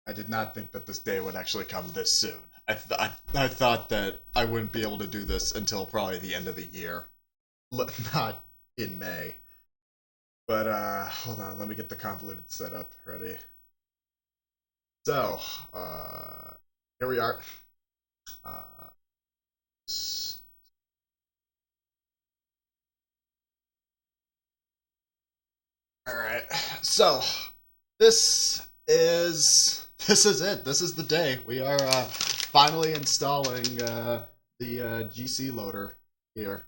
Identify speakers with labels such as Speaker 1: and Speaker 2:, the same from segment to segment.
Speaker 1: I did not think that this day would actually come this soon. I thought that I wouldn't be able to do this until probably the end of the year, not in May. But hold on, let me get the convoluted setup ready. So, here we are. Uh, all right. So, this is it. This is the day. We are finally installing the GC loader here.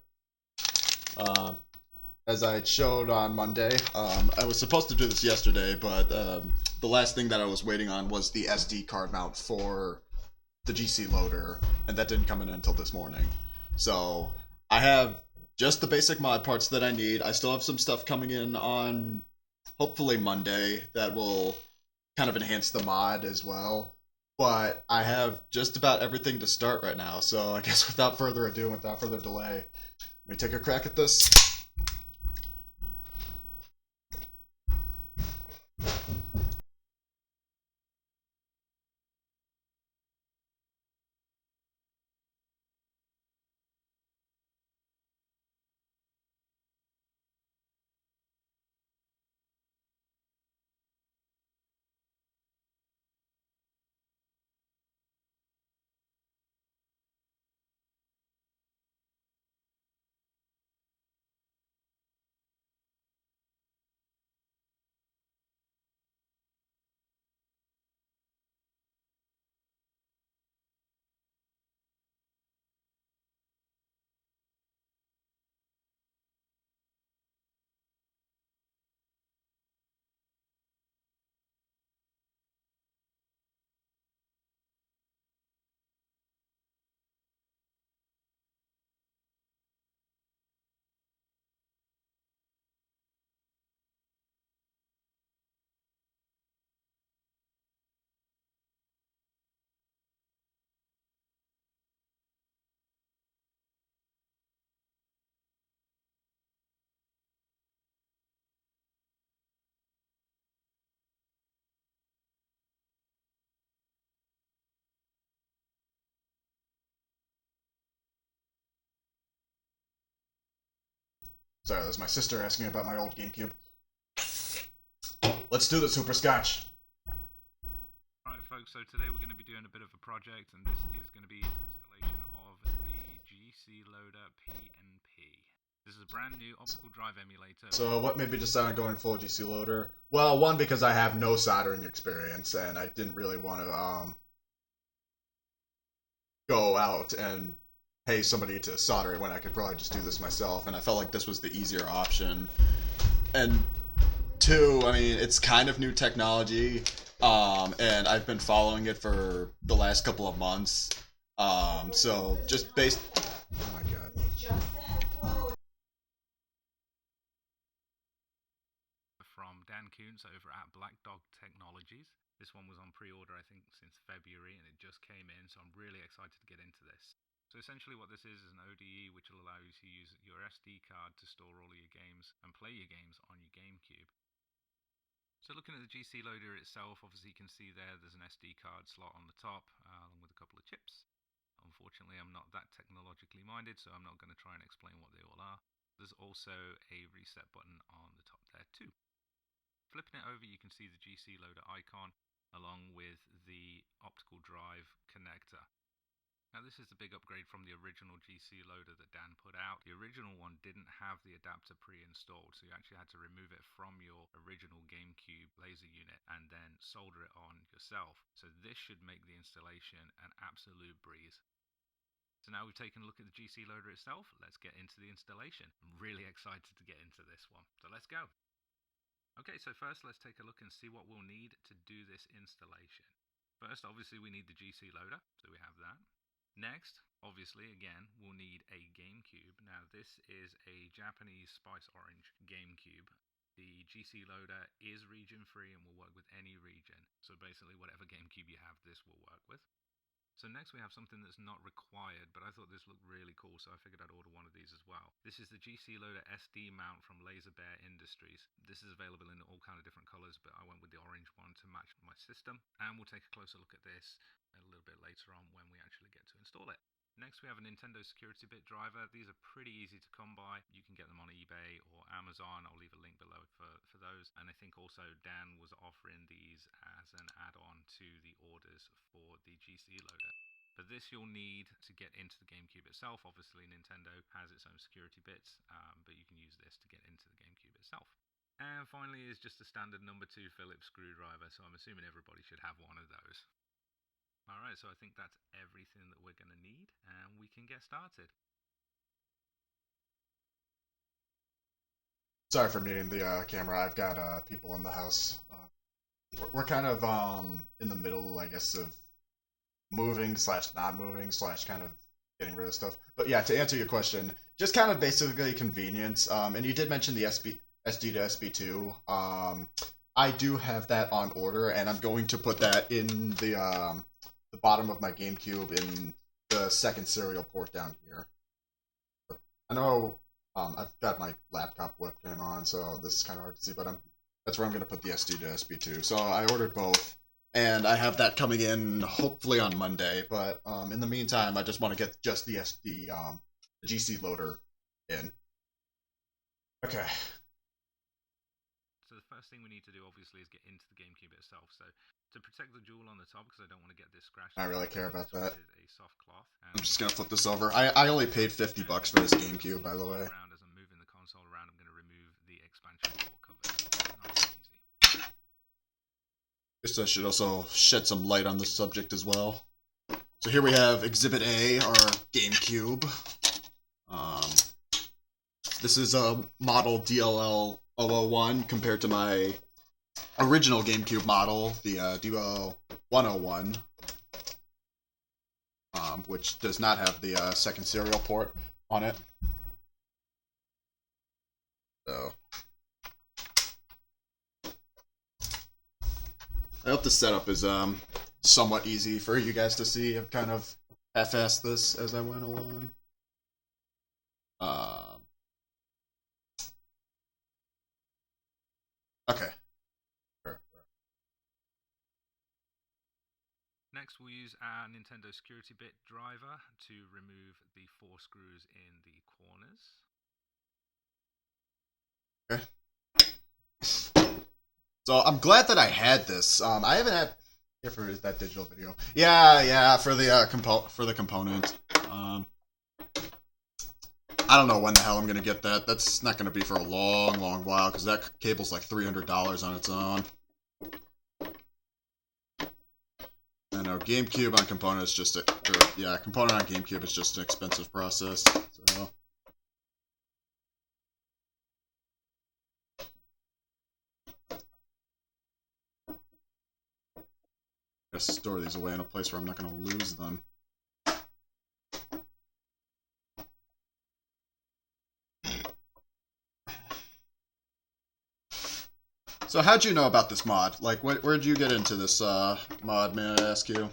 Speaker 1: Um, as I showed on Monday. I was supposed to do this yesterday, but the last thing that I was waiting on was the SD card mount for the GC loader, and that didn't come in until this morning. So I have just the basic mod parts that I need. I still have some stuff coming in on hopefully Monday that will kind of enhance the mod as well. But I have just about everything to start right now, so I guess without further ado, without further delay, let me take a crack at this. Sorry, that was my sister asking about my old GameCube. Let's do the Super Scotch.
Speaker 2: Right, folks, so today we're going to be doing a bit of a project, and this is going to be installation of the GC Loader PNP. This is a brand new optical drive emulator.
Speaker 1: So, what made me decide on going full GC loader? Well, one, because I have no soldering experience, and I didn't really want to go out and pay somebody to solder it when I could probably just do this myself, and I felt like this was the easier option. And two, I mean, it's kind of new technology, and I've been following it for the last couple of months. So just based. Oh my god.
Speaker 2: From Dan Koontz over at Black Dog Technologies. This one was on pre-order, I think, since February, and it just came in, so I'm really excited to get into this. So essentially what this is an ODE which will allow you to use your SD card to store all of your games and play your games on your GameCube. So looking at the GC loader itself, obviously you can see there's an SD card slot on the top, along with a couple of chips. Unfortunately, I'm not that technologically minded, so I'm not going to try and explain what they all are. There's also a reset button on the top there too. Flipping it over, you can see the GC loader icon along with the optical drive connector. Now this is the big upgrade from the original GC loader that Dan put out. The original one didn't have the adapter pre-installed, so you actually had to remove it from your original GameCube laser unit and then solder it on yourself. So this should make the installation an absolute breeze. So now we've taken a look at the GC loader itself, let's get into the installation. I'm really excited to get into this one, so let's go. Okay, so first let's take a look and see what we'll need to do this installation. First, obviously we need the GC loader, so we have that. Next, obviously, again, we'll need a GameCube. Now this is a Japanese Spice Orange GameCube. The GC loader is region free and will work with any region. So basically whatever GameCube you have, this will work with. So next we have something that's not required, but I thought this looked really cool, so I figured I'd order one of these as well. This is the GC Loader SD mount from Laser Bear Industries. This is available in all kind of different colors, but I went with the orange one to match my system. And we'll take a closer look at this a little bit later on when we actually get to install it. Next we have a Nintendo security bit driver. These are pretty easy to come by. You can get them on eBay or Amazon. I'll leave a link below for those. And I think also Dan was offering these as an add-on to the orders for the GC Loader. For this you'll need to get into the GameCube itself. Obviously Nintendo has its own security bits, but you can use this to get into the GameCube itself. And finally is just a standard number 2 Phillips screwdriver, so I'm assuming everybody should have one of those. Alright, so I think that's everything that we're going to need, and we can get started.
Speaker 1: Sorry for muting the camera. I've got people in the house. We're kind of in the middle, I guess, of moving slash not moving slash kind of getting rid of stuff. But yeah, to answer your question, just kind of basically convenience. And you did mention the SD to SP2. I do have that on order, and I'm going to put that in the bottom of my GameCube in the second serial port down here. I know I've got my laptop webcam on, so this is kind of hard to see, but that's where I'm going to put the SD to SP2. So I ordered both, and I have that coming in hopefully on Monday. But in the meantime, I just want to get just the SD, the GC loader in. Okay.
Speaker 2: So the first thing we need to do, obviously, is get into the GameCube itself. So to protect the jewel on the top, because I don't want to get this scratched.
Speaker 1: I don't really care about that.
Speaker 2: A soft cloth.
Speaker 1: I'm just gonna flip this over. I only paid $50 for this GameCube, by the way.
Speaker 2: As I'm moving the console around, I'm going to remove the expansion port cover. Nice and easy.
Speaker 1: Guess I should also shed some light on this subject as well. So here we have Exhibit A, our GameCube. This is a model DLL 001 compared to my original GameCube model, the DLL 101, which does not have the second serial port on it. So I hope the setup is somewhat easy for you guys to see. I've kind of half-assed this as I went along. Okay.
Speaker 2: Next, we'll use our Nintendo security bit driver to remove the 4 screws in the corners.
Speaker 1: Okay. So I'm glad that I had this. I haven't had here for that digital video. Yeah, for the component. I don't know when the hell I'm gonna get that. That's not gonna be for a long while because that cable's like $300 on its own. I know GameCube on component is just component on GameCube is just an expensive process. So. Just store these away in a place where I'm not going to lose them. So how'd you know about this mod? Like, where'd you get into this mod, may I ask you?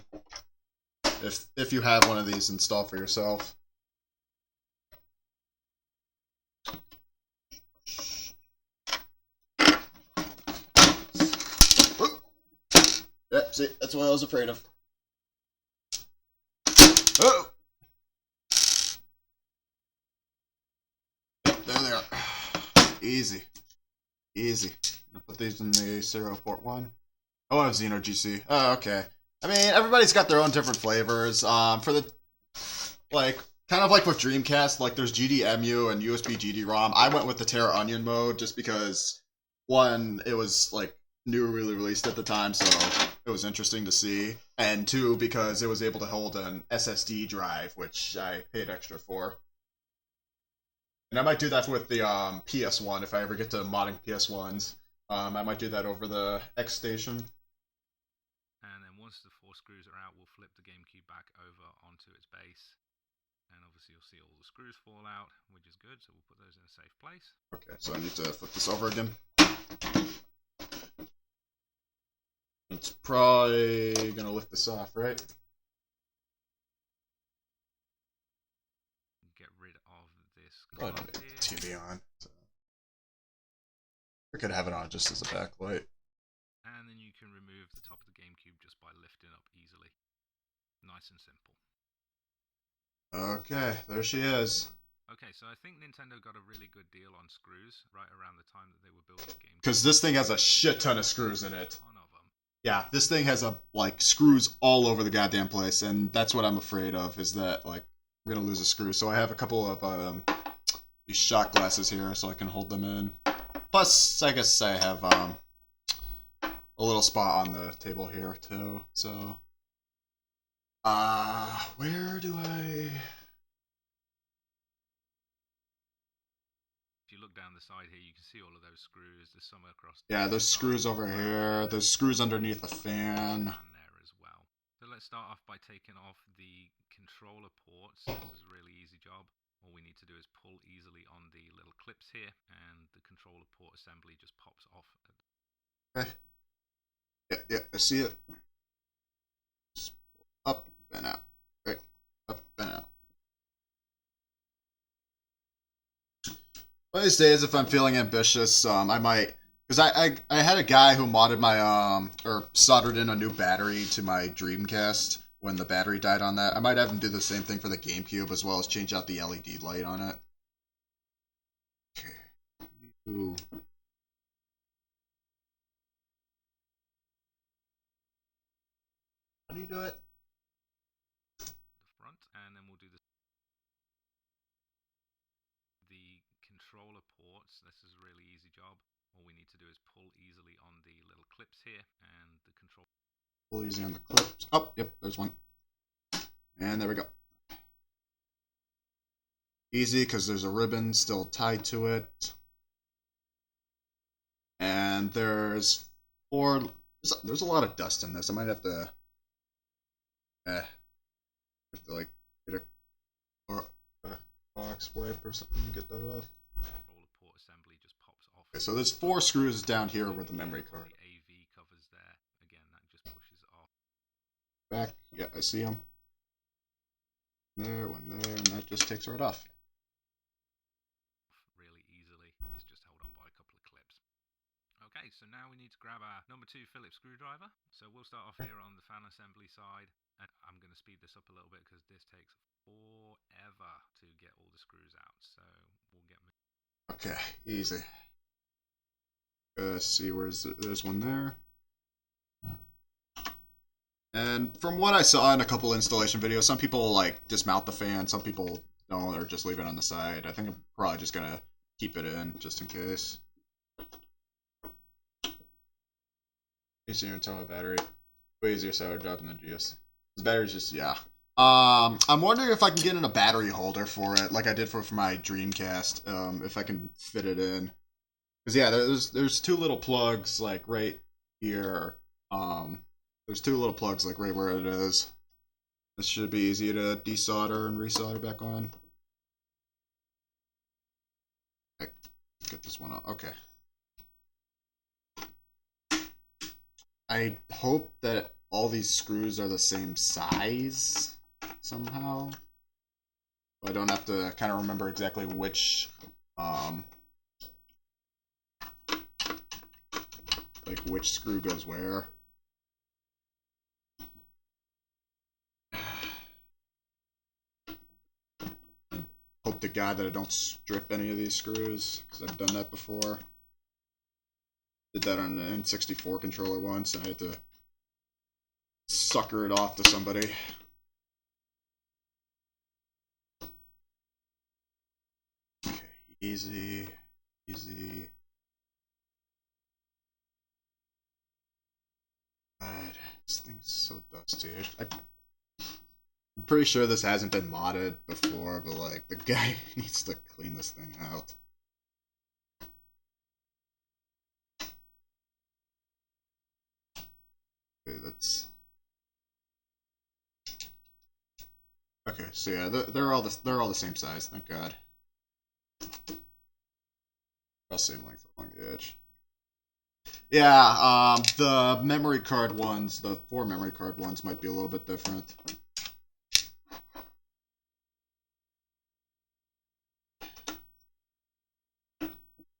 Speaker 1: If you have one of these installed for yourself. Yep, see, that's what I was afraid of. Oh! Yep, there they are. Easy. Easy. I'll put these in the serial port 1. Oh, I have Xeno GC. Oh, okay. I mean, everybody's got their own different flavors. For the, like, kind of like with Dreamcast, like there's GDEMU and USB GD-ROM. I went with the Terra Onion mode just because, one, it was, like, newly released at the time, so it was interesting to see. And two, because it was able to hold an SSD drive, which I paid extra for. And I might do that with the PS1 if I ever get to modding PS1s. I might do that over the X station.
Speaker 2: And then once the 4 screws are out, we'll flip the GameCube back over onto its base. And obviously you'll see all the screws fall out, which is good, so we'll put those in a safe place.
Speaker 1: Okay, so I need to flip this over again. It's probably gonna lift this off, right?
Speaker 2: rid of this
Speaker 1: Oh,
Speaker 2: cloth
Speaker 1: the
Speaker 2: here.
Speaker 1: TV on. So. I could have it on just as a backlight.
Speaker 2: And then you can remove the top of the GameCube just by lifting up easily. Nice and simple.
Speaker 1: Okay, there she is.
Speaker 2: Okay, so I think Nintendo got a really good deal on screws right around the time that they were building GameCube.
Speaker 1: Because this thing has a shit ton of screws in it.
Speaker 2: A ton of them.
Speaker 1: Yeah, this thing has screws all over the goddamn place, and that's what I'm afraid of, is that I'm gonna lose a screw. So I have a couple of these shot glasses here so I can hold them in. Plus, I guess I have a little spot on the table here too. So where do I...
Speaker 2: If you look down the side here, you can see all of those screws. There's some across.
Speaker 1: Yeah, there's screws over here. There's screws underneath the fan.
Speaker 2: There as well. So let's start off by taking off the controller ports. This is a really easy job. All we need to do is pull easily on the little clips here, and the controller port assembly just pops off.
Speaker 1: Okay. Yeah, I see it. Just up and out. Right, up and out. One of these days, if I'm feeling ambitious, I might, because I had a guy who modded my or soldered in a new battery to my Dreamcast when the battery died on that. I might have him do the same thing for the GameCube, as well as change out the LED light on it. Okay. Ooh. How do you do it?
Speaker 2: The front, and then we'll do the controller ports. This is a really easy job. All we need to do is pull easily on the little clips here, and the control.
Speaker 1: Pull easy on the clips. Oh, yep, there's one. And there we go. Easy, because there's a ribbon still tied to it. And there's there's a lot of dust in this. I might have to get a box wipe or something to get that off.
Speaker 2: Controller port assembly just pops off.
Speaker 1: Okay, so there's 4 screws down here with the memory card.
Speaker 2: The AV covers there. Again, that just pushes it off.
Speaker 1: Back, yeah, I see them. There, one there, and that just takes right off.
Speaker 2: Really easily. It's just held on by a couple of clips. Okay, so now we need to grab our number 2 Phillips screwdriver. So we'll start off here on the fan assembly side. And I'm going to speed this up a little bit because this takes forever to get all the screws out. So we'll get...
Speaker 1: Okay, easy. See, there's one there. And from what I saw in a couple installation videos, some people dismount the fan, some people don't, or just leave it on the side. I think I'm probably just gonna keep it in just in case. Easier to tell battery. Way easier solder job than the GS. The battery's just, yeah. I'm wondering if I can get in a battery holder for it, like I did for my Dreamcast, if I can fit it in. Because yeah, there's 2 little plugs right here. There's 2 little plugs right where it is. This should be easy to desolder and resolder back on. Get this one out. Okay. I hope that all these screws are the same size somehow. I don't have to kind of remember exactly which which screw goes where. Hope to God that I don't strip any of these screws, because I've done that before. Did that on an N64 controller once, and I had to sucker it off to somebody. Okay, easy, easy. God, this thing's so dusty. I'm pretty sure this hasn't been modded before, but the guy needs to clean this thing out. Okay, that's okay. So yeah, they're all the same size. Thank God. All same length along the edge. Yeah, the memory card ones, the 4 memory card ones, might be a little bit different.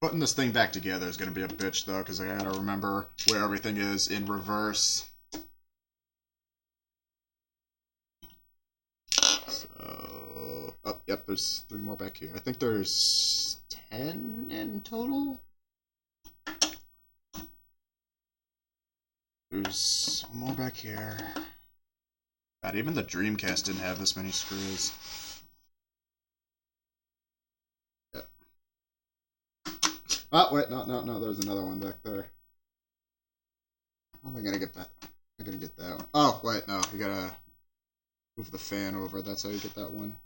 Speaker 1: Putting this thing back together is going to be a bitch, though, because I gotta remember where everything is in reverse. So... Oh, yep, there's 3 more back here. I think there's 10 in total? There's one more back here. God, even the Dreamcast didn't have this many screws. Yep. Oh, wait, no, there's another one back there. How am I gonna get that? I'm gonna get that one. Oh, wait, no, you gotta move the fan over. That's how you get that one.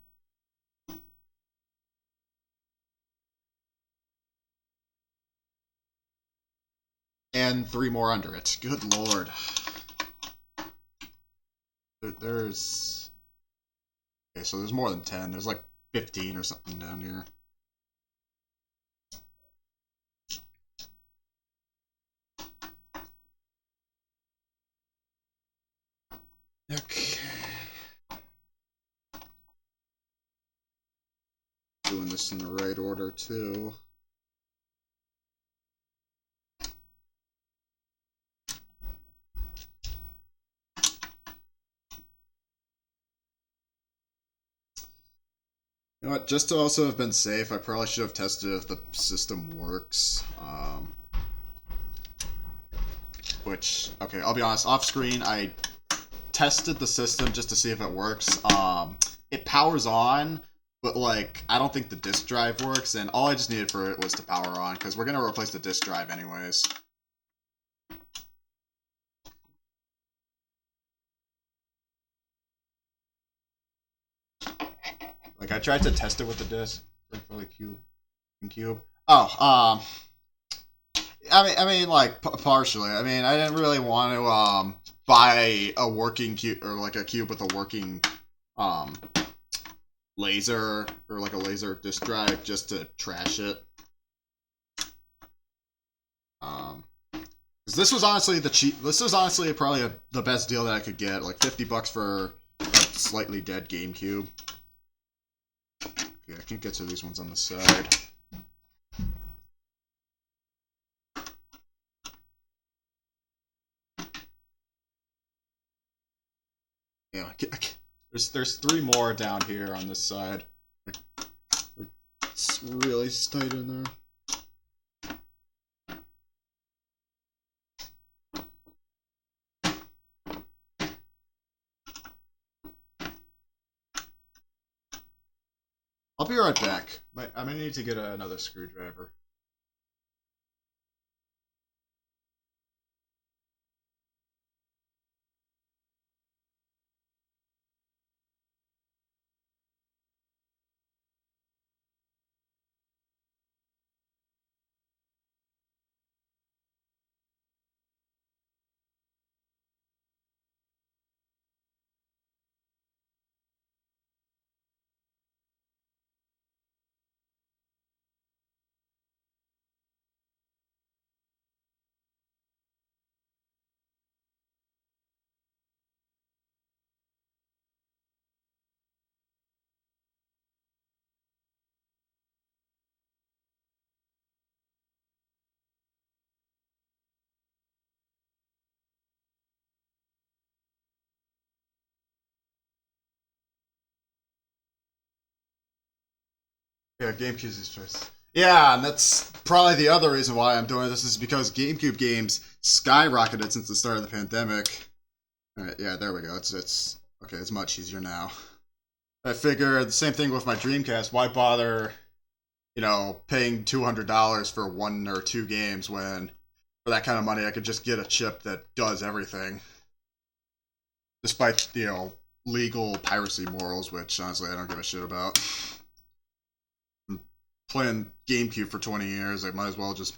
Speaker 1: And 3 more under it. Good lord. There's... Okay, so there's more than 10. There's like 15 or something down here. Okay. Doing this in the right order, too. You know what, just to also have been safe, I probably should have tested if the system works. Which, okay, I'll be honest, off screen, I tested the system just to see if it works. It powers on, but, like, I don't think the disk drive works, and all I just needed for it was to power on, because we're going to replace the disk drive anyways. Like, I tried to test it with the disk, like, GameCube. Oh, I mean, like, partially. I mean, I didn't really want to, buy a working cube, or, like, a cube with a working, laser, or, like, a laser disk drive, just to trash it. Because this was honestly this was honestly probably the best deal that I could get, like, $50 for a slightly dead GameCube. Okay, I can't get to these ones on the side. Yeah, there's 3 more down here on this side. It's really tight in there. I'll be right back. I'm gonna need to get another screwdriver. Yeah, GameCube's choice. Yeah, and that's probably the other reason why I'm doing this is because GameCube games skyrocketed since the start of the pandemic. All right, yeah, there we go. It's okay. It's much easier now. I figure the same thing with my Dreamcast. Why bother, paying $200 for 1 or 2 games when, for that kind of money, I could just get a chip that does everything, despite legal piracy morals, which honestly I don't give a shit about. Playing GameCube for 20 years, I might as well just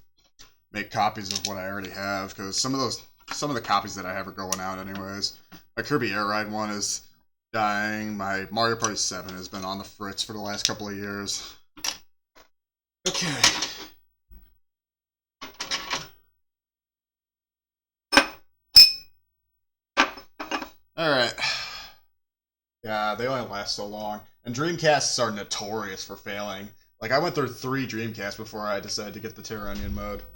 Speaker 1: make copies of what I already have, because some of the copies that I have are going out anyways. My Kirby Air Ride one is dying. My Mario Party 7 has been on the fritz for the last couple of years. Okay. Alright. Yeah, they only last so long. And Dreamcasts are notorious for failing. Like I went through 3 Dreamcasts before I decided to get the Terranian mode.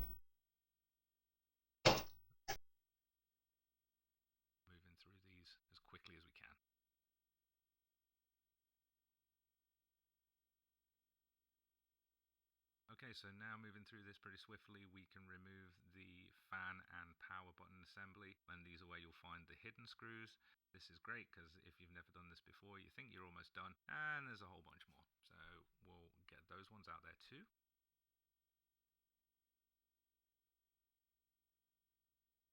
Speaker 2: Moving through these as quickly as we can. Okay, so now moving through this pretty swiftly, we can remove the fan and power button assembly, and these are where you'll find the hidden screws. This is great because if you've never done this before, you think you're almost done, and there's a whole bunch more. So we'll get those ones out there too.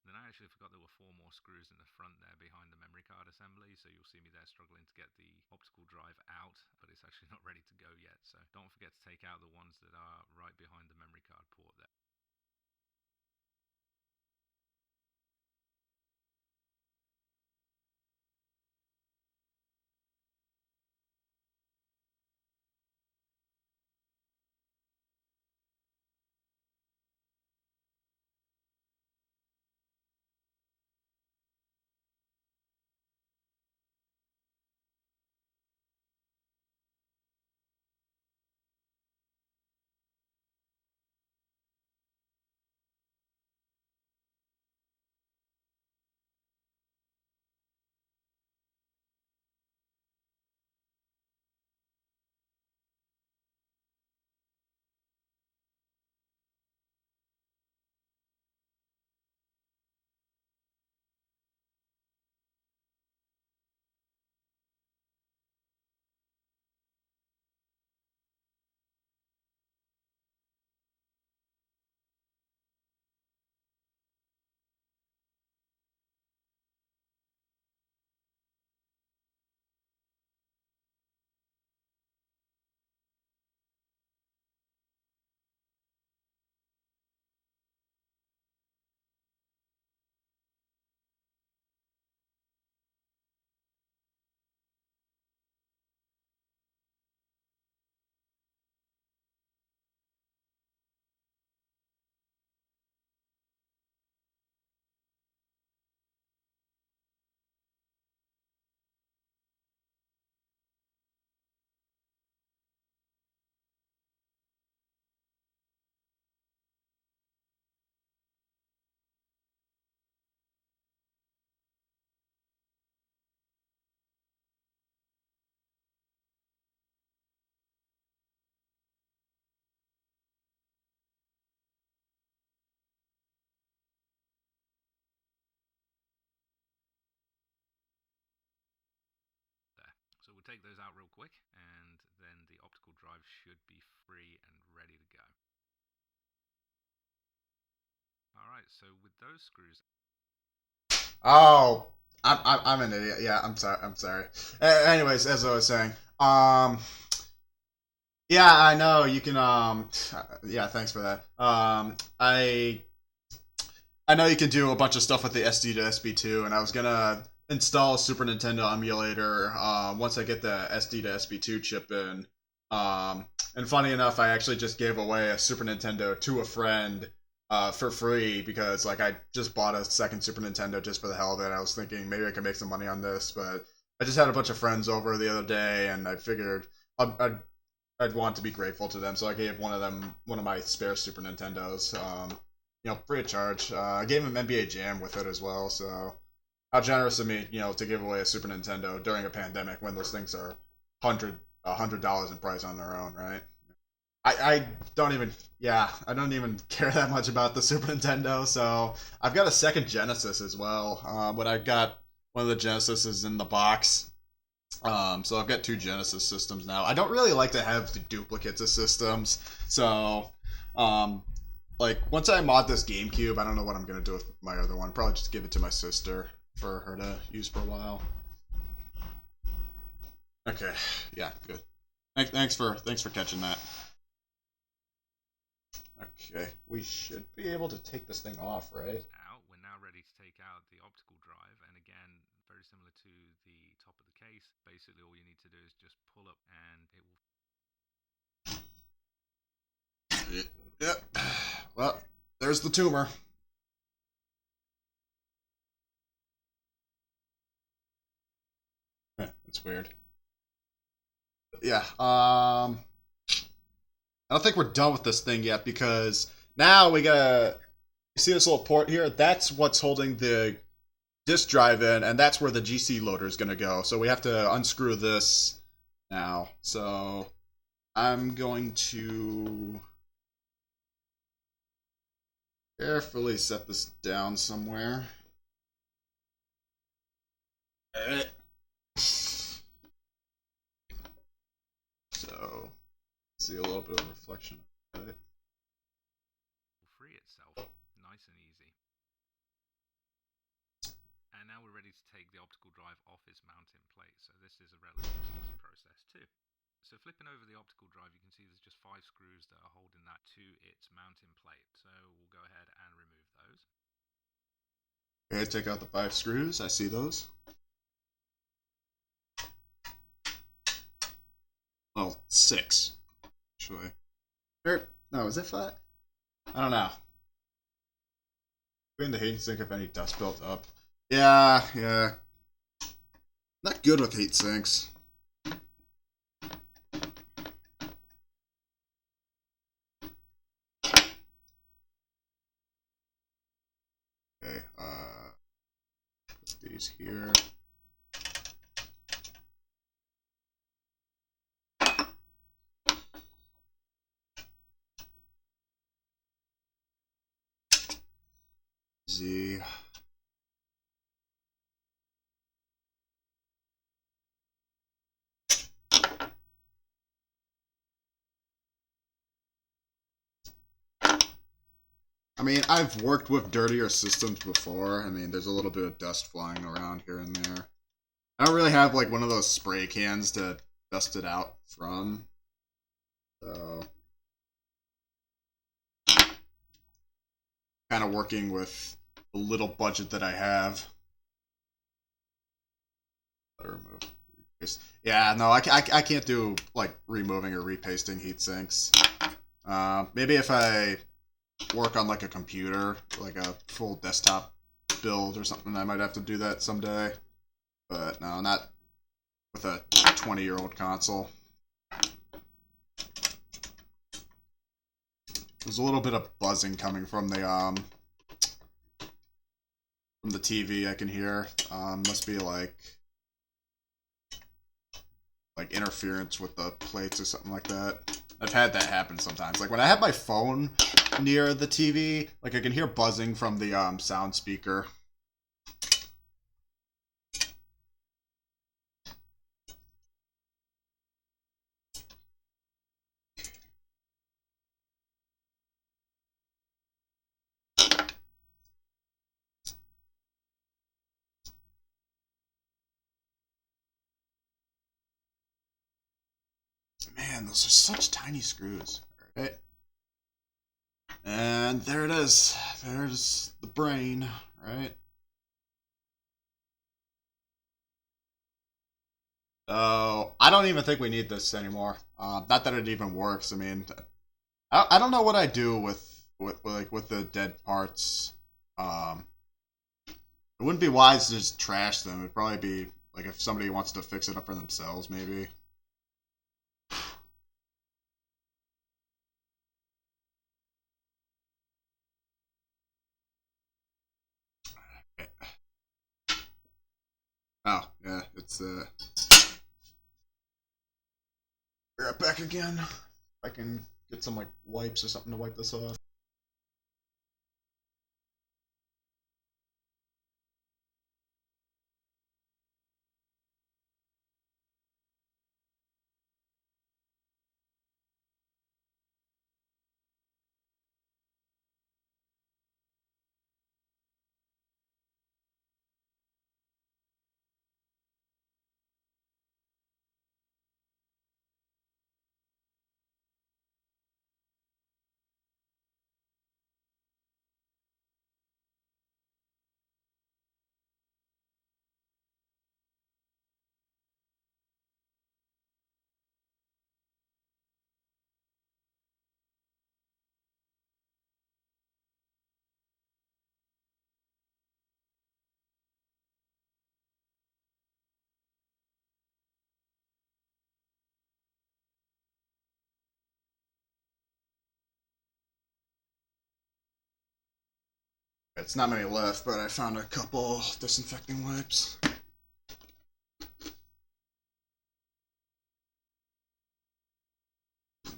Speaker 2: Then I actually forgot there were 4 more screws in the front there behind the memory card assembly, so you'll see me there struggling to get the optical drive out, but it's actually not ready to go yet, so don't forget to take out the ones that are right behind the memory card port there. There. So we'll take those out real quick, and then the optical drive should be free and ready to go. Alright, so with those screws...
Speaker 1: Oh, I'm an idiot. Yeah, I'm sorry. I'm sorry. Anyways, as I was saying, yeah, I know you can. Yeah, thanks for that. I know you can do a bunch of stuff with the SD to SB2, and I was gonna install a Super Nintendo emulator once I get the SD to SB2 chip in. And funny enough, I actually just gave away a Super Nintendo to a friend for free because like I just bought a second Super Nintendo just for the hell of it. I was thinking maybe I could make some money on this, but I just had a bunch of friends over the other day, and I figured I'd want to be grateful to them, so I gave one of them one of my spare Super Nintendos, free of charge. I gave him NBA Jam with it as well, so how generous of me, to give away a Super Nintendo during a pandemic when those things are $100 in price on their own, right? I don't even I don't even care that much about the Super Nintendo, so I've got a second Genesis as well. But I've got one of the Genesises in the box. So I've got 2 Genesis systems now. I don't really like to have the duplicates of systems, so like once I mod this GameCube, I don't know what I'm gonna do with my other one. Probably just give it to my sister for her to use for a while. Okay, yeah, good. Thanks for catching that. Okay, we should be able to take this thing off, right?
Speaker 2: Out. We're now ready to take out the optical drive, and again, very similar to the top of the case. Basically, all you need to do is just pull up, and it will...
Speaker 1: Yep. Well, there's the tumor. It's weird. Yeah. I don't think we're done with this thing yet because now we gotta. You see this little port here? That's what's holding the disk drive in, and that's where the GC loader is gonna go. So we have to unscrew this now. So I'm going to carefully set this down somewhere. Alright. So, see a little bit of reflection of it.
Speaker 2: Free itself, nice and easy. And now we're ready to take the optical drive off its mounting plate. So this is a relatively easy process too. So flipping over the optical drive, you can see there's just 5 screws that are holding that to its mounting plate. So we'll go ahead and remove those.
Speaker 1: Okay, take out the 5 screws. I see those. Well, 6, actually. No, is it 5? I don't know. In the heat sink if any dust built up. Yeah. Not good with heat sinks. Okay, put these here. Z. I mean, I've worked with dirtier systems before. I mean, there's a little bit of dust flying around here and there. I don't really have, like, one of those spray cans to dust it out from. So, kind of working with the little budget that I have. Remove. Yeah, no, I can't do, like, removing or repasting heat sinks. Maybe if I work on, like, a computer, like a full desktop build or something, I might have to do that someday. But no, not with a 20-year-old console. There's a little bit of buzzing coming from the TV I can hear. Must be like interference with the plates or something like that. I've had that happen sometimes. Like when I have my phone near the TV, like I can hear buzzing from the sound speaker. Man, those are such tiny screws. Alright. And there it is. There's the brain, right? So I don't even think we need this anymore. Not that it even works. I mean, I don't know what I do with the dead parts. Um, it wouldn't be wise to just trash them. It'd probably be like if somebody wants to fix it up for themselves, maybe. Oh yeah, it's we're right back again. I can get some like wipes or something to wipe this off. It's not many left, but I found a couple disinfecting wipes. I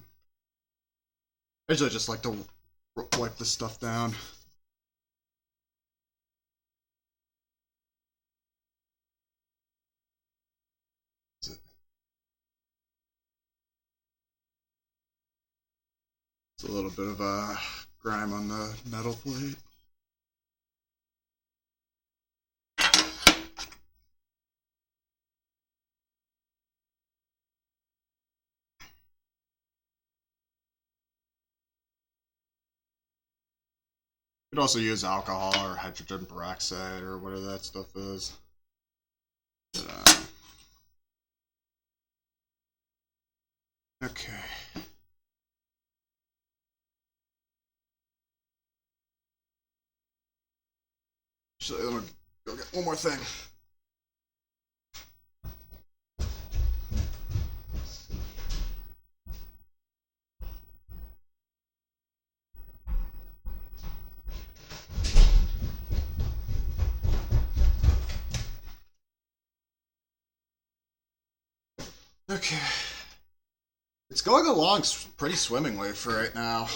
Speaker 1: usually just like to wipe this stuff down. It's a little bit of a grime on the metal plate. You could also use alcohol or hydrogen peroxide or whatever that stuff is. But, okay. Actually, let me go get one more thing. Okay. It's going along pretty swimmingly for right now.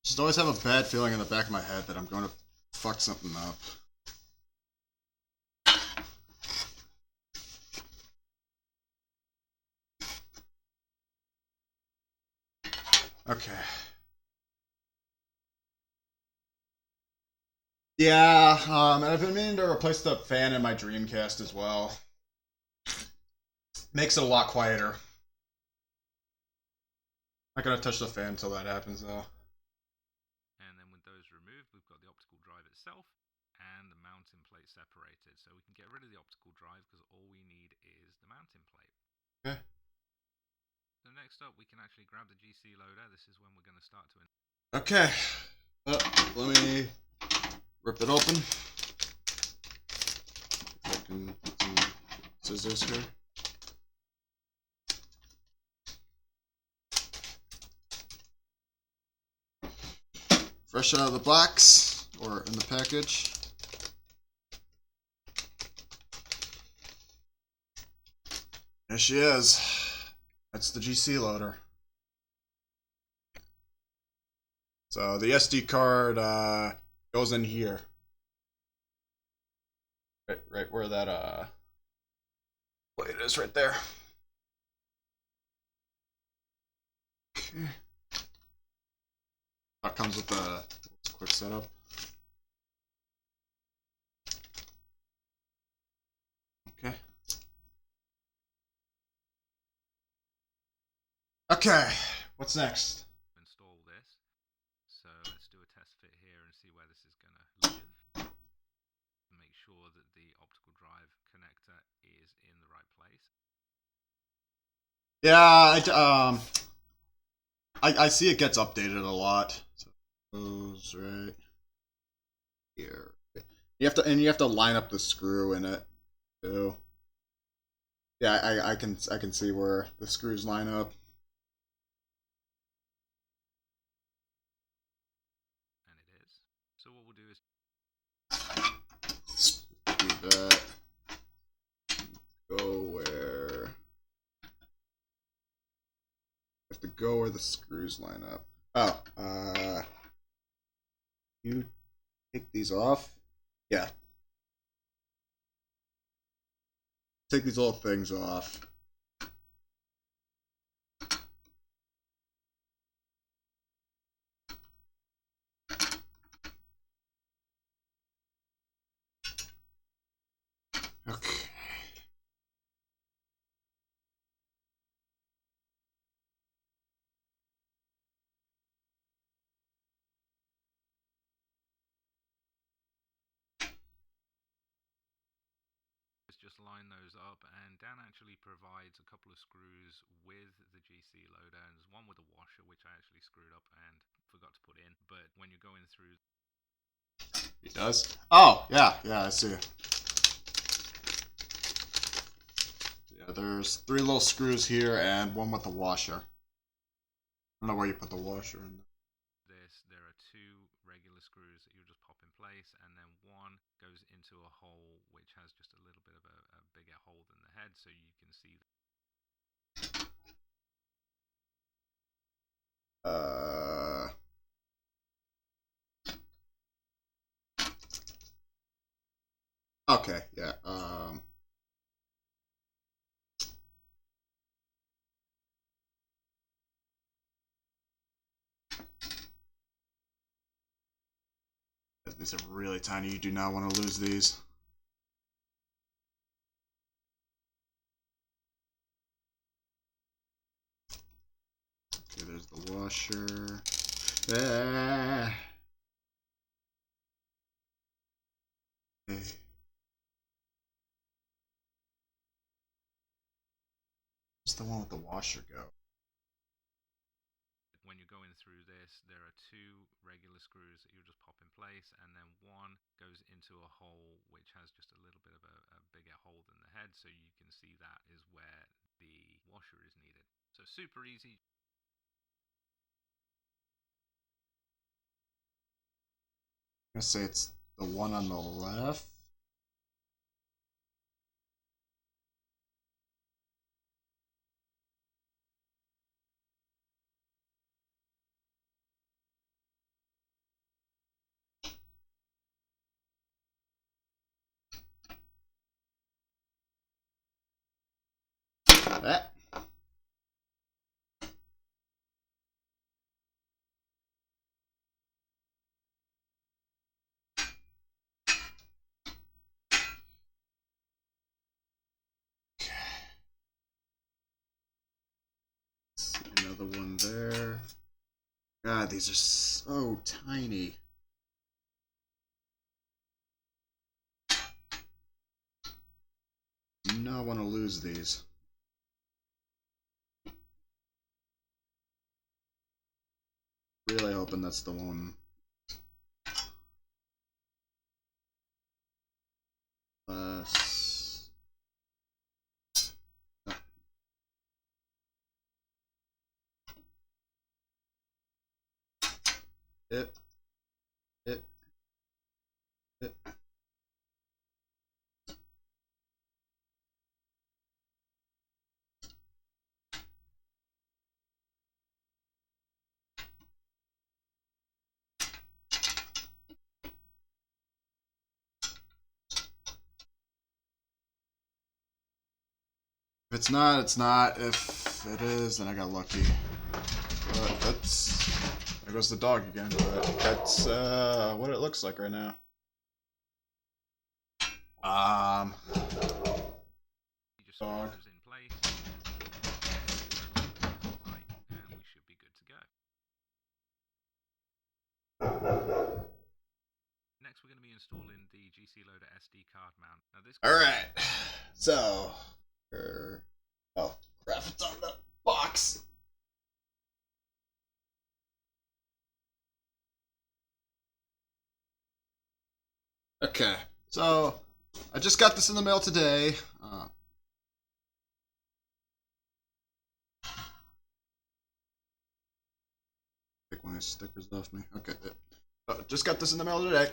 Speaker 1: Just always have a bad feeling in the back of my head that I'm going to fuck something up. Okay. Yeah, and I've been meaning to replace the fan in my Dreamcast as well. Makes it a lot quieter. Not gonna touch the fan until that happens, though.
Speaker 2: And then with those removed, we've got the optical drive itself and the mounting plate separated. So we can get rid of the optical drive because all we need is the mounting plate.
Speaker 1: Okay.
Speaker 2: So next up, we can actually grab the GC loader. This is when we're going to start to...
Speaker 1: Okay. Let me rip it open. I can put some scissors here. Fresh out of the box, or in the package. There she is. That's the GC loader. So the SD card goes in here. Right where that plate is, right there. Okay. That comes with a quick setup. Okay. Okay, what's next?
Speaker 2: Install this. So let's do a test fit here and see where this is going to live. Make sure that the optical drive connector is in the right place.
Speaker 1: Yeah, I see it gets updated a lot. So it goes right here. You have to line up the screw in it too. Yeah, I can see where the screws line up.
Speaker 2: And it is. So what we'll do is
Speaker 1: Do that. Go where have to go where the screws line up. Oh, you take these off? Yeah. Take these little things off. Okay.
Speaker 2: just line those up, and Dan actually provides a couple of screws with the GC loader, and there's one with a washer which I actually screwed up and forgot to put in, but when you're going through...
Speaker 1: He does? Oh, yeah, I see. Yeah, there's 3 little screws here and one with a washer. don't know where you put the washer in.
Speaker 2: There are two regular screws that you'll just pop in place, and then one goes into a hole which has just a little bit of a bigger hole than the head, so you can see
Speaker 1: Okay, yeah. These are really tiny. You do not want to lose these. Okay, there's the washer. Ah. Okay. Where's the one with the washer go?
Speaker 2: when you're going through this, there are two regular screws that you'll just pop in place, and then one goes into a hole which has just a little bit of a bigger hole than the head, so you can see that is where the washer is needed. So super easy.
Speaker 1: I'm gonna say it's the one on the left. That. Another one there. God, these are so tiny. Do not want to lose these. Really hoping that's the one. Plus. It. It. It. If it's not, it's not. If it is, then I got lucky. But that's. There goes the dog again. But that's what it looks like right now.
Speaker 2: You just screw
Speaker 1: Dog.
Speaker 2: those in place, and we should be good to go. Next, we're going to be installing the GC Loader SD card mount. Now this.
Speaker 1: All right. So. Oh, crap! It's on the box. Okay. So I just got this in the mail today. Take one of these stickers off me. Okay. Just got this in the mail today.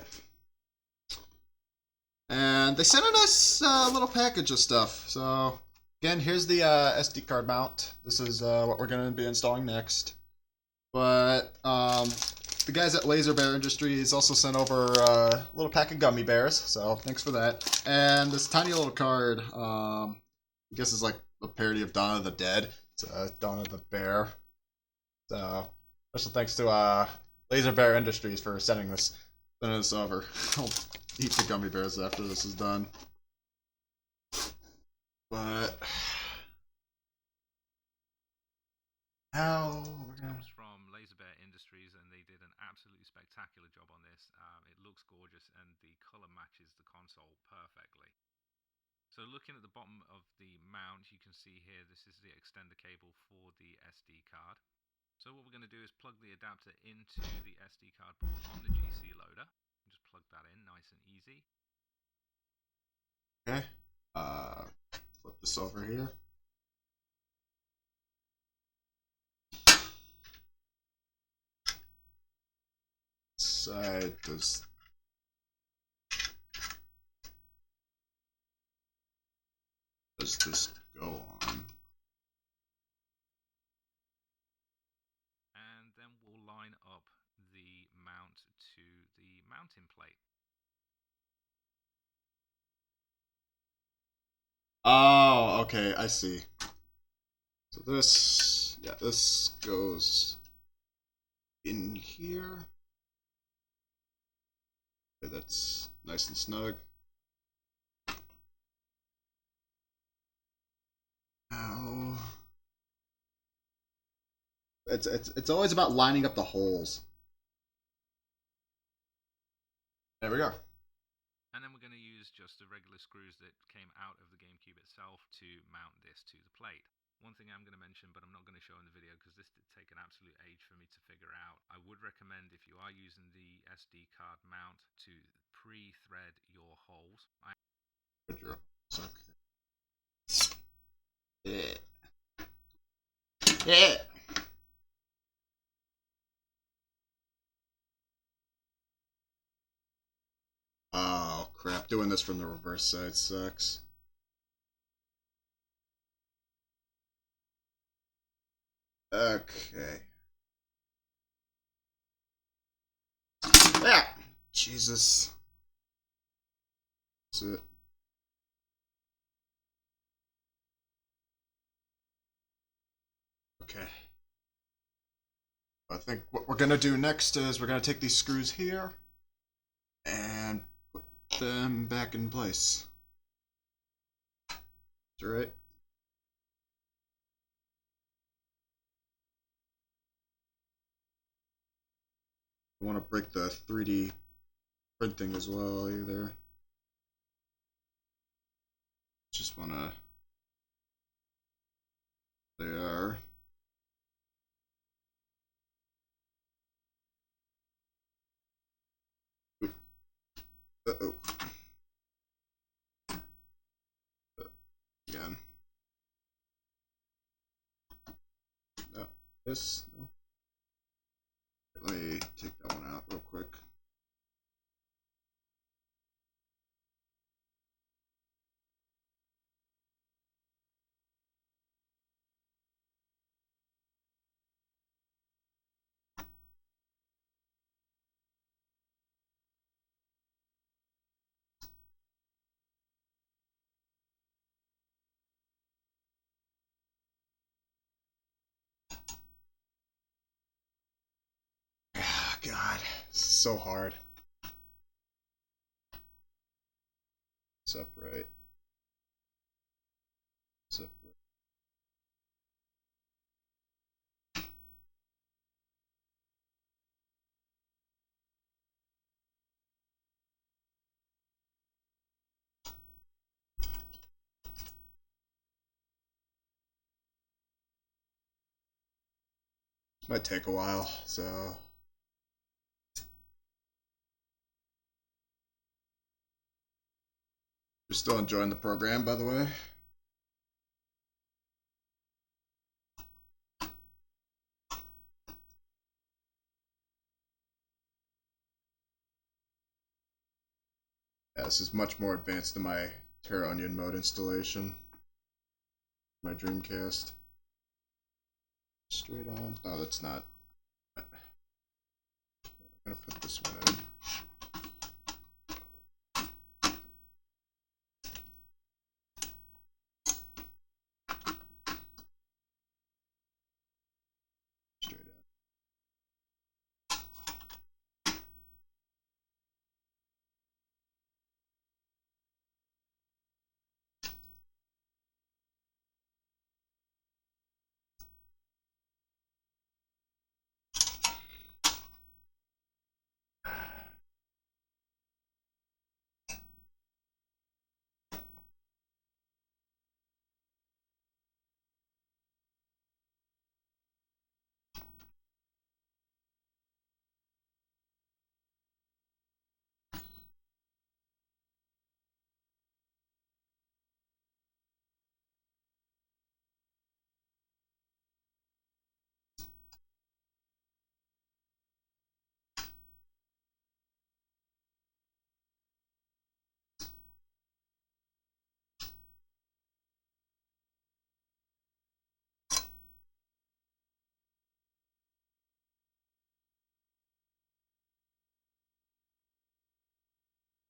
Speaker 1: And they sent a nice little package of stuff. So, again, here's the SD card mount. This is what we're going to be installing next. But the guys at Laser Bear Industries also sent over a little pack of gummy bears. So, thanks for that. And this tiny little card, I guess is like a parody of Dawn of the Dead. It's Dawn of the Bear. So, special thanks to Laser Bear Industries for sending this over. I'll eat the gummy bears after this is done. But now we're gonna...
Speaker 2: comes from Laser Bear Industries, and they did an absolutely spectacular job on this. It looks gorgeous, and the color matches the console perfectly. So looking at the bottom of the mount, you can see here this is the extender cable for the SD card. So what we're going to do is plug the adapter into the SD card port on the GC loader. Just plug that in, nice and easy.
Speaker 1: Okay. Flip this over here. side does this go on?
Speaker 2: And then we'll line up the mount to the mounting plate.
Speaker 1: Oh, okay, I see. So this, yeah, this goes in here. Okay, that's nice and snug. Ow. It's always about lining up the holes. There we go.
Speaker 2: And then we're going to use just the regular screws that came out of the GameCube itself to mount this to the plate. One thing I'm going to mention, but I'm not going to show in the video because this did take an absolute age for me to figure out. I would recommend, if you are using the SD card mount, to pre-thread your holes.
Speaker 1: Good job. Okay. Yeah. Yeah. Oh crap! Doing this from the reverse side sucks. Okay. Ah! Jesus. That's it. Okay. I think what we're gonna do next is we're gonna take these screws here and put them back in place. That's right. I want to break the 3D printing as well either. Just wanna. They are. Uh-oh. Again. No. This. No. Let me take that one out real quick. Ah, God, so hard. Separate. Separate. Might take a while, so. You're still enjoying the program, by the way? Yeah, this is much more advanced than my Terra Onion mode installation. My Dreamcast. Straight on. Oh, that's not. I'm gonna put this one in. Straight on.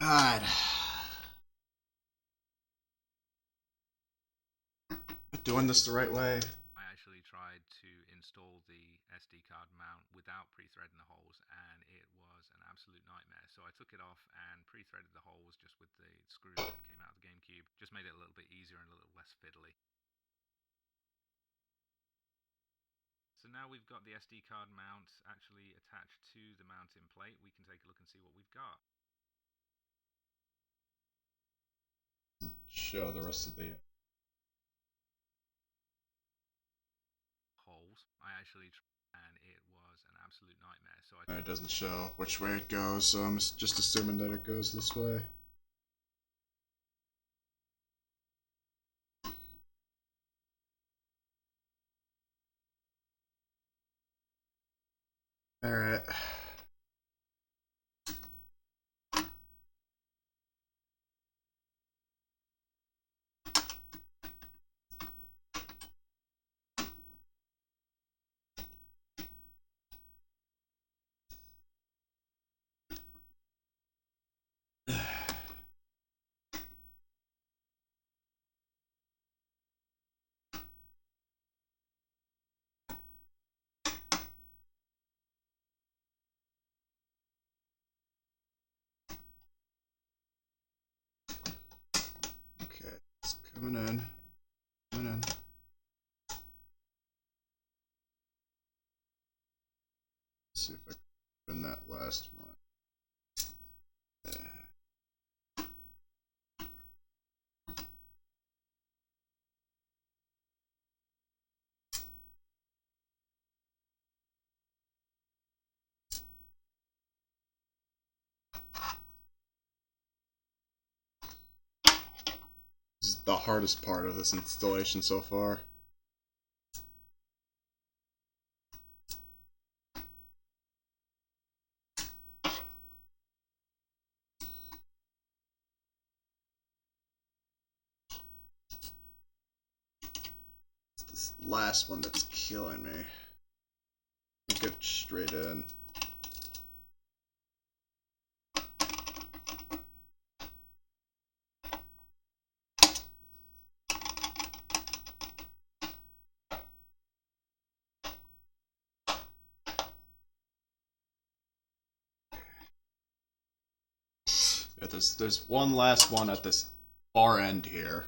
Speaker 1: God. Doing this the right way.
Speaker 2: I actually tried to install the SD card mount without pre-threading the holes, and it was an absolute nightmare. So I took it off and pre-threaded the holes just with the screws that came out of the GameCube. Just made it a little bit easier and a little less fiddly. So now we've got the SD card mount actually attached to the mounting plate. We can take a look and see what we've got.
Speaker 1: Show the rest of the
Speaker 2: Holes. I actually tried, and it was an absolute nightmare. So
Speaker 1: it doesn't show which way it goes, so I'm just assuming that it goes this way. All right. Okay, it's coming in. Coming in. Let's see if I can open that last one. This is the hardest part of this installation so far. It's this last one that's killing me. Get it straight in. Yeah, there's one last one at this far end here.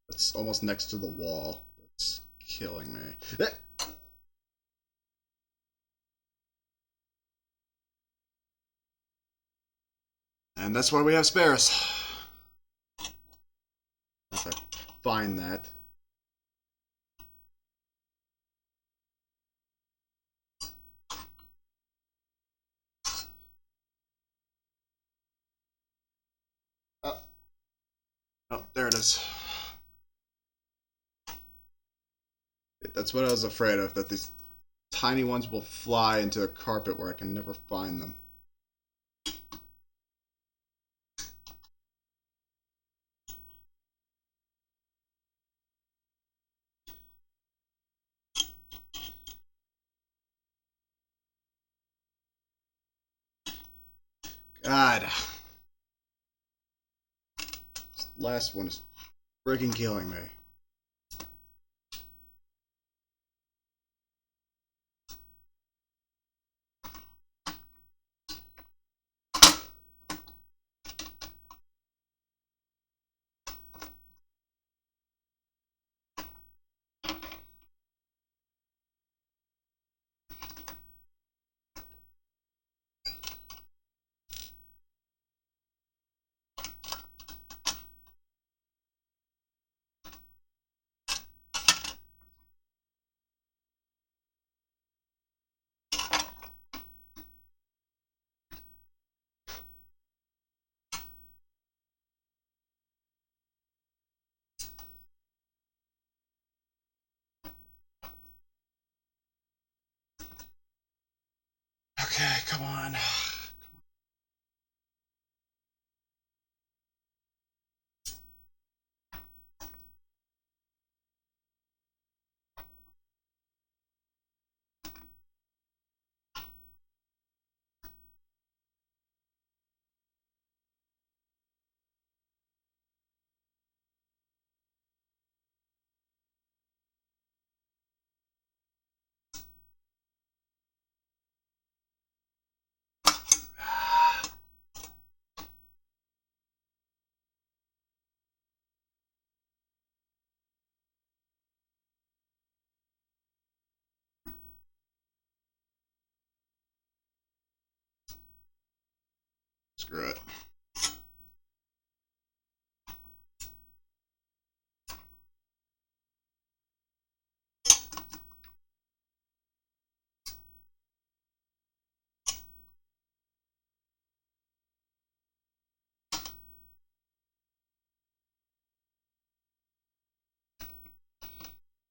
Speaker 1: It's almost next to the wall. That's killing me. And that's why we have spares. If I find that. Oh, oh, there it is. That's what I was afraid of, that these tiny ones will fly into the carpet where I can never find them. God. This last one is freaking killing me. Okay, come on. Screw it.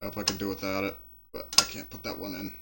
Speaker 1: I hope I can do without it, but I can't put that one in.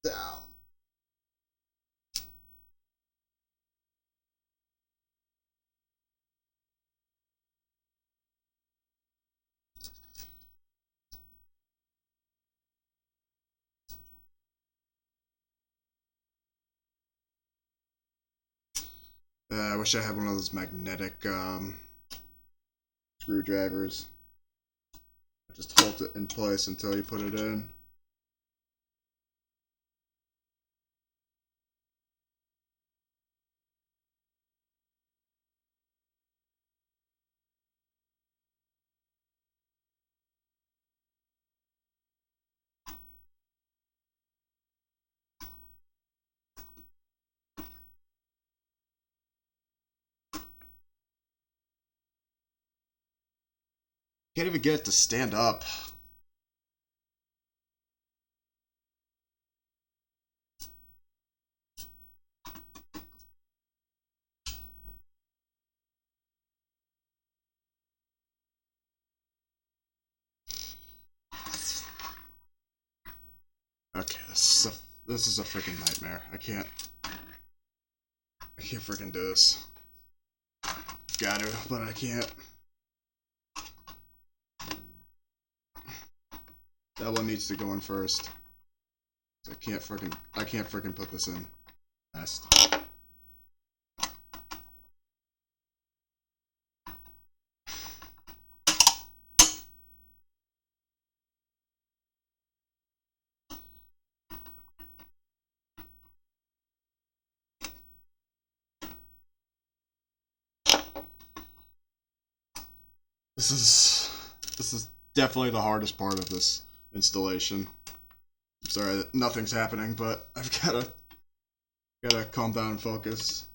Speaker 1: Down. I wish I had one of those magnetic screwdrivers. Just hold it in place until you put it in. Can't even get it to stand up. Okay, this is a freaking nightmare. I can't freaking do this. Got to, but I can't. That one needs to go in first. I can't freaking put this in. Nest. This is definitely the hardest part of this installation. I'm sorry that nothing's happening, but I've gotta calm down and focus.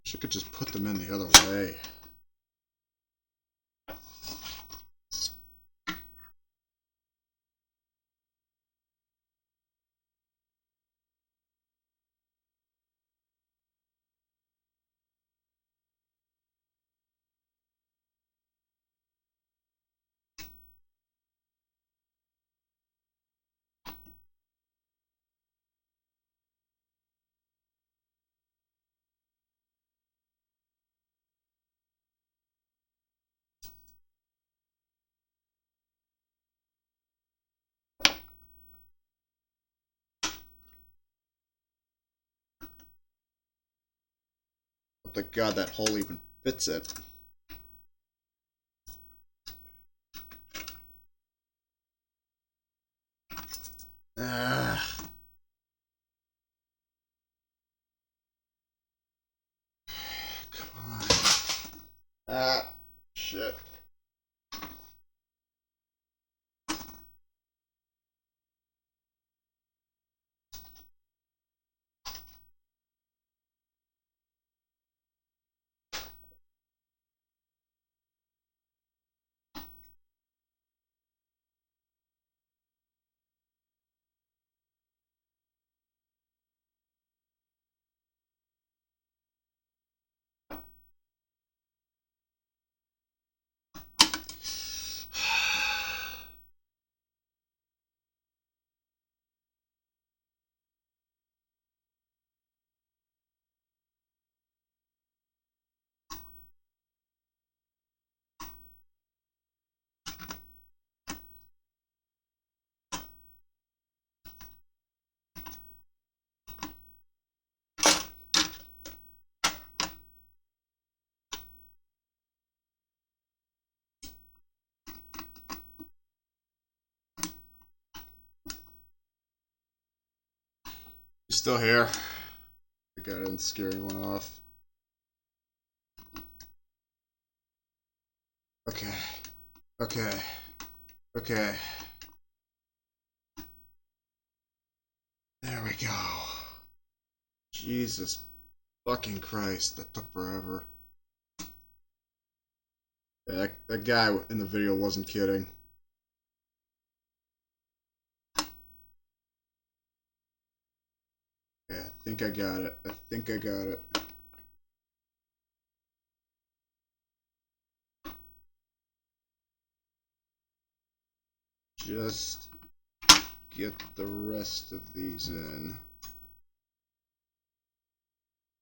Speaker 1: Wish I could just put them in the other way. Thank God that hole even fits it. Ah. Come on. Ah, shit. You still here? I think I didn't scare anyone off. Okay. Okay. Okay. There we go. Jesus fucking Christ, that took forever. Yeah, that guy in the video wasn't kidding. Yeah, I think I got it. I think I got it. Just get the rest of these in.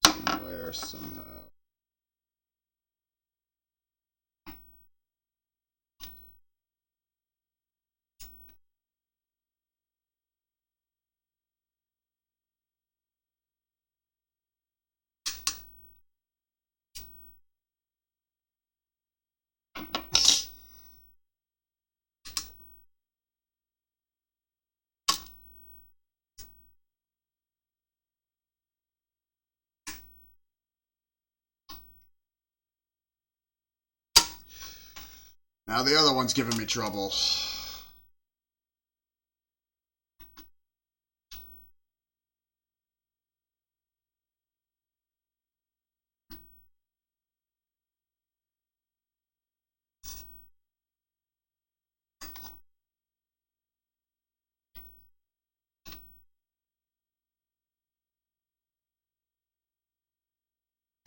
Speaker 1: Somewhere, somehow. Now the other one's giving me trouble.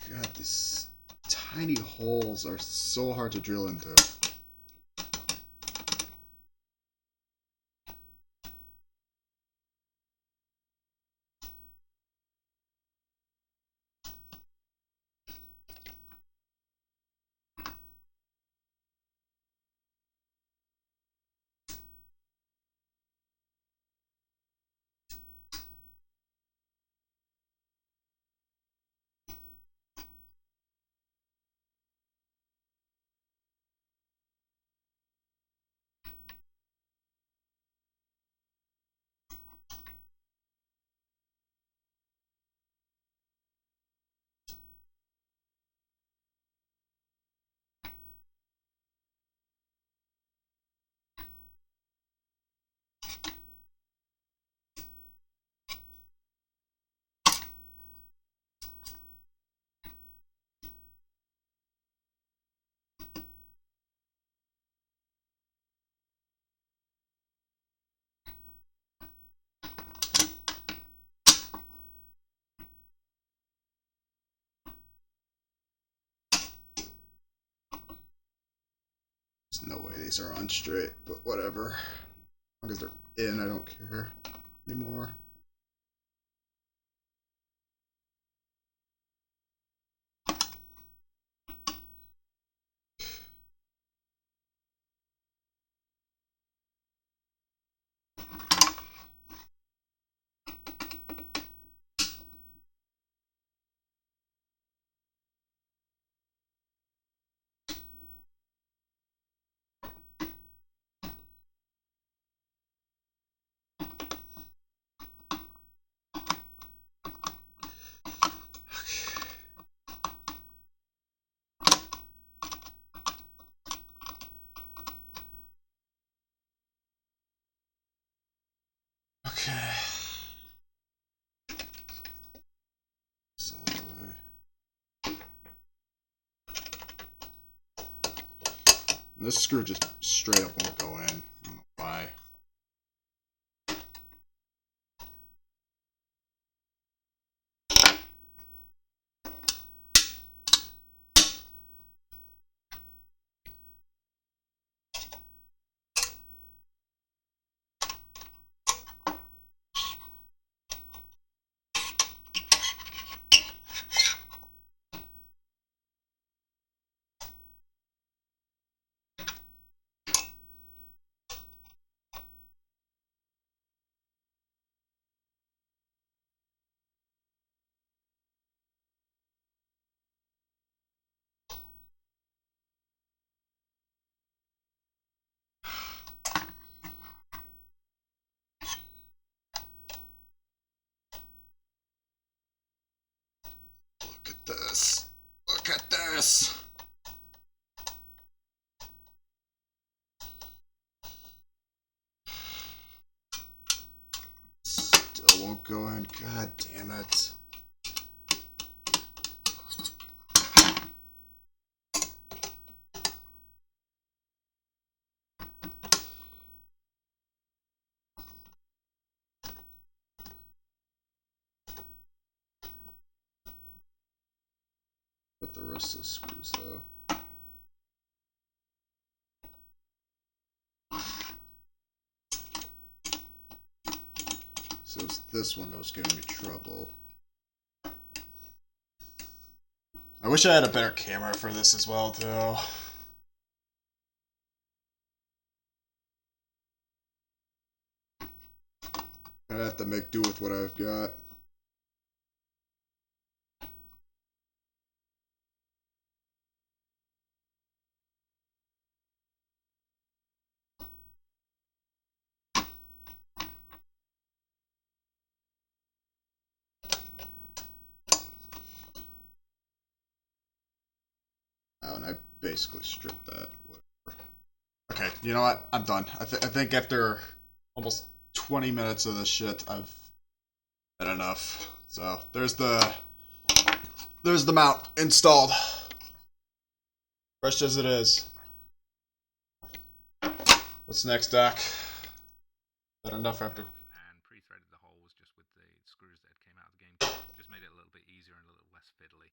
Speaker 1: God, these tiny holes are so hard to drill into. There's no way these are on straight, but whatever. As long as they're in, I don't care anymore. And this screw just straight up won't go in. I don't know why. Look at this. Look at this. Still won't go in. God damn it. With the rest of the screws though. So it was this one that was giving me trouble. I wish I had a better camera for this as well too. I have to make do with what I've got. Oh, and I basically stripped that. Whatever. Okay, you know what? I'm done. I think after almost 20 minutes of this shit, I've had enough. So there's the mount installed, fresh as it is. What's next, Doc? That enough after?
Speaker 2: And pre-threaded the holes just with the screws that came out of the GameCube. Just made it a little bit easier and a little less fiddly.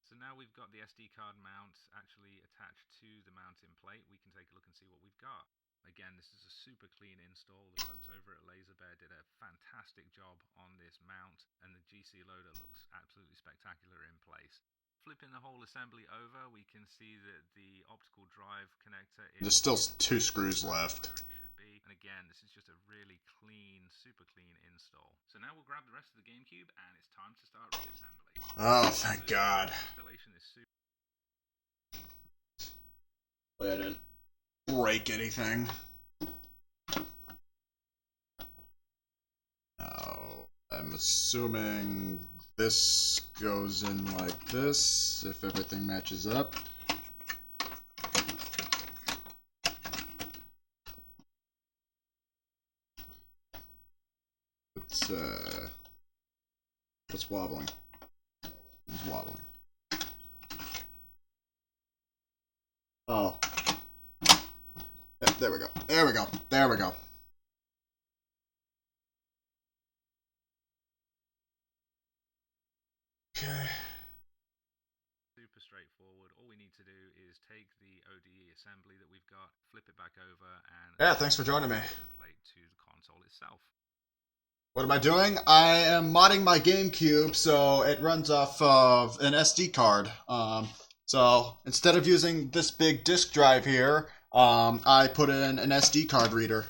Speaker 2: So now we've got the SD card mount actually attached to the mounting plate. We can take a look and see what we've got. Again, this is a super clean install. The folks over at LaserBear did a fantastic job on this mount, and the GC loader looks absolutely spectacular in place. Flipping the whole assembly over, we can see that the optical drive connector is...
Speaker 1: There's still 2 screws left.
Speaker 2: Where it should be. And again, this is just a really clean, super clean install. So now we'll grab the rest of the GameCube, and it's time to start reassembly.
Speaker 1: Oh, thank God.
Speaker 2: Installation is super...
Speaker 1: I didn't break anything. Now, I'm assuming this goes in like this, if everything matches up. What's wobbling? It's wobbling. Oh. Yeah, there we go. There we go. There we go. Okay.
Speaker 2: Super straightforward. All we need to do is take the ODE assembly that we've got, flip it back over, and...
Speaker 1: Yeah, thanks for joining me.
Speaker 2: ...plate to the console itself.
Speaker 1: What am I doing? I am modding my GameCube so it runs off of an SD card. So instead of using this big disk drive here, I put in an SD card reader.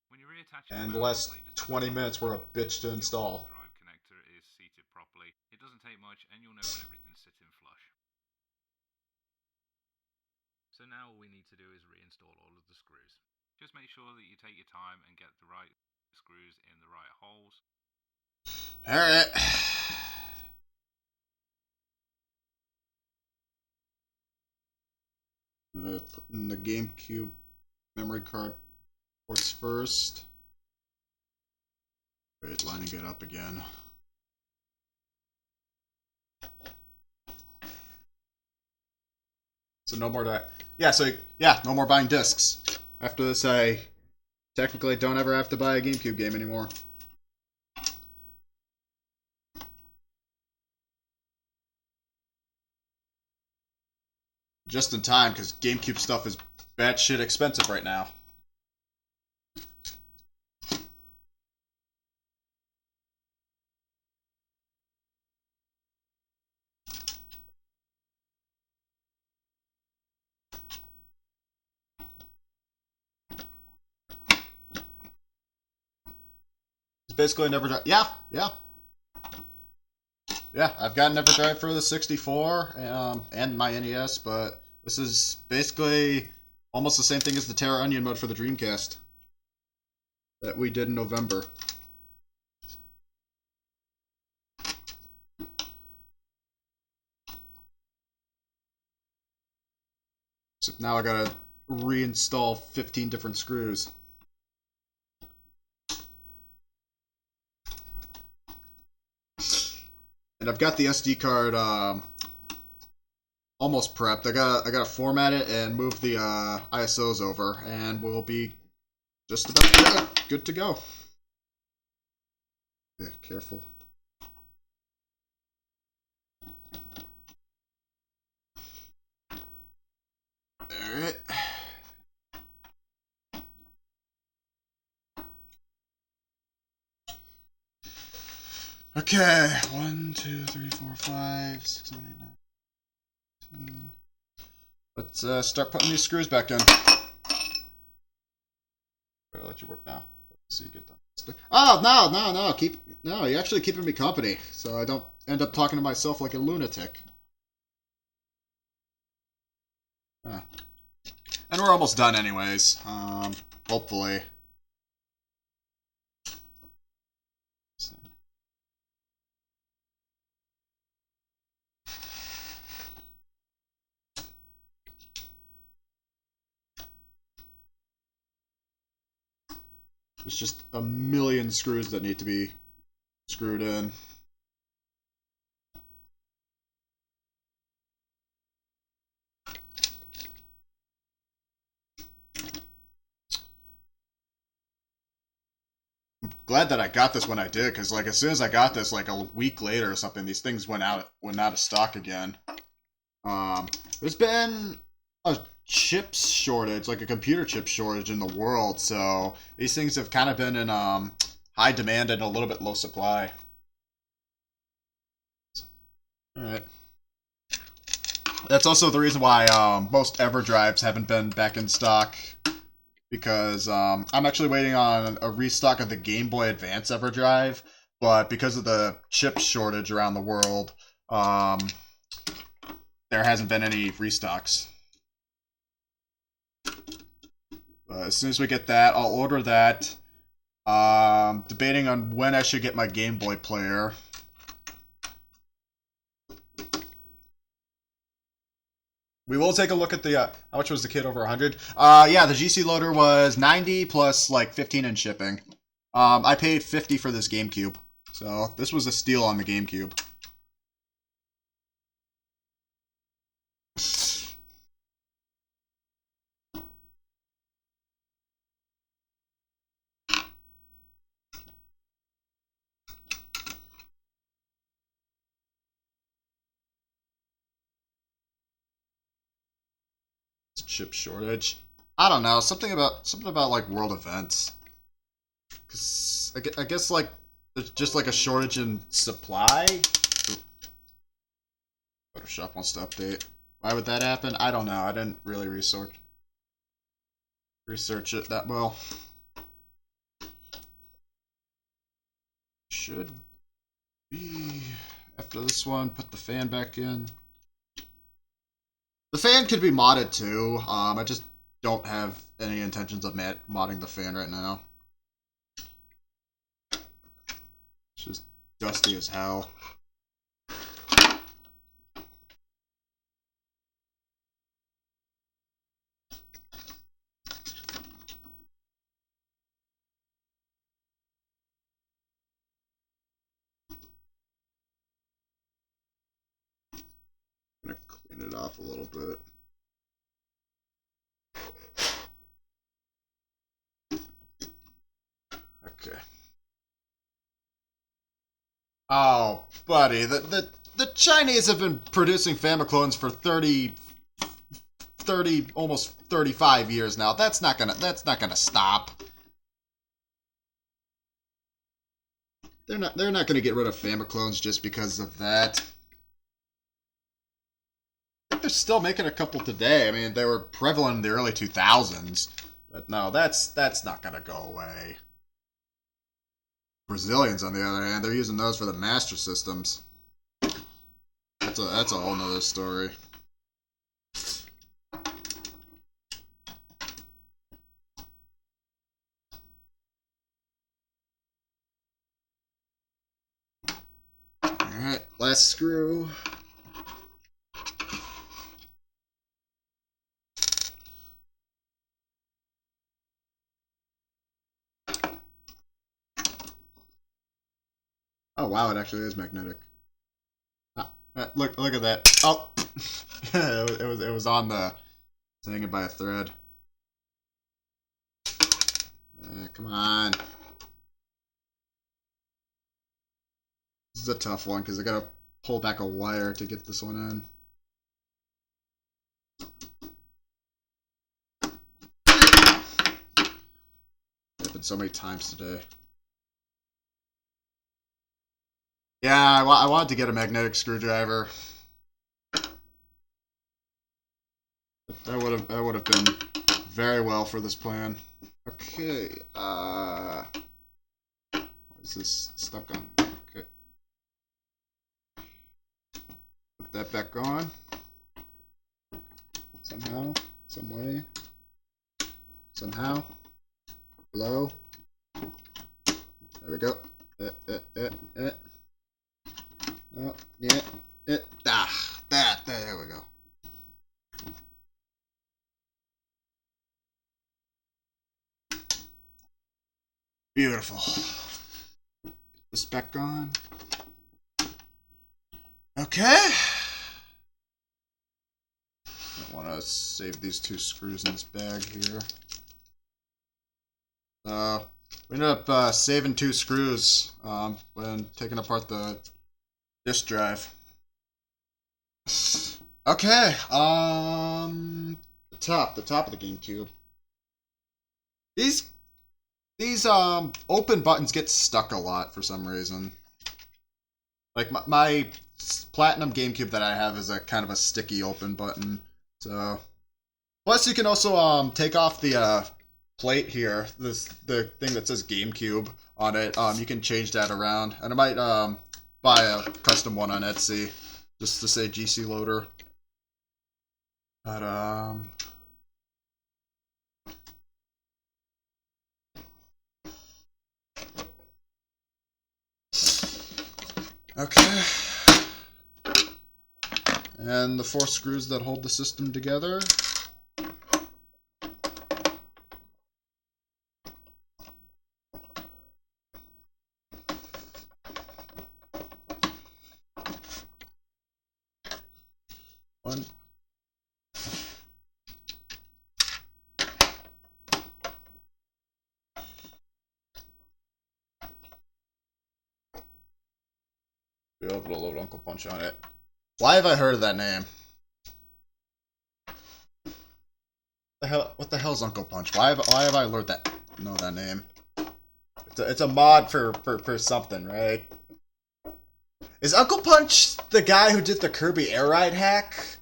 Speaker 2: When you reattach
Speaker 1: And the last 20 minutes were a bitch to install.
Speaker 2: The drive connector is seated properly. It doesn't take much, and you'll know when everything's sitting flush. So now all we need to do is reinstall all of the screws. Just make sure that you take your time and get the right screws in the right holes.
Speaker 1: Alright. I'm going to put in the GameCube memory card ports first. Great, lining it up again. So no more that. Yeah, so yeah, no more buying discs. After this, I technically don't ever have to buy a GameCube game anymore. Just in time, because GameCube stuff is batshit expensive right now. It's basically Never Drive. Yeah, yeah. Yeah, I've got Never Drive for the 64 and my NES, but this is basically almost the same thing as the Terra Onion mode for the Dreamcast that we did in November. So now I gotta reinstall 15 different screws. And I've got the SD card almost prepped. I gotta format it and move the ISOs over, and we'll be just about good to go. Yeah, careful. Alright. Okay, 1, 2, 3, 4, 5, 6, 7, 8, 9, 10. Let's start putting these screws back in. I'll let you work now. Let's see you get done. Oh, no, you're actually keeping me company, so I don't end up talking to myself like a lunatic. Huh. And we're almost done anyways, hopefully. There's just a million screws that need to be screwed in. I'm glad that I got this when I did, because like as soon as I got this, like a week later or something, these things went out of stock again. There's been a chips shortage, like a computer chip shortage in the world, so these things have kind of been in high demand and a little bit low supply. Alright. That's also the reason why most EverDrives haven't been back in stock, because I'm actually waiting on a restock of the Game Boy Advance EverDrive, but because of the chip shortage around the world, there hasn't been any restocks. As soon as we get that, I'll order that. Debating on when I should get my Game Boy player. We will take a look at the, how much was the kit over 100? Yeah, the GC loader was 90 plus like 15 in shipping. I paid 50 for this GameCube. So this was a steal on the GameCube. Chip shortage. I don't know, something about like world events. Cause I guess like there's just like a shortage in supply. Photoshop wants to update. Why would that happen? I don't know. I didn't really research it that well. Should be after this one. Put the fan back in. The fan could be modded too. I just don't have any intentions of modding the fan right now. It's just dusty as hell. it off a little bit. Okay. Oh, buddy, the Chinese have been producing Famiclones for 30, almost 35 years now. That's not gonna stop. They're not gonna get rid of Famiclones just because of that. I think they're still making a couple today. I mean, they were prevalent in the early 2000s, but no, that's not gonna go away. Brazilians, on the other hand, they're using those for the Master Systems. That's a whole nother story. Alright, last screw. Oh wow, it actually is magnetic. Look at that. Oh, it was on the. It's hanging by a thread. Come on. This is a tough one because I gotta pull back a wire to get this one in. It happened so many times today. Yeah, I wanted to get a magnetic screwdriver. That would have been very well for this plan. Okay, what is this stuck on? Okay. Put that back on. Somehow, some way. Somehow. Hello. There we go. Oh, yeah. There we go. Beautiful. This back on. Okay. I want to save these two screws in this bag here. We ended up saving two screws when taking apart the disk drive. Okay. The top of the GameCube. These open buttons get stuck a lot for some reason. Like my Platinum GameCube that I have is a kind of a sticky open button. So, plus you can also take off the plate here, the thing that says GameCube on it. You can change that around, and I might buy a custom one on Etsy just to say GC loader. But okay. And the 4 screws that hold the system together. One. Be able to load Uncle Punch on it. Why have I heard of that name? What the hell's Uncle Punch? Why have I learned that? Know that name? It's a mod for something, right? Is Uncle Punch the guy who did the Kirby Air Ride hack?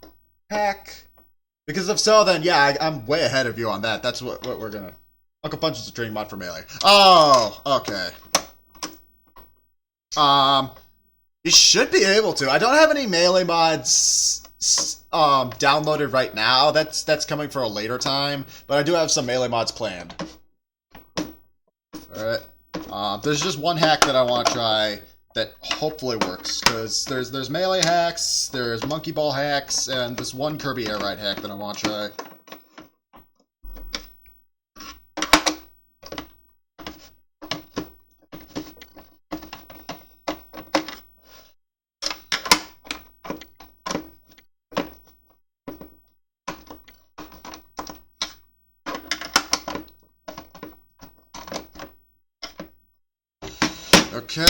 Speaker 1: Because if so, then yeah, I'm way ahead of you on that. That's what we're gonna. Uncle Punch is a training mod for Melee. Oh, okay. You should be able to. I don't have any Melee mods downloaded right now. That's coming for a later time, but I do have some Melee mods planned. Alright. There's just one hack that I want to try that hopefully works, because there's Melee hacks, there's Monkey Ball hacks, and this one Kirby Air Ride hack that I want to try. Okay.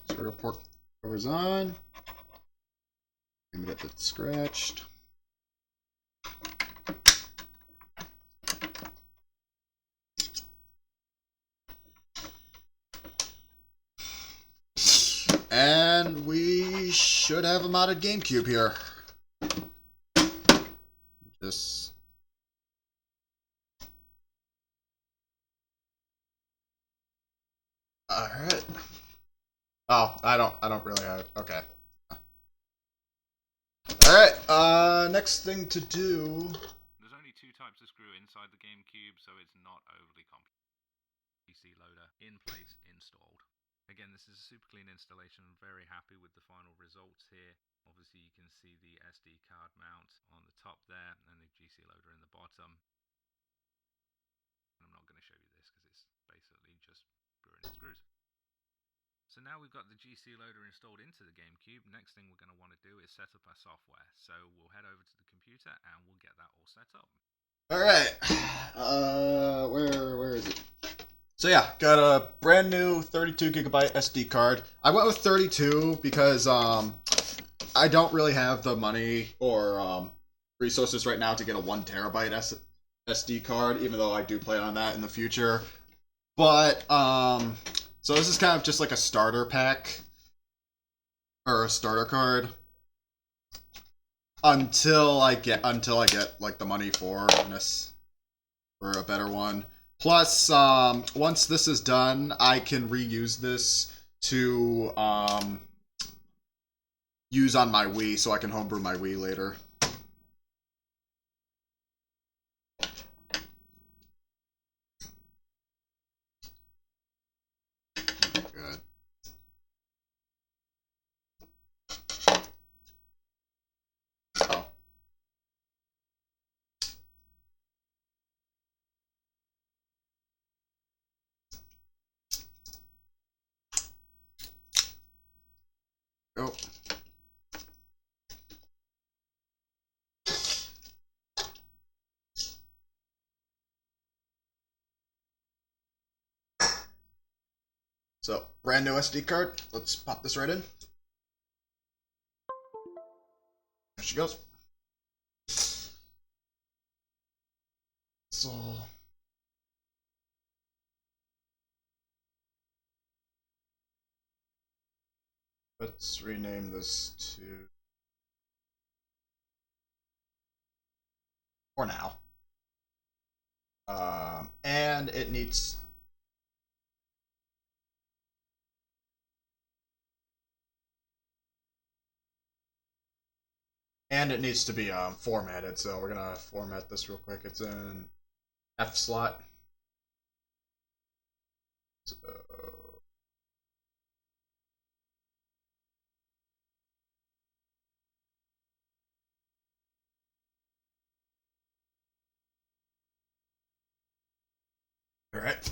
Speaker 1: Serial port covers on. Aim it at the scratched. And we should have a modded GameCube here. Just all right. Oh, I don't really have it. Okay. All right. Next thing to do.
Speaker 2: There's only 2 types of screw inside the GameCube, so it's not overly complicated. PC loader in place, installed. Again, this is a super clean installation. I'm very happy with the final results here. Obviously, you can see the SD card mount on the top there and the GC loader in the bottom. I'm not going to show you this because it's basically just screwing in screws. So now we've got the GC loader installed into the GameCube. Next thing we're going to want to do is set up our software. So we'll head over to the computer and we'll get that all set up.
Speaker 1: All right. Where is it? So yeah, got a brand new 32 gigabyte SD card. I went with 32 because I don't really have the money or resources right now to get a 1 terabyte SD card, even though I do plan on that in the future. But so this is kind of just like a starter pack or a starter card until I get like the money for this for a better one. Plus, once this is done, I can reuse this to use on my Wii, so I can homebrew my Wii later. Good. Oh. Oh. So, brand new SD card. Let's pop this right in. There she goes. So, let's rename this to, for now. And it needs to be formatted. So we're gonna format this real quick. It's in F slot. So, all right.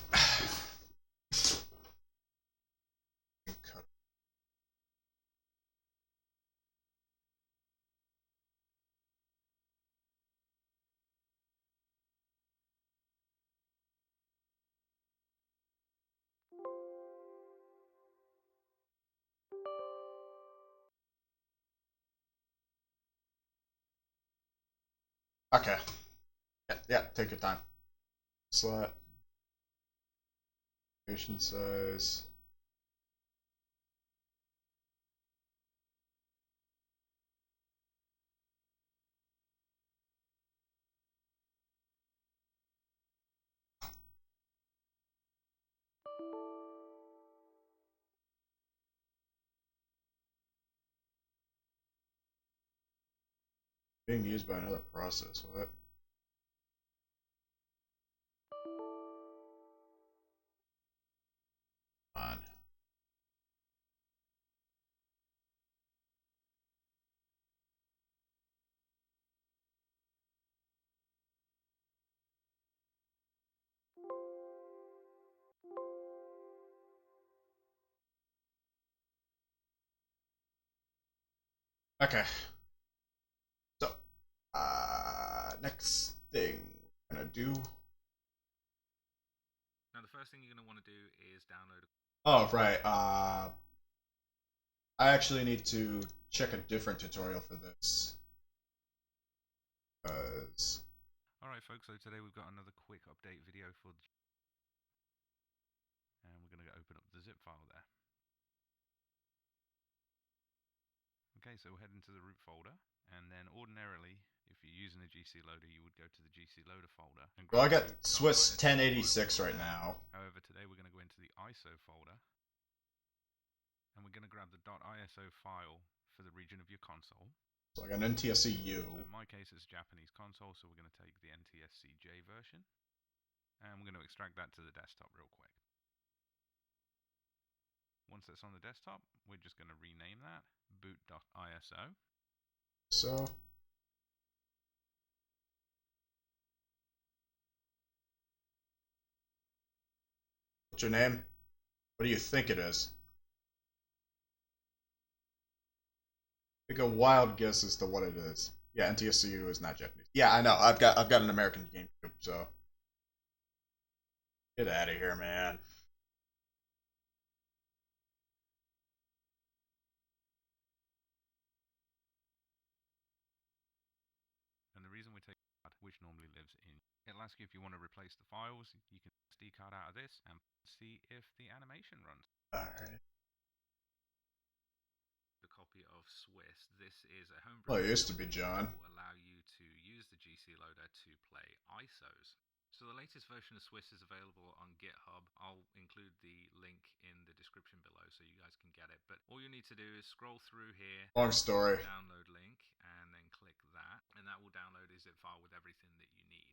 Speaker 1: Okay. Yeah, take your time. Slot. Patient size. Being used by another process. What? On. Okay. So, next thing we're gonna do.
Speaker 2: Now the first thing you're going to want to do is download.
Speaker 1: Oh, right. I actually need to check a different tutorial for this.
Speaker 2: Alright folks, so today we've got another quick update video for the... And we're going to open up the zip file there. Okay, so we'll head into the root folder, and then ordinarily, if you're using a GC loader, you would go to the GC loader folder. And
Speaker 1: well, I got Swiss 1086 right now.
Speaker 2: However, today we're going to go into the ISO folder, and we're going to grab the .iso file for the region of your console.
Speaker 1: So I got an NTSC-U.
Speaker 2: So in my case, it's Japanese console, so we're going to take the NTSC-J version, and we're going to extract that to the desktop real quick. Once that's on the desktop, we're just going to rename that boot.iso.
Speaker 1: So what's your name? What do you think it is? Take a wild guess as to what it is. Yeah, NTSC-U is not Japanese. Yeah, I know. I've got an American GameCube, so get out of here, man.
Speaker 2: And the reason we take that, which normally lives in, it'll ask you if you want to replace the files. You can SD card out of this and see if the animation runs.
Speaker 1: Alright.
Speaker 2: A copy of Swiss. This is a homebrew.
Speaker 1: Well, it used to be John.
Speaker 2: Will allow you to use the GC loader to play ISOs. So the latest version of Swiss is available on GitHub. I'll include the link in the description below so you guys can get it. But all you need to do is scroll through here.
Speaker 1: Long story.
Speaker 2: Download link and then click that, and that will download a zip file with everything that you need.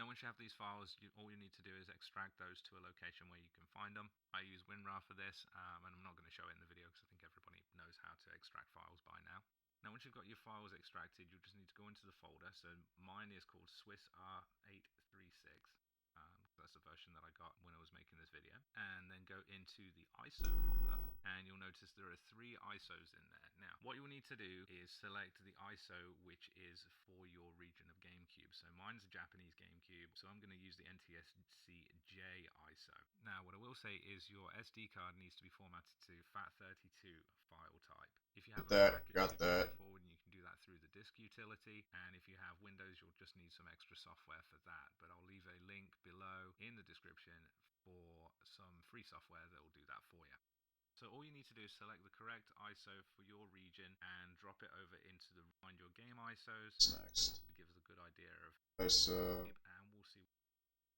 Speaker 2: Now, once you have these files, all you need to do is extract those to a location where you can find them. I use WinRAR for this, and I'm not going to show it in the video because I think everybody knows how to extract files by now. Now, once you've got your files extracted, you just need to go into the folder. So mine is called Swiss R836. That's the version that I got when I was making this video. And then go into the ISO folder, and you'll notice there are 3 ISOs in there. Now, what you'll need to do is select the ISO which is for your region of GameCube. So mine's a Japanese GameCube, so I'm going to use the NTSC-J ISO. Now, what I will say is your SD card needs to be formatted to FAT32 file type. If you have a Mac, it's super straightforward, and you can do that through the disk utility. And if you have Windows, you'll just need some extra software for that. But I'll leave a link below in the description for some free software that will do that for you. So all you need to do is select the correct ISO for your region and drop it over into the Find Your Game ISOs.
Speaker 1: Next.
Speaker 2: It gives us a good idea of
Speaker 1: ISO.
Speaker 2: And we'll see.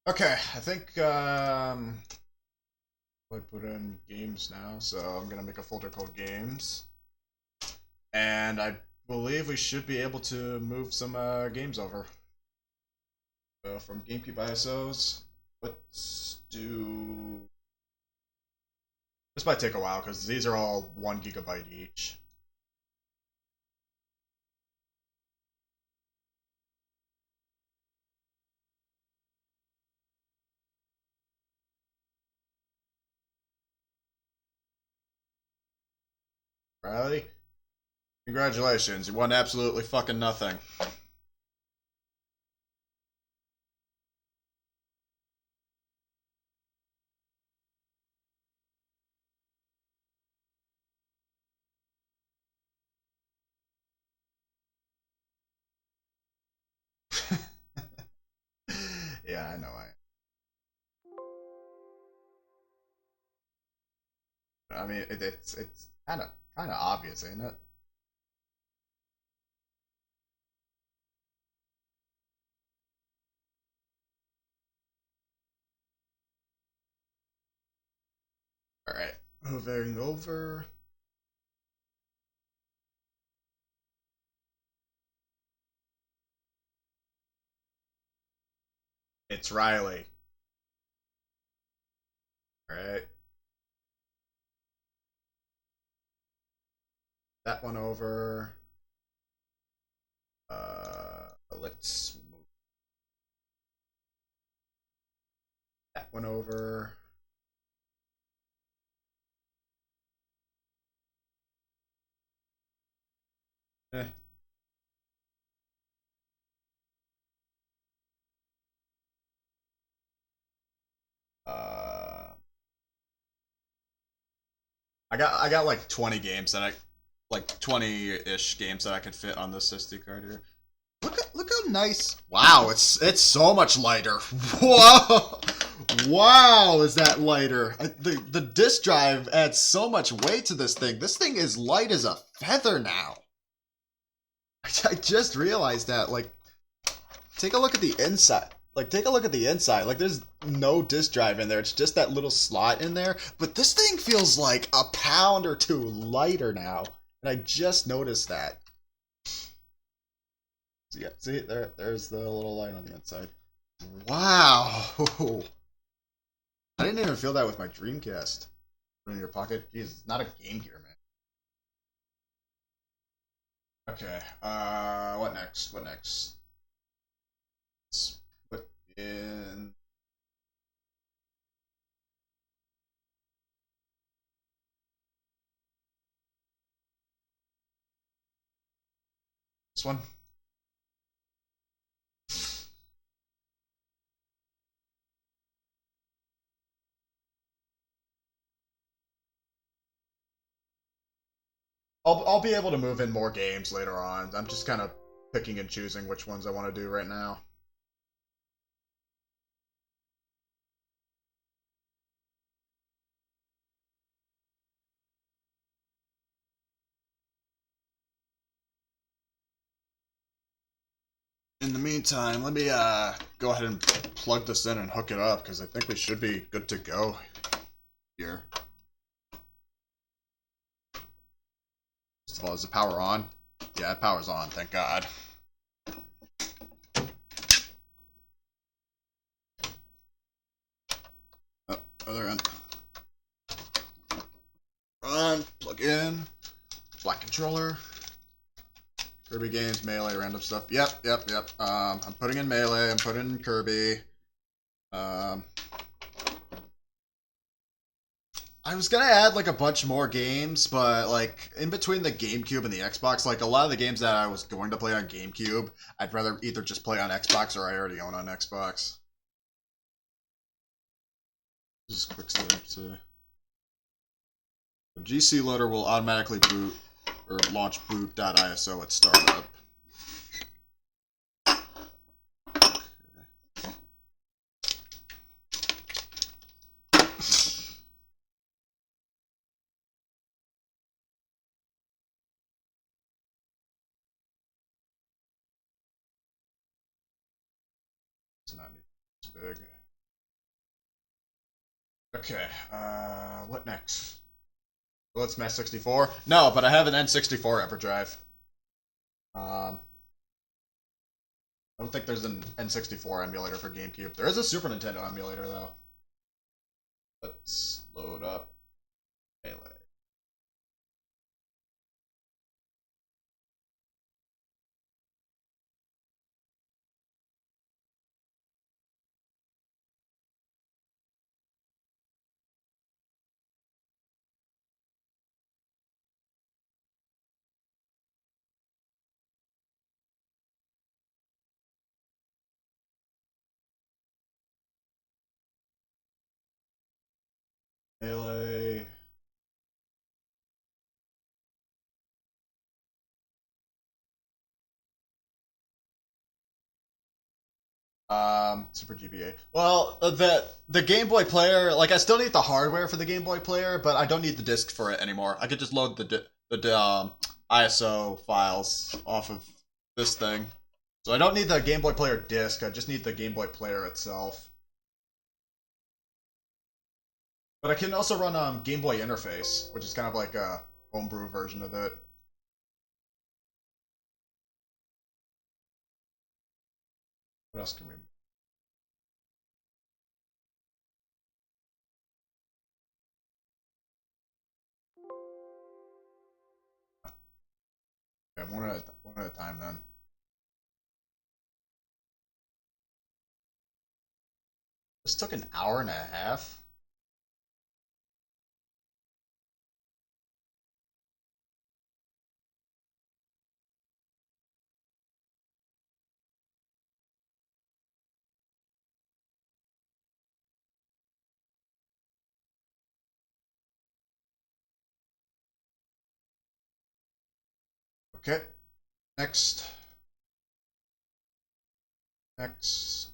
Speaker 1: Okay, I think I put in games now, so I'm gonna make a folder called games, and I believe we should be able to move some games over from GameCube ISOs. Let's do. This might take a while because these are all 1 GB each. Riley, congratulations, you won absolutely fucking nothing. Yeah, I know. I mean, it's kind of obvious, ain't it? All right, moving over. It's Riley. All right. That one over. Let's move that one over. Eh. I got like 20 games that I like 20-ish games that I could fit on this SD card here. Look how nice. Wow, it's so much lighter. Whoa. Wow, is that lighter? The disk drive adds so much weight to this thing. This thing is light as a feather now. I just realized that. Like, take a look at the inside. Like, take a look at the inside. Like, there's no disk drive in there. It's just that little slot in there. But this thing feels like a pound or two lighter now. And I just noticed that. So yeah, see, there's the little light on the inside. Wow. I didn't even feel that with my Dreamcast. Put it in your pocket. Jeez, it's not a Game Gear, man. Okay, what next? What next? Let's put in... this one. I'll be able to move in more games later on. I'm just kind of picking and choosing which ones I want to do right now. In the meantime, let me go ahead and plug this in and hook it up because I think we should be good to go here. First of all, is the power on? Yeah, power's on, thank God. Oh, other end. Run, plug in, black controller. Kirby games, Melee, random stuff. Yep. I'm putting in Melee, I'm putting in Kirby. I was gonna add like a bunch more games, but like in between the GameCube and the Xbox, like a lot of the games that I was going to play on GameCube, I'd rather either just play on Xbox or I already own on Xbox. This is quick setup to... The GC loader will automatically boot or launch boot.iso at startup. It's not as big. Okay, what next? Let's Smash 64. No, but I have an N64 EverDrive. I don't think there's an N64 emulator for GameCube. There is a Super Nintendo emulator though. Let's load up Melee. Melee. Super GBA. Well, the Game Boy player, like I still need the hardware for the Game Boy player, but I don't need the disc for it anymore. I could just load the ISO files off of this thing. So I don't need the Game Boy player disc. I just need the Game Boy player itself. But I can also run Game Boy Interface, which is kind of like a homebrew version of it. What else can we... Okay, one at a time then. This took an hour and a half. Okay. Next. Next.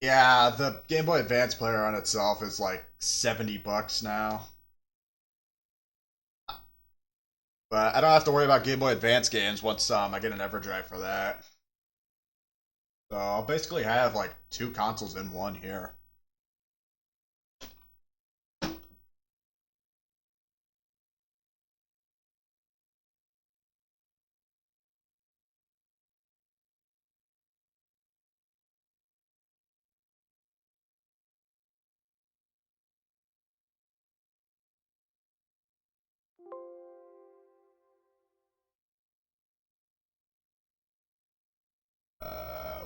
Speaker 1: Yeah, the Game Boy Advance player on itself is like $70 now. But I don't have to worry about Game Boy Advance games once I get an EverDrive for that. So I'll basically have like two consoles in one here.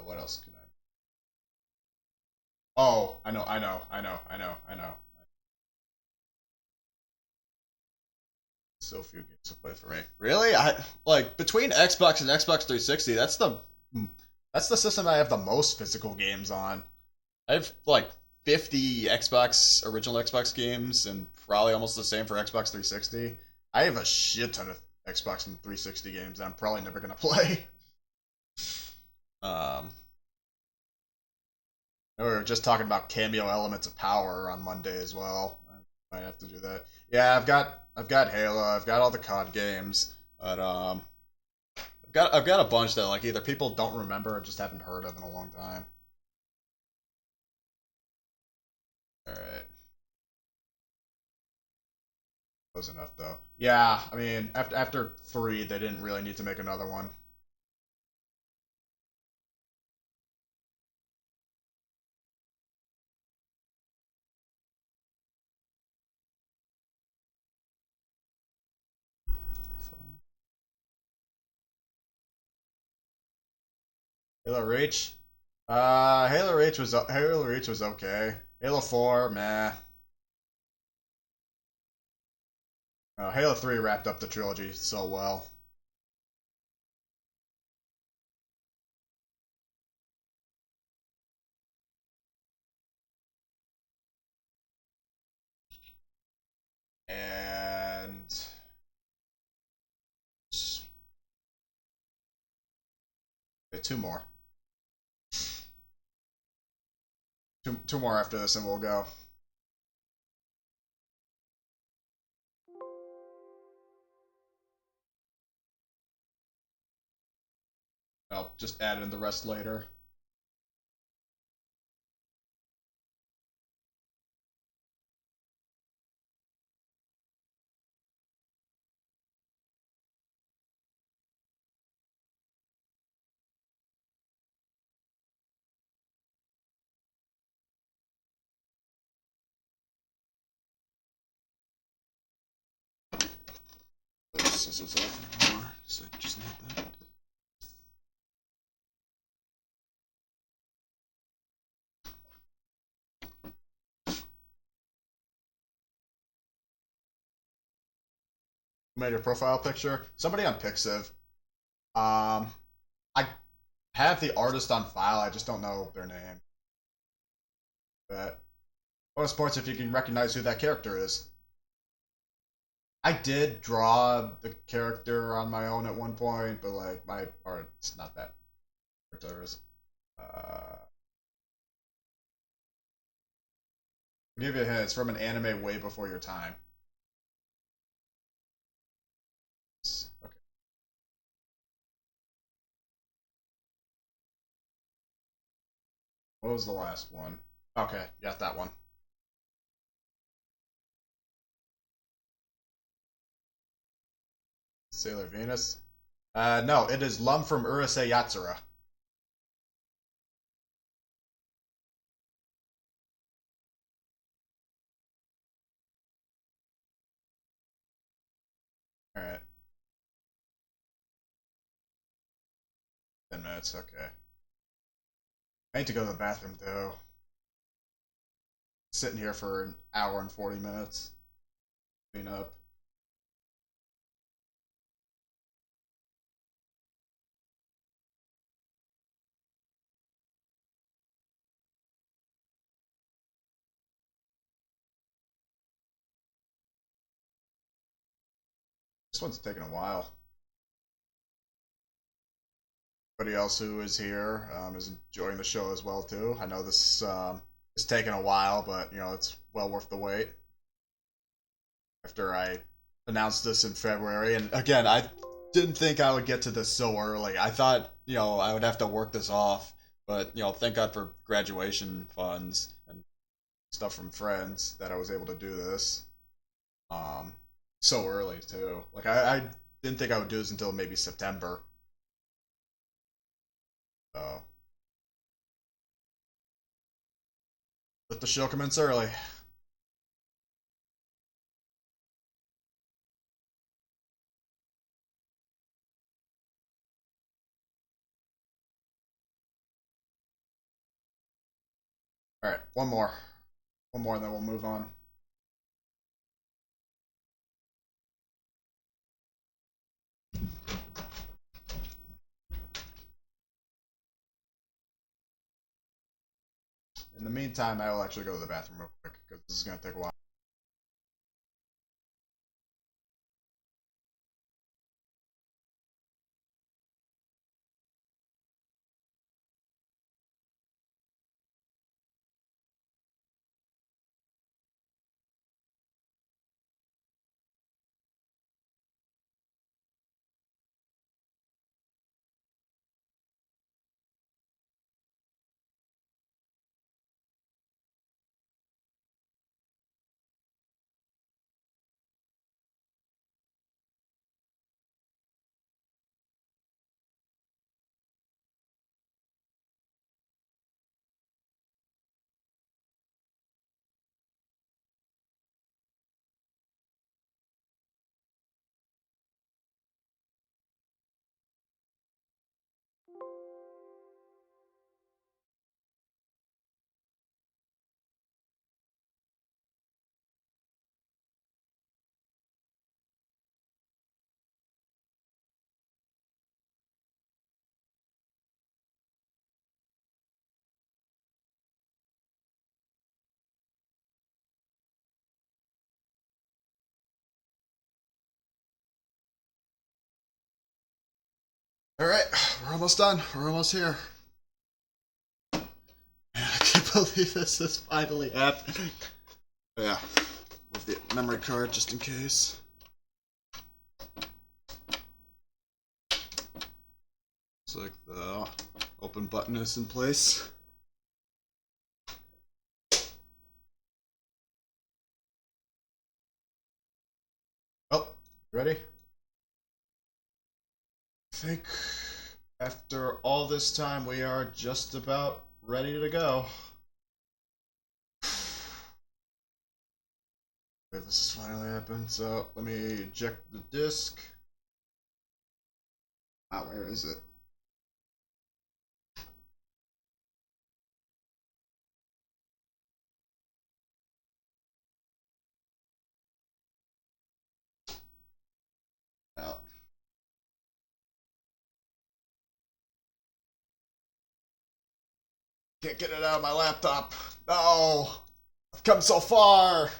Speaker 1: What else can I? Oh, I know. So few games to play for me. Really? I like between Xbox and Xbox 360. That's the system I have the most physical games on. I have like 50 Xbox original Xbox games and probably almost the same for Xbox 360. I have a shit ton of Xbox and 360 games that I'm probably never gonna play. Um, we were just talking about cameo elements of power on Monday as well. I might have to do that. Yeah, I've got Halo. I've got all the COD games, but I've got a bunch that like either people don't remember or just haven't heard of in a long time. All right, close enough though. Yeah, I mean after three, they didn't really need to make another one. Halo Reach. Halo Reach was okay. Halo 4, meh. Halo 3 wrapped up the trilogy so well. And two more. Two more after this, and we'll go. I'll just add in the rest later. Scissors up more. Just need that. Made your profile picture. Somebody on Pixiv. Um, I have the artist on file. I just don't know their name. But bonus points if you can recognize who that character is. I did draw the character on my own at one point, but like my art's not that character is. I'll give you a hint. It's from an anime way before your time. Okay. What was the last one? Okay, got that one. Sailor Venus. No, it is Lum from Urusei Yatsura. All right, 10 minutes. Okay. I need to go to the bathroom though. sitting here for an hour and 40 minutes. Clean up. This one's taking a while. Everybody else who is here is enjoying the show as well too. I know this is taking a while, but you know it's well worth the wait. After I announced this in February, and again, I didn't think I would get to this so early. I thought I would have to work this off, but thank God for graduation funds and stuff from friends that I was able to do this um so early too. Like I didn't think I would do this until maybe September. So let the show commence early. All right, one more, and then we'll move on. In the meantime, I will actually go to the bathroom real quick because this is gonna take a while. All right, we're almost done. We're almost here. Man, I can't believe this is finally happening. Yeah, with the memory card just in case. Looks like the open button is in place. Oh, ready? I think after all this time, we are just about ready to go. Okay, this has finally happened, so let me eject the disc. Ah, where is it? Out. Can't get it out of my laptop. No! I've come so far!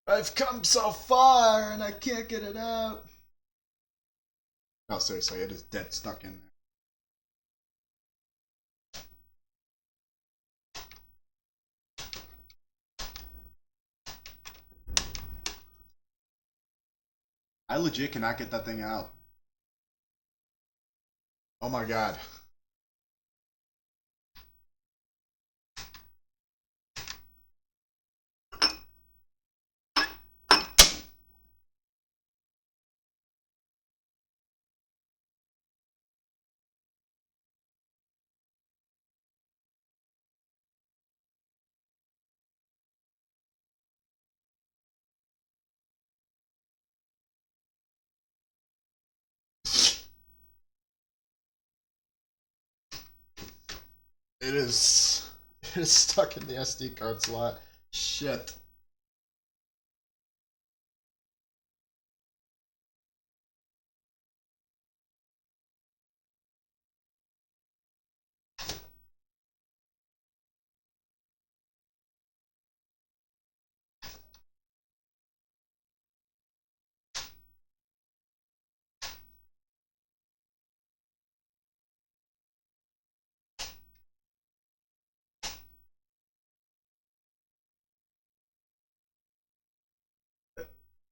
Speaker 1: I've come so far and I can't get it out. No, seriously, it is dead stuck in there. I legit cannot get that thing out. Oh my god. It is. It is stuck in the SD card slot. Shit.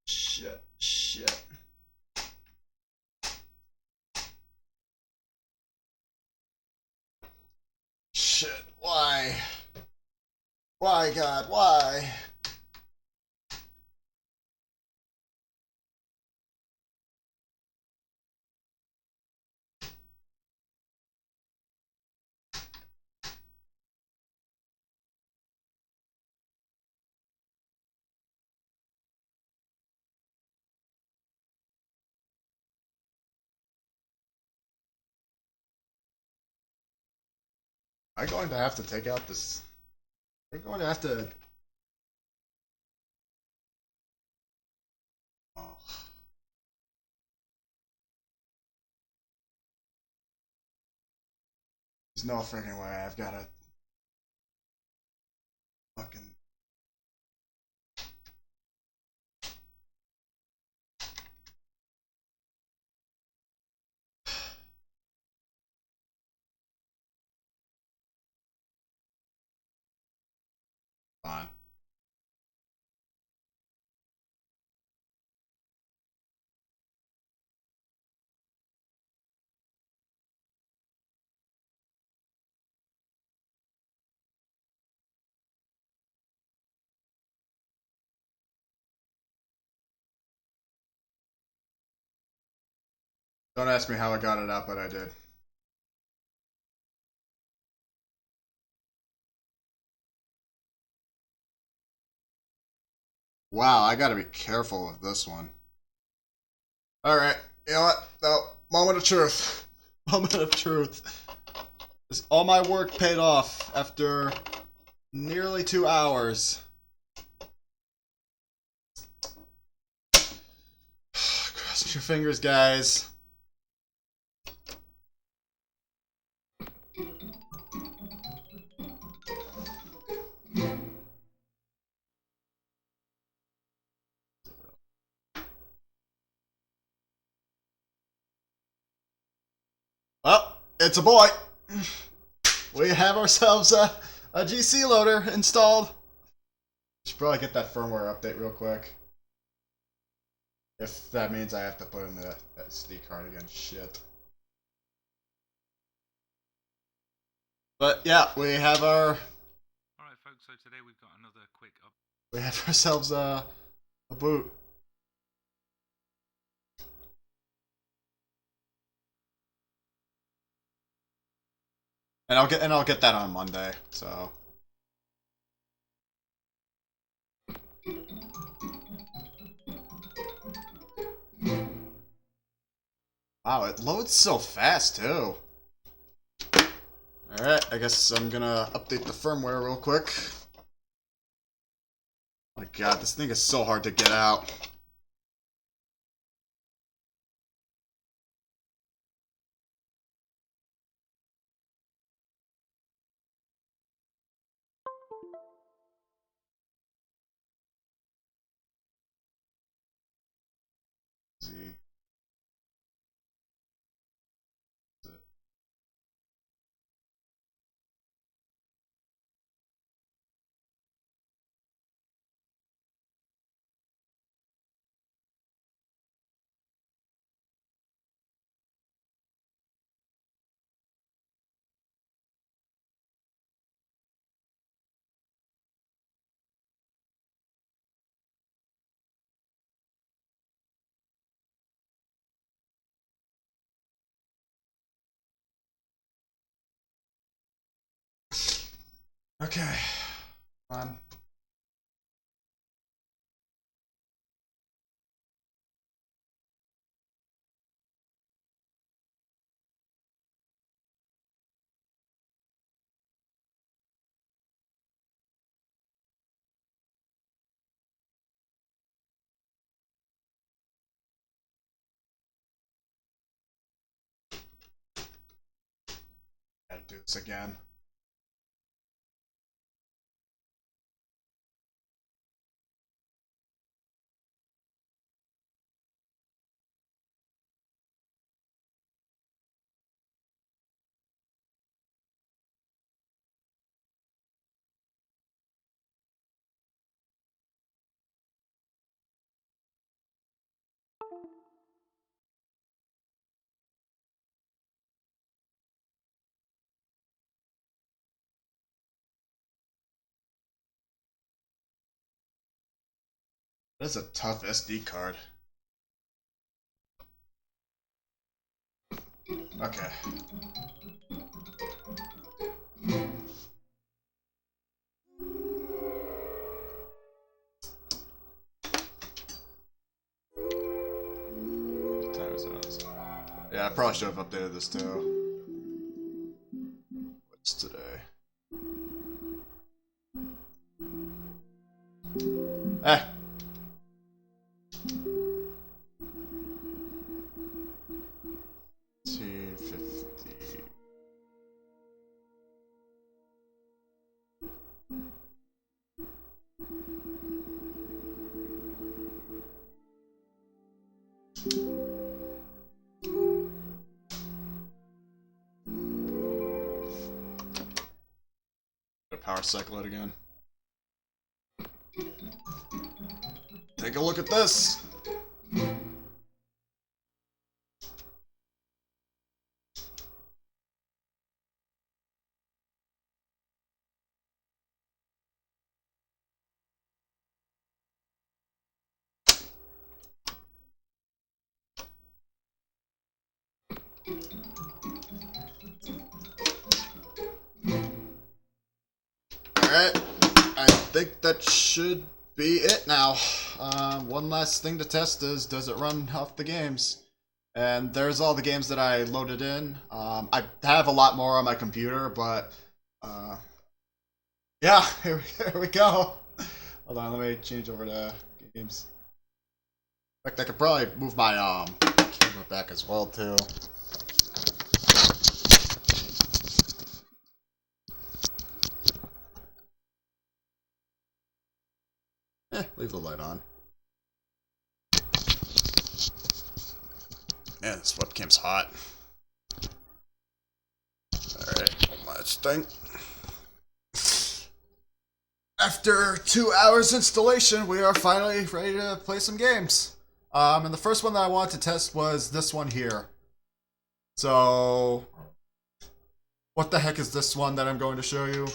Speaker 1: Shit. Shit. Shit. Why? Why, God? Why? I'm going to have to take out this. I'm going to have to. Oh. There's no freaking way. I've got to fucking. Fine. Don't ask me how I got it out, but I did. Wow, I gotta be careful with this one. Alright, you know what? No, moment of truth. Moment of truth. This, all my work paid off after nearly 2 hours. Cross your fingers, guys. Well, it's a boy. We have ourselves a GC loader installed. Should probably get that firmware update real quick. If that means I have to put in the SD card again, shit. But yeah, we have our.
Speaker 2: Alright folks, so today we've got another quick up.
Speaker 1: We have ourselves a boot. And I'll get that on Monday, so. Wow, it loads so fast too. Alright, I guess I'm gonna update the firmware real quick. Oh my god, this thing is so hard to get out. Z. Okay. Fine. gotta do this again. That's a tough SD card. Okay. What time is it? Yeah, I probably should have updated this too. What's today? Eh. 250. Power cycle it again. Take a look at this. Alright, I think that should be it now. One last thing to test is, does it run off the games? And there's all the games that I loaded in. I have a lot more on my computer, but yeah, here we go. Hold on, let me change over to games. In fact, I could probably move my camera back as well too. Leave the light on. Yeah, this webcam's hot. Alright, one last thing. After 2 hours installation, we are finally ready to play some games. And the first one that I wanted to test was this one here. So, what the heck is this one that I'm going to show you?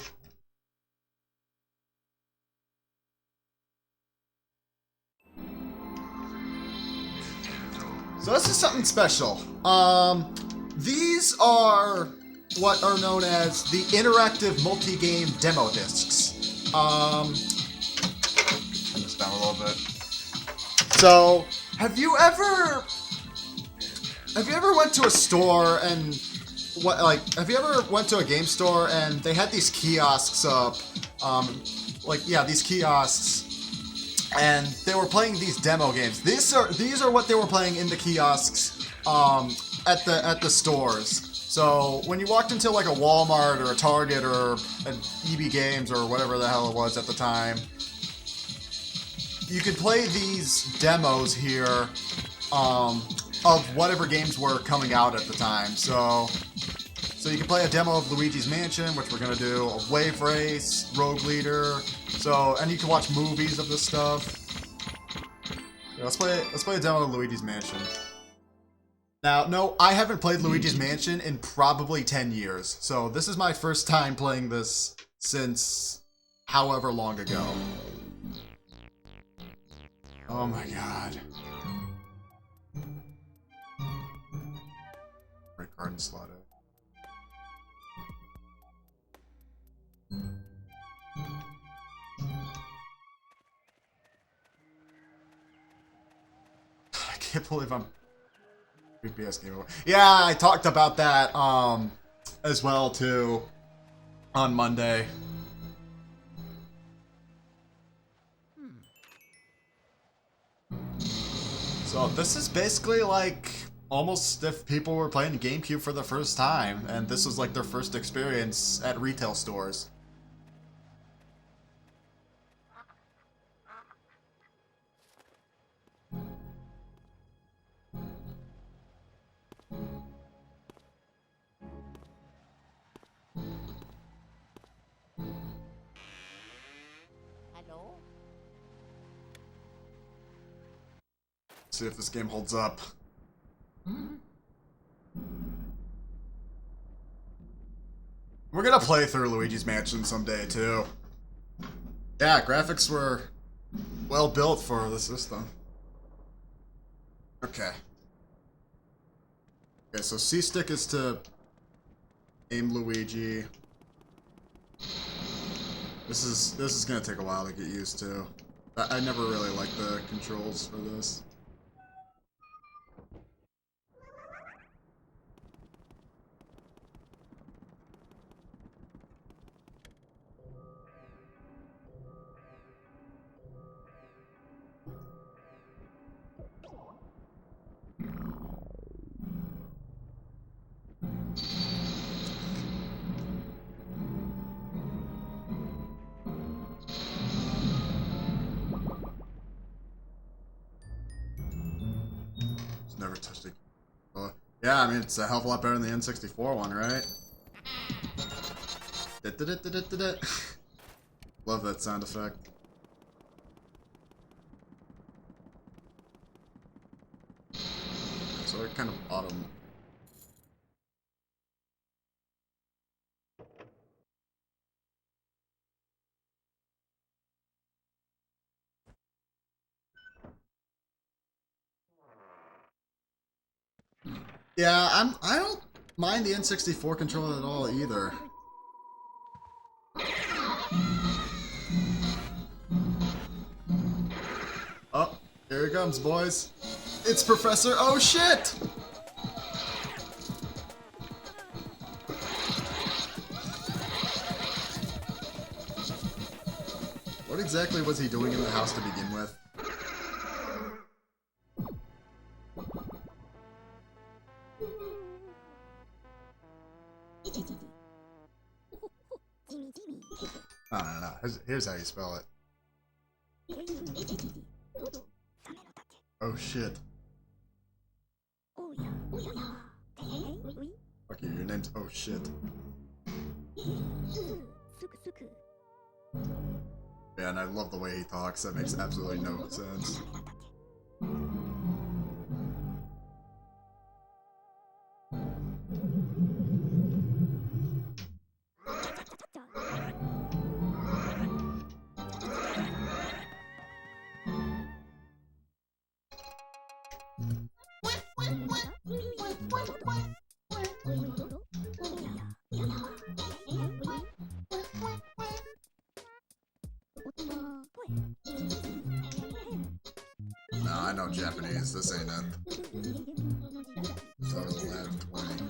Speaker 1: So this is something special. These are what are known as the interactive multi-game demo discs. Turn this down a little bit. So, have you ever went to a store and have you ever went to a game store and they had these kiosks up, these kiosks, and they were playing these demo games. These are what they were playing in the kiosks at the stores. So when you walked into like a Walmart or a Target or an EB Games or whatever the hell it was at the time, you could play these demos here of whatever games were coming out at the time. So you can play a demo of Luigi's Mansion, which we're gonna do, a Wave Race, Rogue Leader. And you can watch movies of this stuff. Yeah, let's play a demo of Luigi's Mansion. Now, no, I haven't played Luigi's Mansion in probably 10 years. So this is my first time playing this since however long ago. Oh my god. Great garden slot. I can't believe I'm BPS Game Over. Yeah, I talked about that as well too on Monday. So this is basically like almost if people were playing GameCube for the first time, and this was like their first experience at retail stores.
Speaker 3: Hello?
Speaker 1: See if this game holds up. We're gonna play through Luigi's Mansion someday, too. Yeah, graphics were well built for the system. Okay. Okay, so C-stick is to aim Luigi. This is gonna take a while to get used to. I never really liked the controls for this. Never touched it. Yeah, I mean, it's a hell of a lot better than the N64 one, right? Love that sound effect. So I kind of bottom. Yeah, I don't mind the N64 controller at all either. Oh, here he comes, boys. It's Professor Oh shit! What exactly was he doing in the house to begin with? No. Here's how you spell it. Oh shit. Fuck you, your name's Oh shit. Yeah, and I love the way he talks. That makes absolutely no sense. No, I know Japanese. This ain't it. So it's lab 20.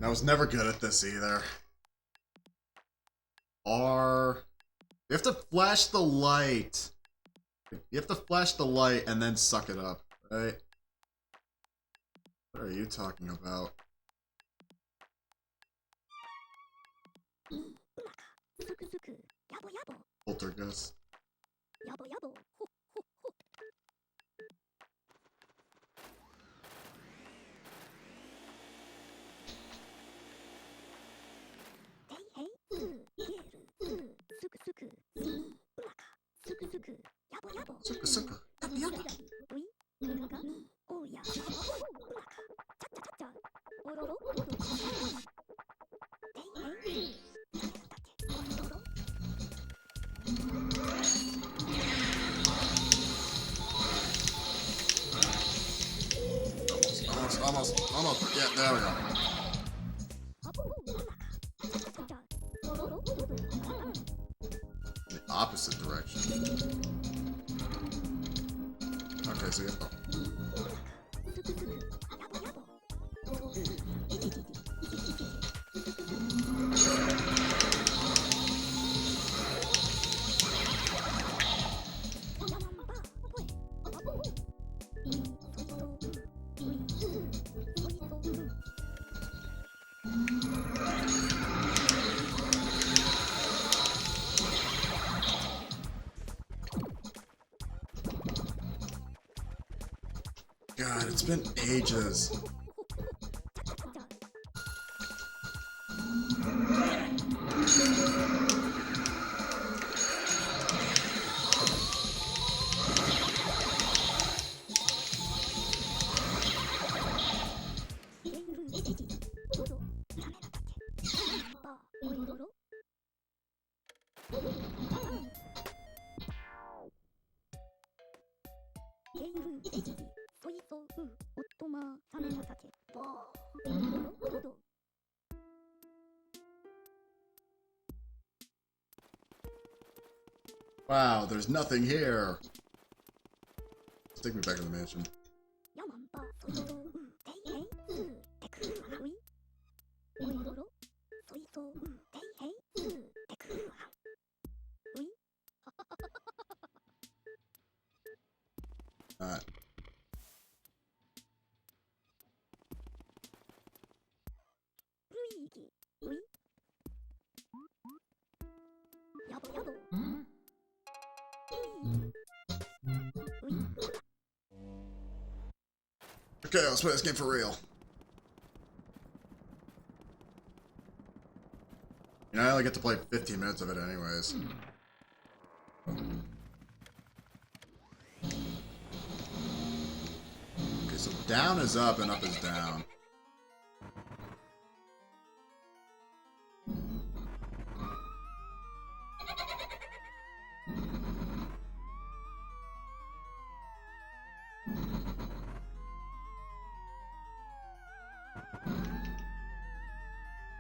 Speaker 1: I was never good at this either. You have to flash the light. You have to flash the light and then suck it up, right? What are you talking about? Poltergeist. Suku suku. Yaba yaba. Almost. Yeah, there we go. The opposite direction. Okay, so God, it's been ages. Wow, there's nothing here. Let's take me back to the mansion. Alright. Okay, let's play this game for real. You know, I only get to play 15 minutes of it anyways. Okay, so down is up and up is down.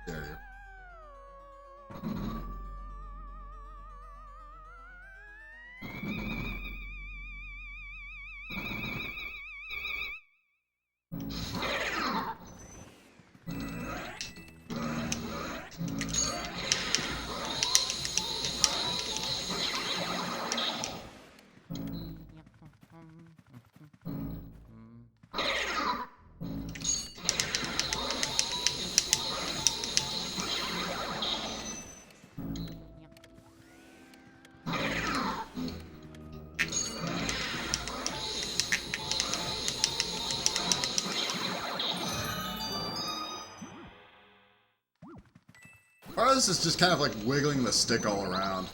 Speaker 1: There you go. Part of this is just kind of like wiggling the stick all around.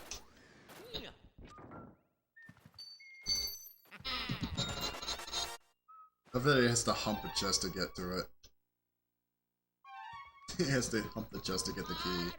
Speaker 1: I love that he has to hump a chest to get through it. He has to hump the chest to get the key.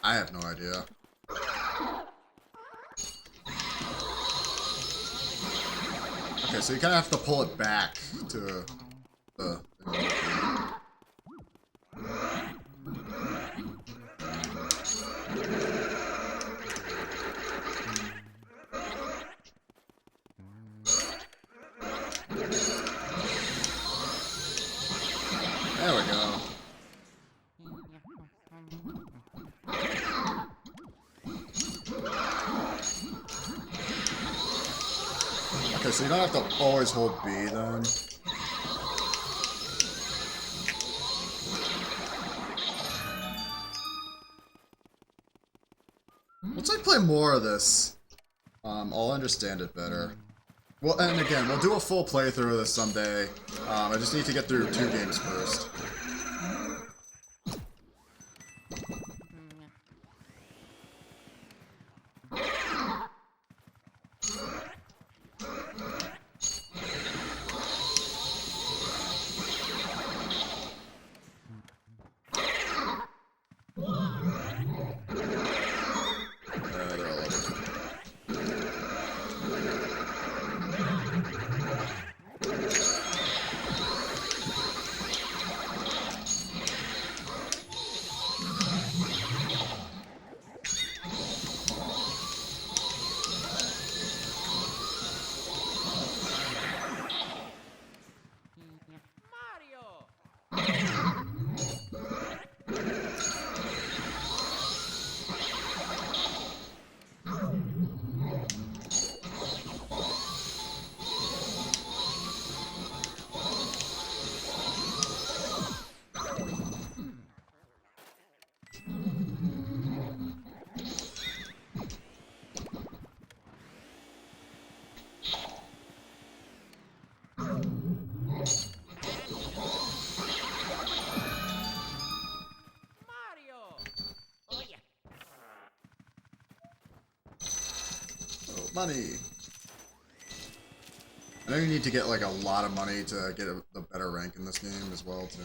Speaker 1: I have no idea. Okay, so you kind of have to pull it back to the... There we go. Okay, so you don't have to always hold B then. Once I play more of this, I'll understand it better. Well, and again, we'll do a full playthrough of this someday. I just need to get through 2 games first. Money. I know you need to get like a lot of money to get a better rank in this game as well too.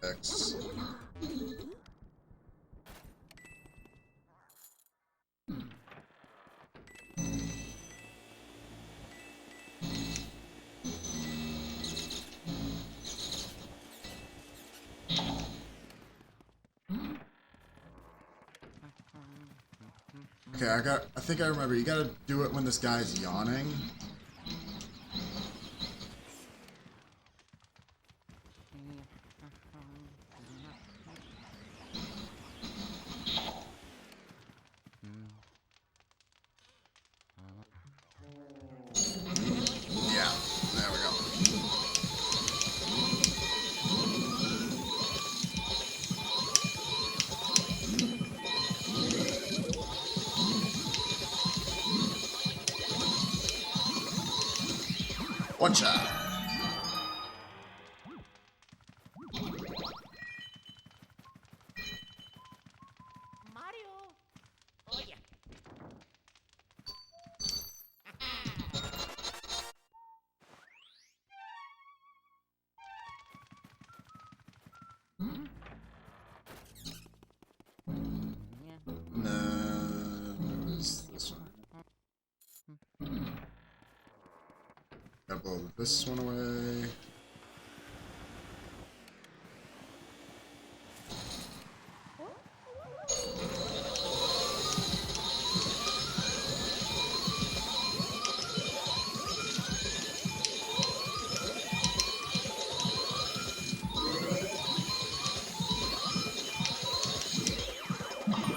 Speaker 1: X. Okay, I think I remember. You gotta do it when this guy's yawning. Yeah, there we go. One shot.
Speaker 3: Mario! Oh yeah.
Speaker 1: No, this one. Gotta blow this one away.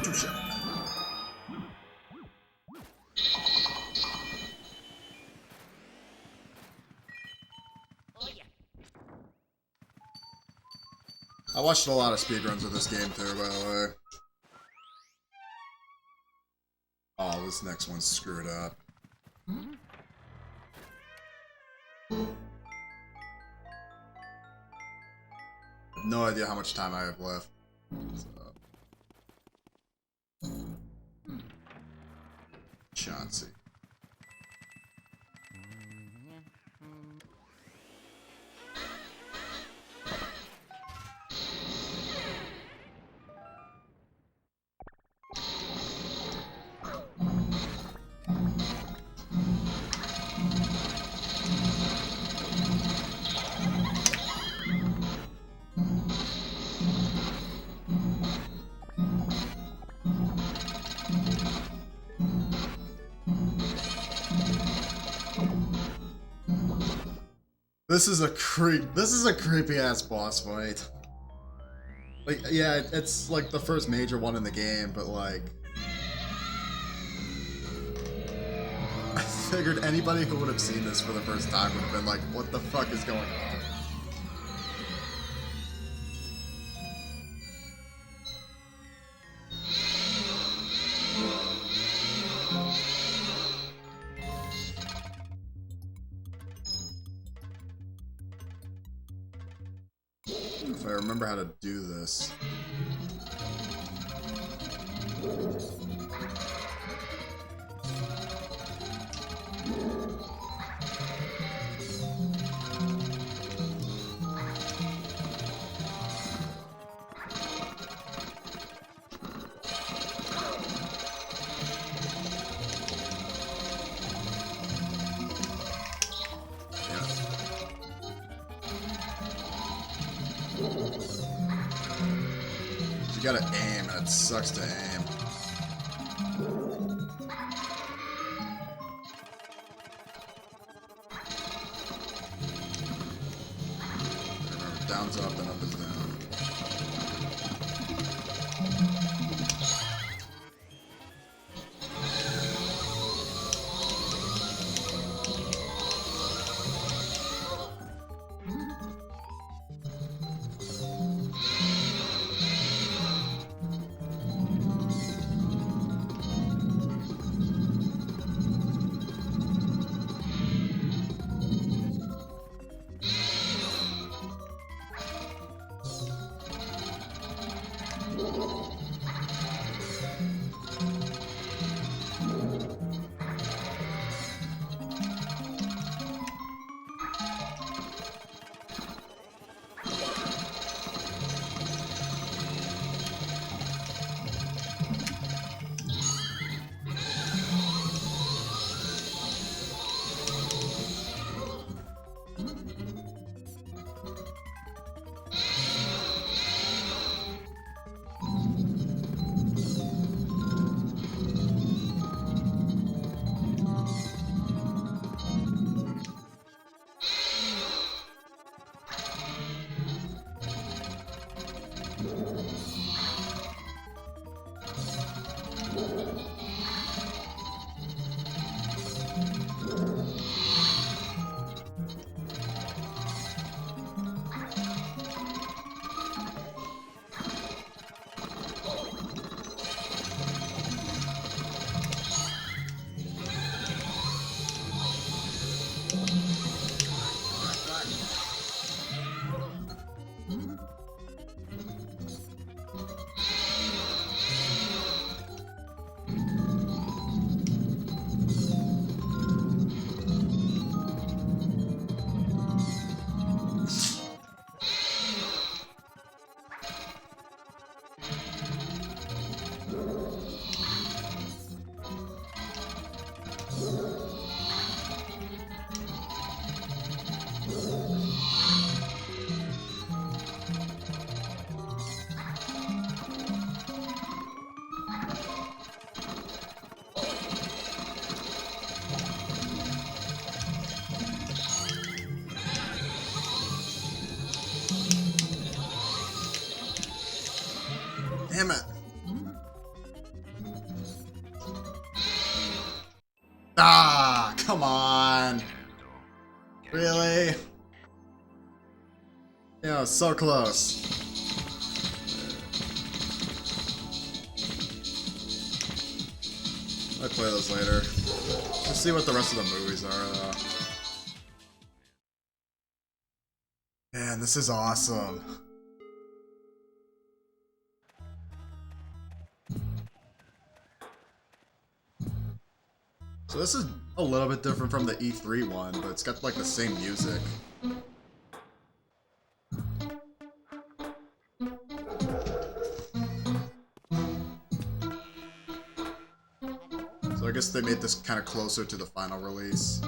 Speaker 1: Two shot.
Speaker 3: Oh yeah.
Speaker 1: I watched a lot of speedruns of this game too, by the way. Oh, this next one's screwed up. I have no idea how much time I have left. So. Chauncey. This is a creepy ass boss fight. Like, yeah, it's like the first major one in the game, but like, I figured anybody who would have seen this for the first time would have been like, what the fuck is going on? If I remember how to do this. You gotta aim, and it sucks to aim. Remember, down's up and up is down. Damn it. Ah, come on. Really? Yeah, so close. I'll play those later. Just see what the rest of the movies are, though. Man, this is awesome. So this is a little bit different from the E3 one, but it's got like the same music. So I guess they made this kind of closer to the final release.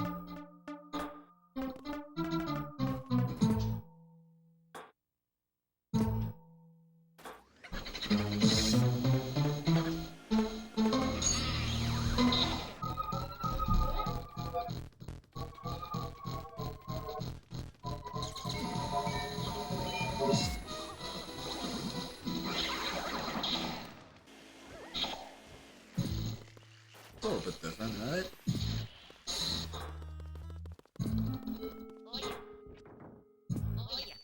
Speaker 1: little bit different, right?
Speaker 3: Oh yeah. Oh yeah.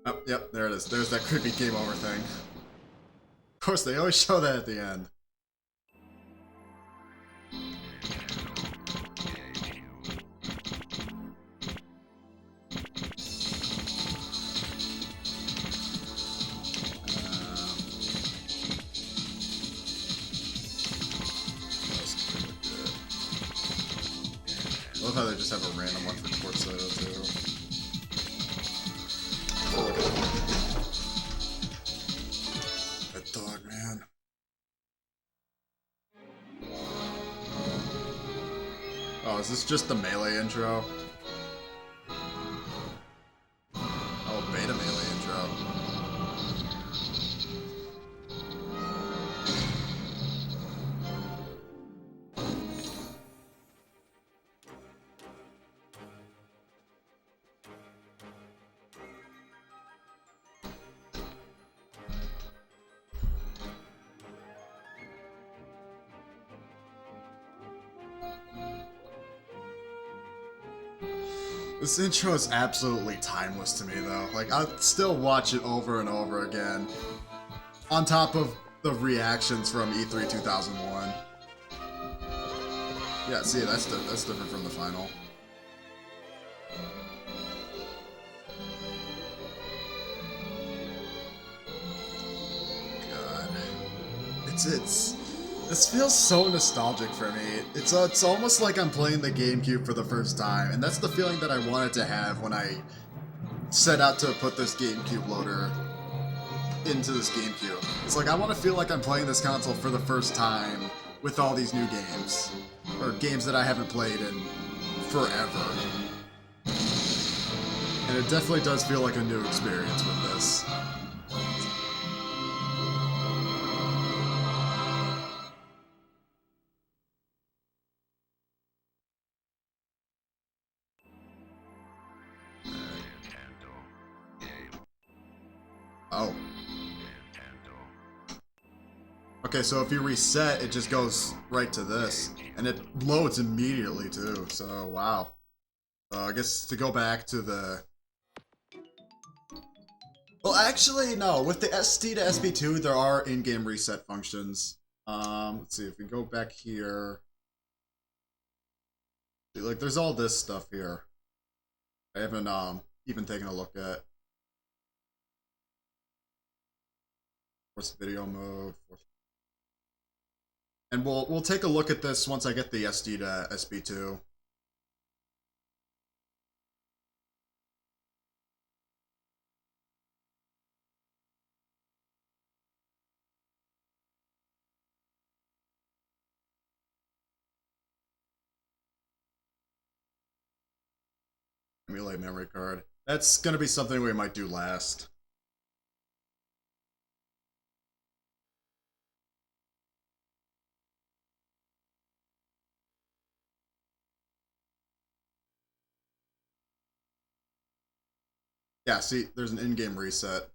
Speaker 1: Oh, yep, there it is. There's that creepy game over thing. Of course, they always show that at the end. I love how they just have a random one for Corso too. Oh, look at that dog, man. Oh, is this just the melee intro? Oh, beta melee intro. This intro is absolutely timeless to me, though. Like, I'd still watch it over and over again. On top of the reactions from E3 2001. Yeah, see, that's different from the final. God. This feels so nostalgic for me. It's almost like I'm playing the GameCube for the first time, and that's the feeling that I wanted to have when I set out to put this GameCube loader into this GameCube. It's like I want to feel like I'm playing this console for the first time with all these new games, or games that I haven't played in forever. And it definitely does feel like a new experience with this. Oh. Okay, so if you reset, it just goes right to this. And it loads immediately, too. So, wow. I guess to go back to the... Well, actually, no. With the SD to SP2, there are in-game reset functions. Let's see, if we go back here... Like, there's all this stuff here. I haven't, even taken a look at. Force video mode. And we'll take a look at this once I get the SD to SP2. Emulate memory card. That's gonna be something we might do last. Yeah, see, there's an in-game reset.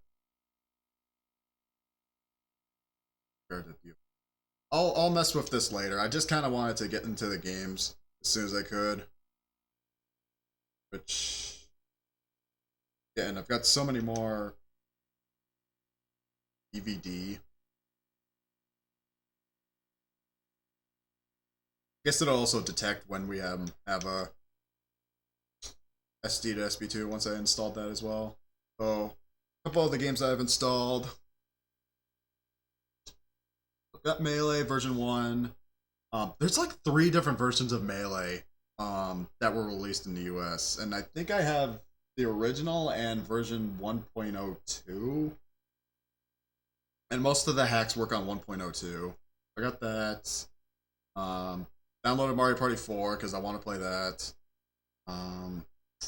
Speaker 1: I'll mess with this later. I just kind of wanted to get into the games as soon as I could. Which... Yeah, and I've got so many more... DVD. I guess it'll also detect when we have a SD to SP2 once I installed that as well. So, a couple of the games I've installed. I've got Melee version 1. There's like 3 different versions of Melee that were released in the US. And I think I have the original and version 1.02. And most of the hacks work on 1.02. I got that. Downloaded Mario Party 4 because I want to play that.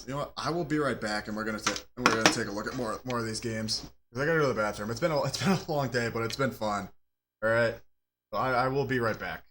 Speaker 1: You know what? I will be right back, and we're gonna take a look at more of these games. 'Cause I gotta go to the bathroom. It's been a long day, but it's been fun. All right. So I will be right back.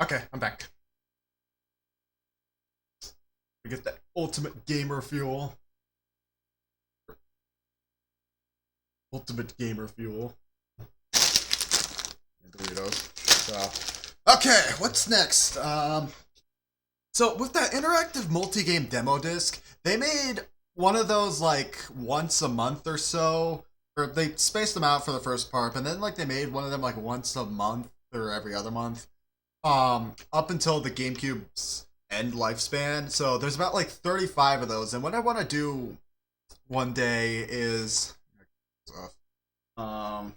Speaker 1: Okay, I'm back. We get that ultimate gamer fuel. Ultimate gamer fuel. Doritos. So, okay, what's next? So with that interactive multi-game demo disc, they made one of those like once a month or so, or they spaced them out for the first part, and then like they made one of them like once a month or every other month. Up until the GameCube's end lifespan. So there's about like 35 of those, and what I want to do one day is what I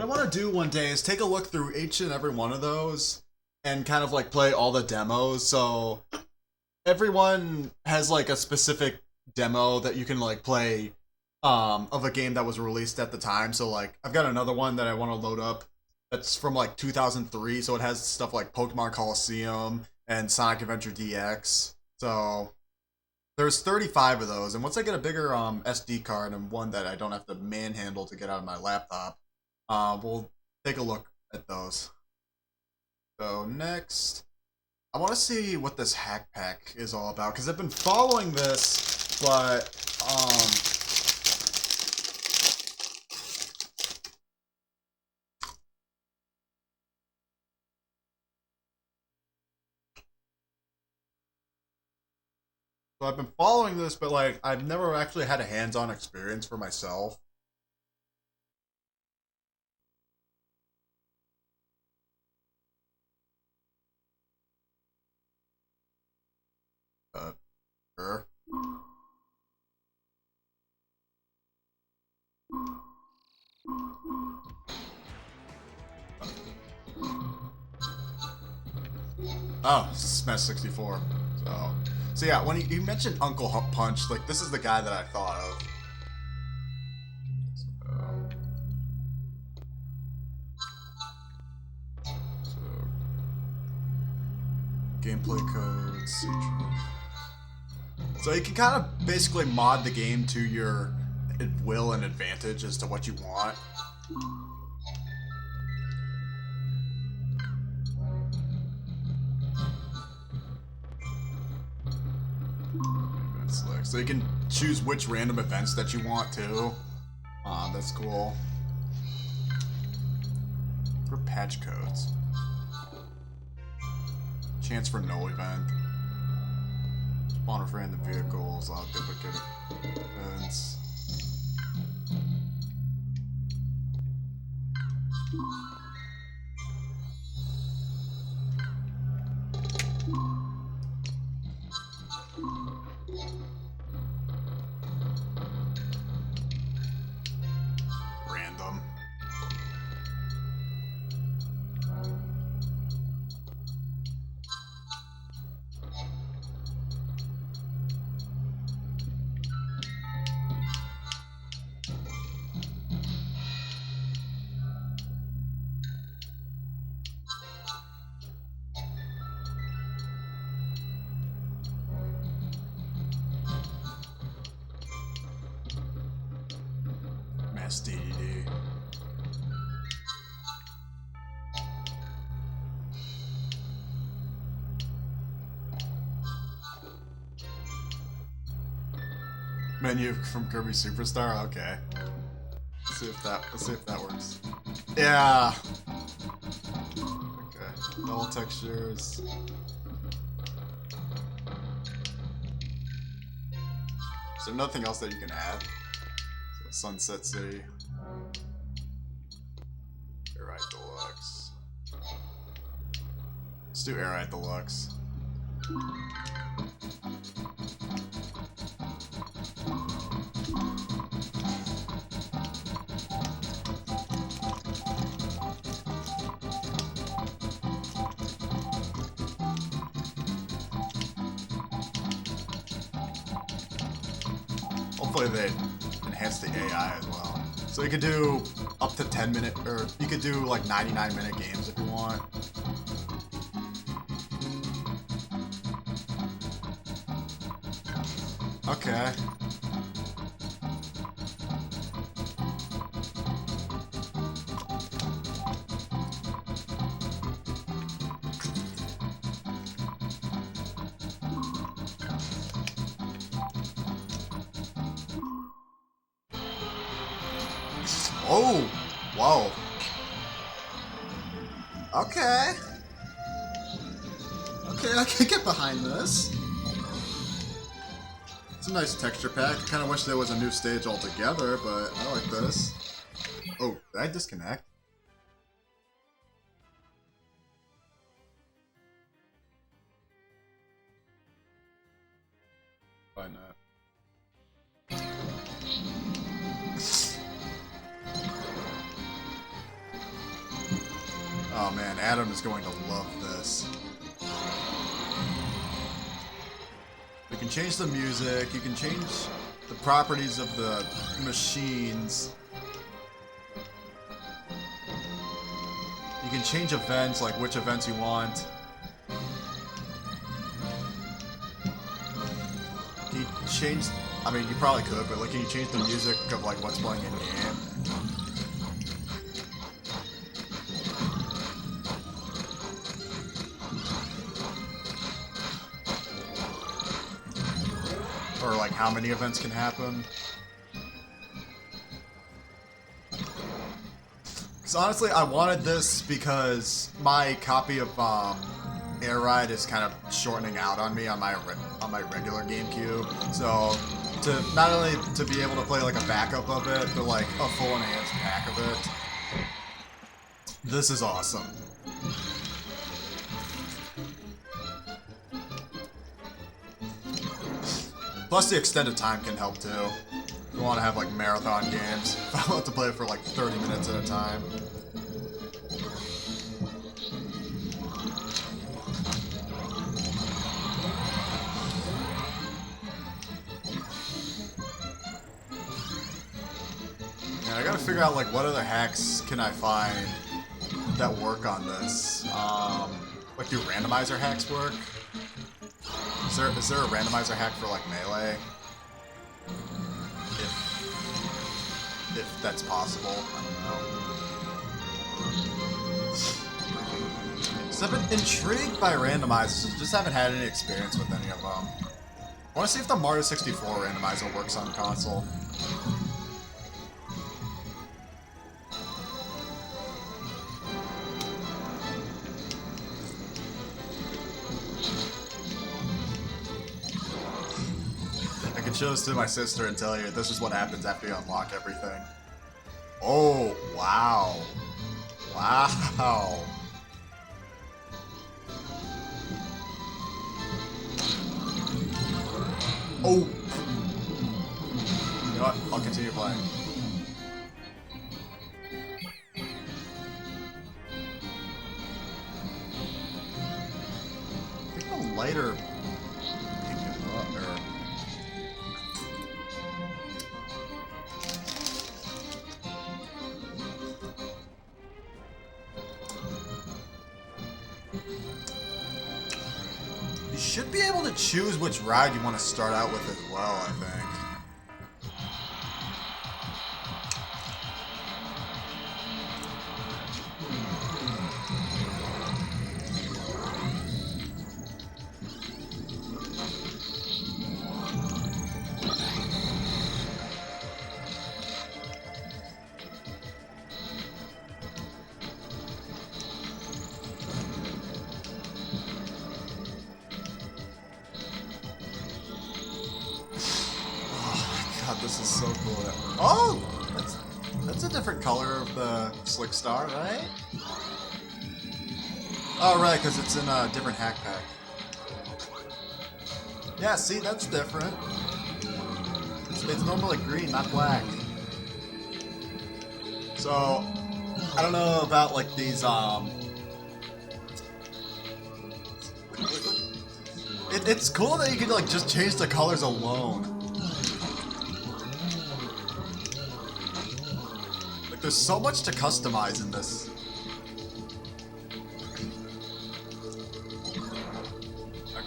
Speaker 1: want to do one day is take a look through each and every one of those and kind of like play all the demos. So everyone has like a specific demo that you can like play of a game that was released at the time. So like I've got another one that I want to load up that's from like 2003, so it has stuff like Pokemon Coliseum and Sonic Adventure DX. So there's 35 of those, and once I get a bigger SD card and one that I don't have to manhandle to get out of my laptop, we'll take a look at those. So next, I want to see what this hack pack is all about, because I've been following this, but so I've been following this, but like I've never actually had a hands-on experience for myself. Sure. Oh, Smash 64. So yeah, when you mentioned Uncle Punch, like this is the guy that I thought of. So gameplay codes. So you can kind of basically mod the game to your will and advantage as to what you want. So you can choose which random events that you want to. That's cool. For patch codes. Chance for no event. Spawn for random vehicles, duplicate events. Random. Mass DDD. Menu from Kirby Superstar. Okay. Let's see if that works. Yeah. Okay. Null textures. Is there nothing else that you can add? So Sunset City. Airite Deluxe. Let's do Airite Deluxe. Hopefully they enhance the AI as well. So you could do up to 10-minute, or you could do like 99-minute games if you want. Okay. Oh, whoa. Okay. Okay, I can get behind this. It's a nice texture pack. I kind of wish there was a new stage altogether, but I like this. Oh, did I disconnect? Why not? Oh man, Adam is going to love this. You can change the music, you can change the properties of the machines. You can change events, like which events you want. Can you change, I mean you probably could, but like can you change the music of like what's playing in game? Or like how many events can happen. Because honestly, I wanted this because my copy of Air Ride is kind of shortening out on me on my regular GameCube. So to not only to be able to play like a backup of it, but like a full enhanced pack of it. This is awesome. Plus the extended time can help too. If you want to have like marathon games. If I want to play it for like 30 minutes at a time. gotta figure out like what other hacks can I find that work on this. Like do randomizer hacks work? Is there a randomizer hack for like melee? If that's possible, I don't know. So I've been intrigued by randomizers, just haven't had any experience with any of them. I want to see if the Mario 64 randomizer works on console. I could show this to my sister and tell you this is what happens after you unlock everything. Oh, wow. Wow. Oh! You know what? I'll continue playing. I think the lighter... You should be able to choose which ride you want to start out with as well, I think. God, this is so cool. Oh! That's a different color of the Slick Star, right? Oh, right, because it's in a different hack pack. Yeah, see, that's different. It's normally green, not black. So, I don't know about, like, these, It's cool that you can, like, just change the colors alone. There's so much to customize in this.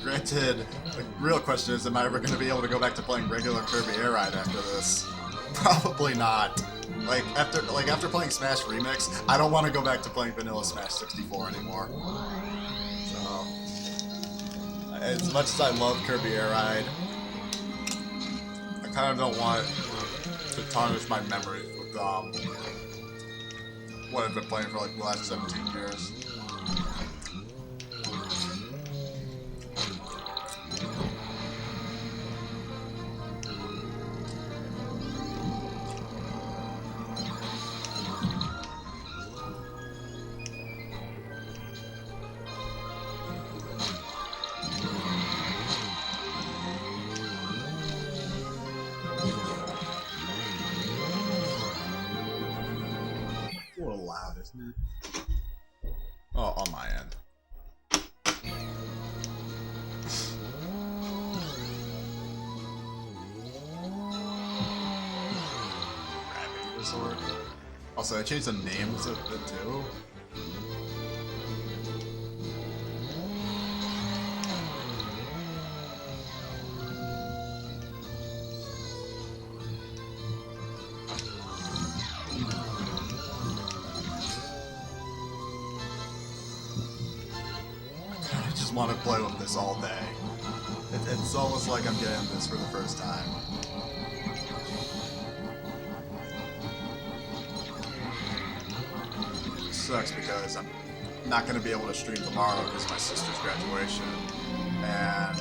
Speaker 1: Granted, the real question is, am I ever going to be able to go back to playing regular Kirby Air Ride after this? Probably not. Like after playing Smash Remix, I don't want to go back to playing Vanilla Smash 64 anymore. So, as much as I love Kirby Air Ride, I kind of don't want to tarnish my memories with what I've been playing for like the last 17 years. A little loud, isn't it? Oh, on my end. Gravity Resort. Also, I changed the names of it too. I just want to play with this all day. It's almost like I'm getting this for the first time. It sucks because I'm not going to be able to stream tomorrow because of my sister's graduation. And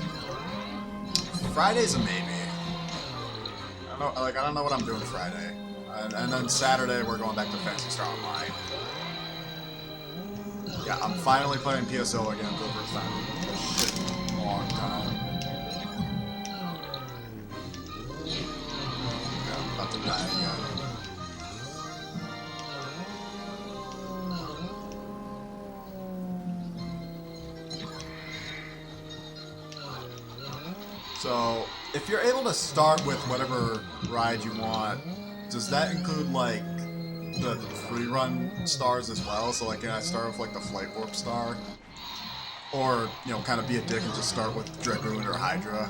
Speaker 1: Friday's a maybe. I don't know what I'm doing Friday. And then Saturday we're going back to Fantasy Star Online. Yeah, I'm finally playing PSO again for the first time in a shit long time. Yeah, I'm about to die again. So, if you're able to start with whatever ride you want, does that include, like, the free run stars as well. So like, can I start with like the Flight Warp star, or you know, kind of be a dick and just start with Dragoon or Hydra?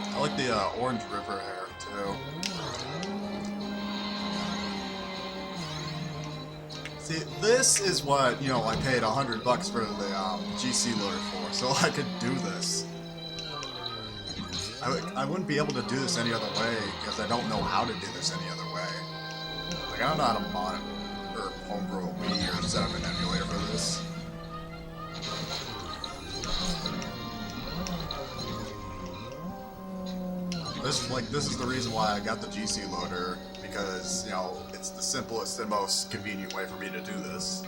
Speaker 1: I like the Orange River hair too. See, this is what, you know, I paid $100 for the GC loader for, so I could do this. I wouldn't be able to do this any other way because I don't know how to do this any other way. Like, I don't know how to mod or homebrew a Wii or set up an emulator for this. This is the reason why I got the GC loader, because, you know, it's the simplest and most convenient way for me to do this.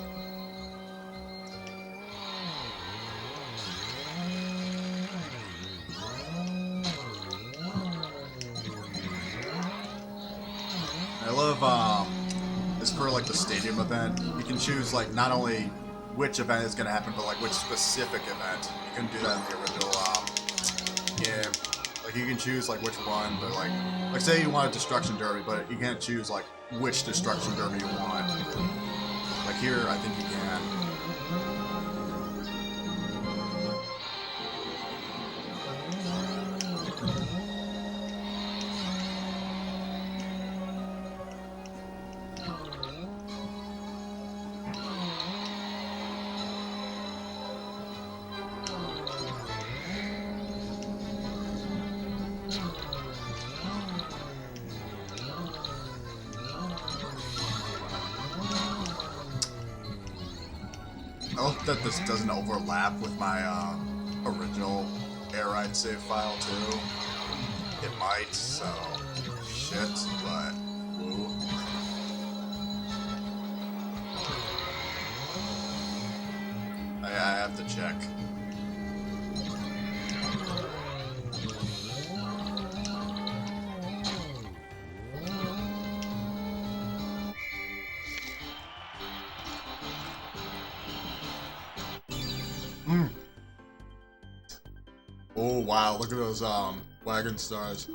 Speaker 1: I love, it's for like the stadium event. You can choose like not only which event is going to happen, but like which specific event. You can do that in the original game. Like you can choose like which one, but like say you want a Destruction Derby, but you can't choose like which Destruction Derby you want. Like here, I think you can. I hope that this doesn't overlap with my original air ride save file too. It might, so shit, but woo. I have to check. Oh wow, look at those wagon stars.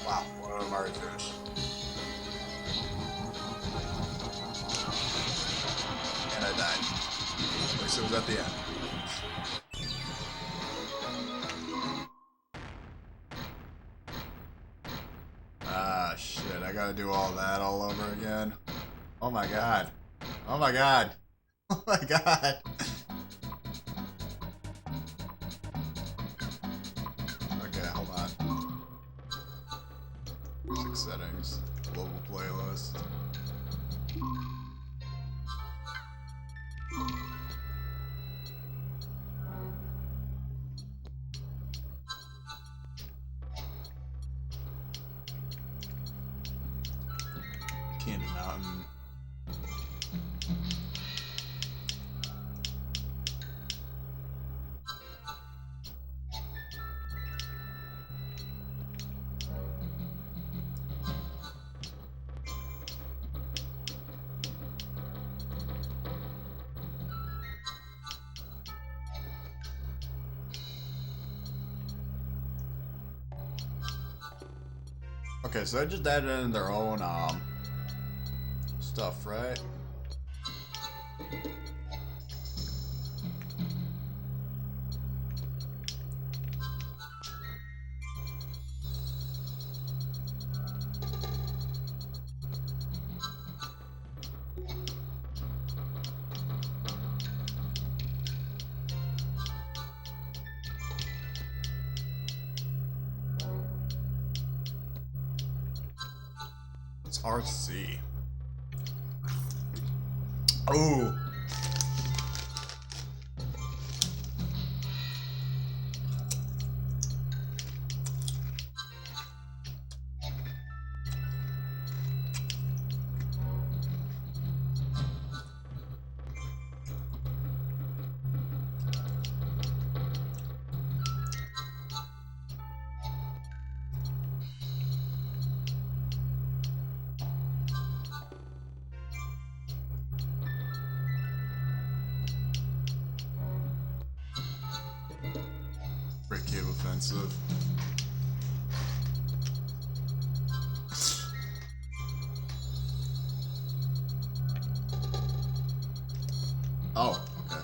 Speaker 1: Wow, one of them already finished. And I died. At least it was at the end. Ah, shit, I gotta do all that all over again. Oh my god. Oh my god. Oh my god. Okay, hold on. Music settings. Global playlist. Candy Mountain. Okay, so they just added in their own stuff, right? It's RC. Oh. Break cave offensive. Oh, okay.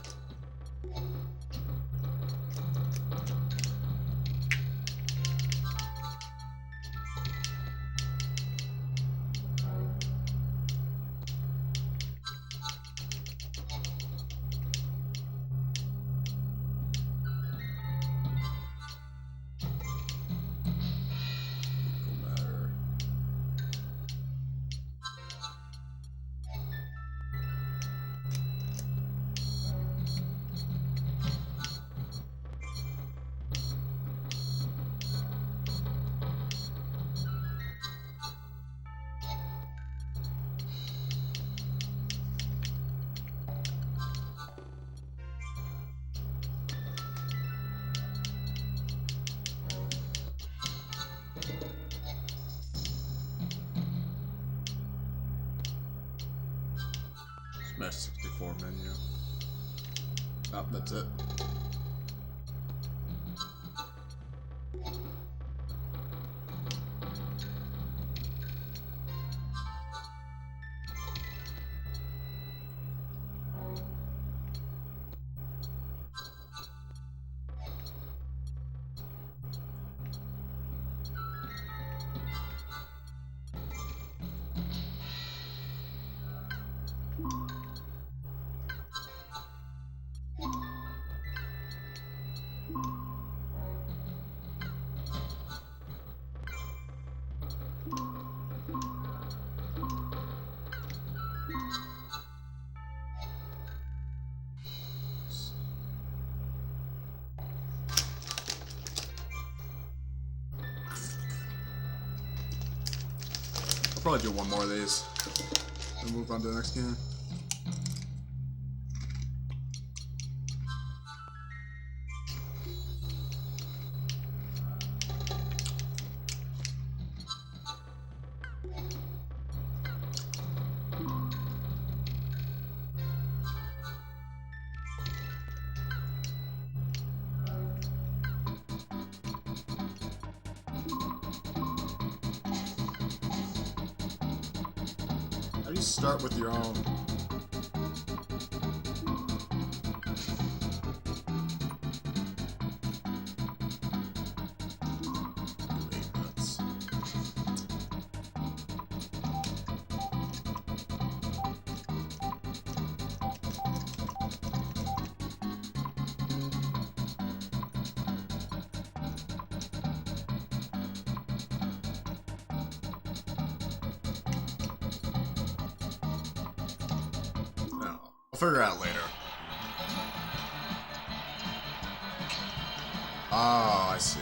Speaker 1: Critical matter. Smash 64 menu. Oh, that's it. I'll probably do one more of these and move on to the next game. How do you start with your own? Wait, nuts. No, I'll figure it out later. Oh, I see.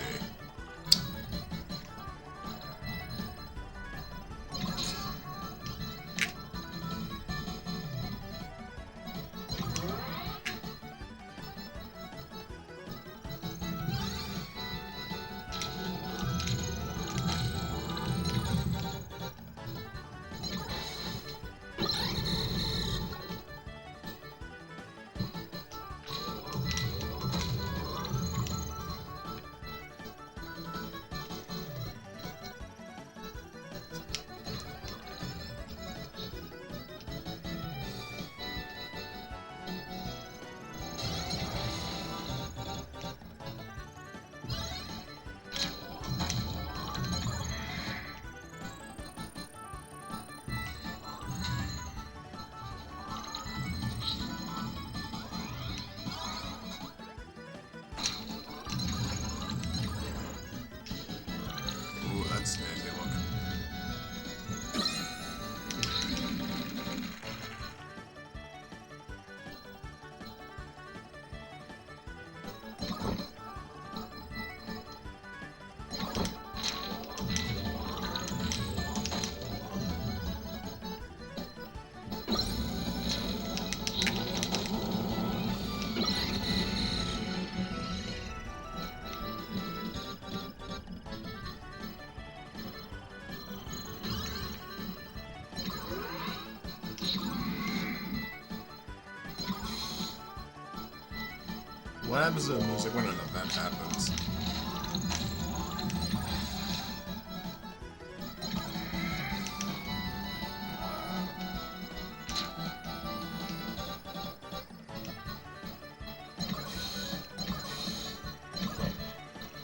Speaker 1: What happens to the music when an event happens?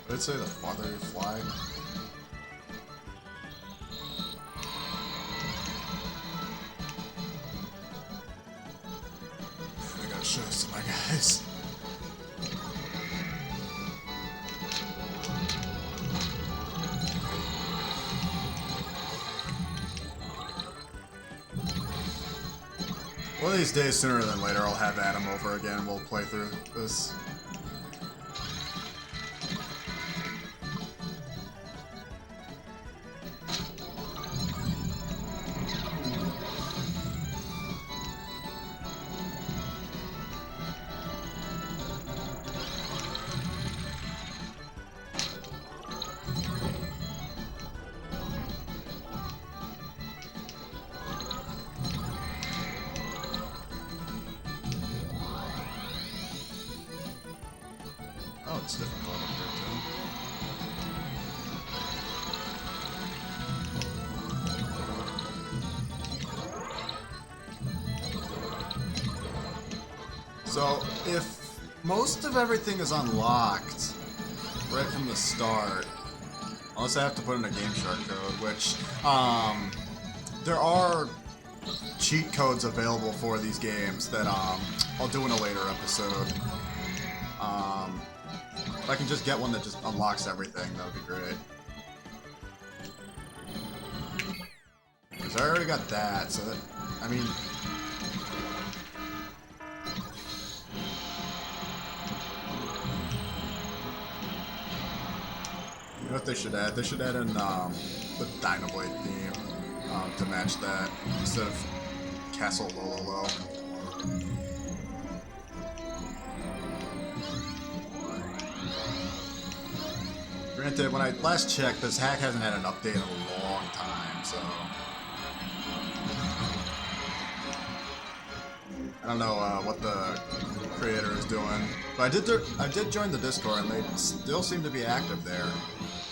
Speaker 1: Did it say the father fly? I gotta show this to my guys. One of these days, sooner than later, I'll have Adam over again and we'll play through this. Oh, it's difficult up there too. So, if most of everything is unlocked right from the start, unless I have to put in a Game Shark code, which, there are cheat codes available for these games that, I'll do in a later episode. If I can just get one that just unlocks everything, that would be great. Because I already got that, so that, I mean... You know what they should add? They should add in, the Dynablade theme, to match that, instead of Castle Lololo. Granted, when I last checked, this hack hasn't had an update in a long time, so... I don't know what the creator is doing. But I did join the Discord, and they still seem to be active there.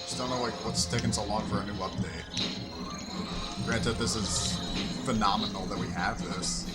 Speaker 1: Just don't know what's taking so long for a new update. Granted, this is phenomenal that we have this.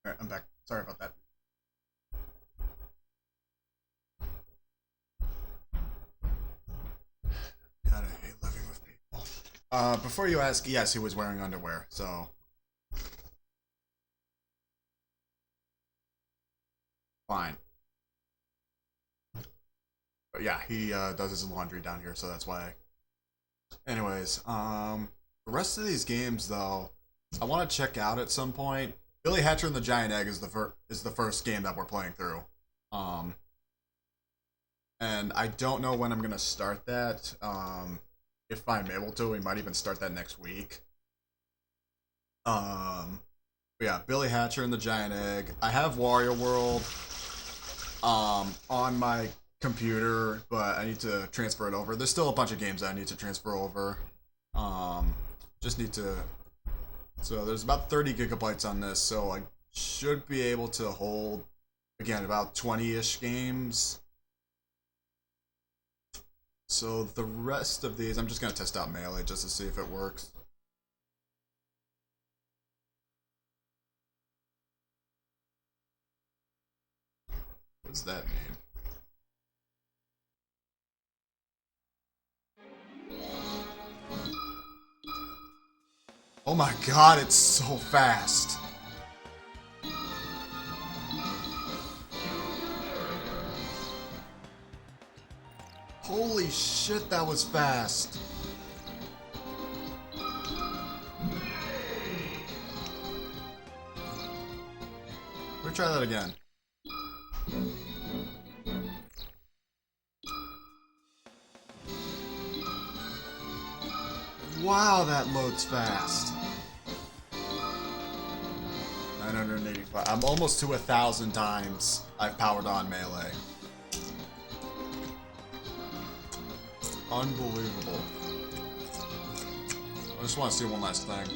Speaker 1: Alright, I'm back. Sorry about that. God, I hate living with people. Before you ask, yes, he was wearing underwear, so... Fine. But yeah, he does his laundry down here, so that's why. Anyways, the rest of these games, though, I want to check out at some point. Billy Hatcher and the Giant Egg is the first game that we're playing through. And I don't know when I'm gonna start that. If I'm able to, we might even start that next week. But yeah, Billy Hatcher and the Giant Egg. I have Wario World on my computer, but I need to transfer it over. There's still a bunch of games that I need to transfer over. Just need to. So there's about 30 gigabytes on this, so I should be able to hold, again, about 20-ish games. So the rest of these, I'm just going to test out Melee just to see if it works. What does that mean? Oh my god, it's so fast! Holy shit, that was fast! Let me try that again. Wow, that loads fast. 985. I'm almost to 1,000 times I've powered on Melee. Unbelievable. I just want to see one last thing.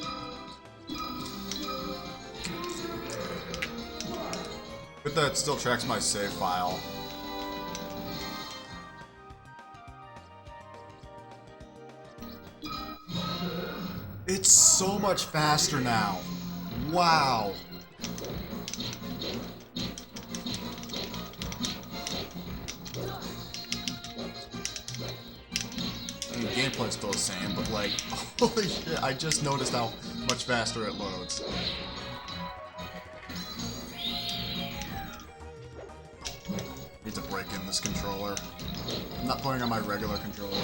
Speaker 1: But that still tracks my save file. It's so much faster now. Wow. I mean, gameplay's still the same, but like, holy shit, I just noticed how much faster it loads. Need to break in this controller. I'm not playing on my regular controller.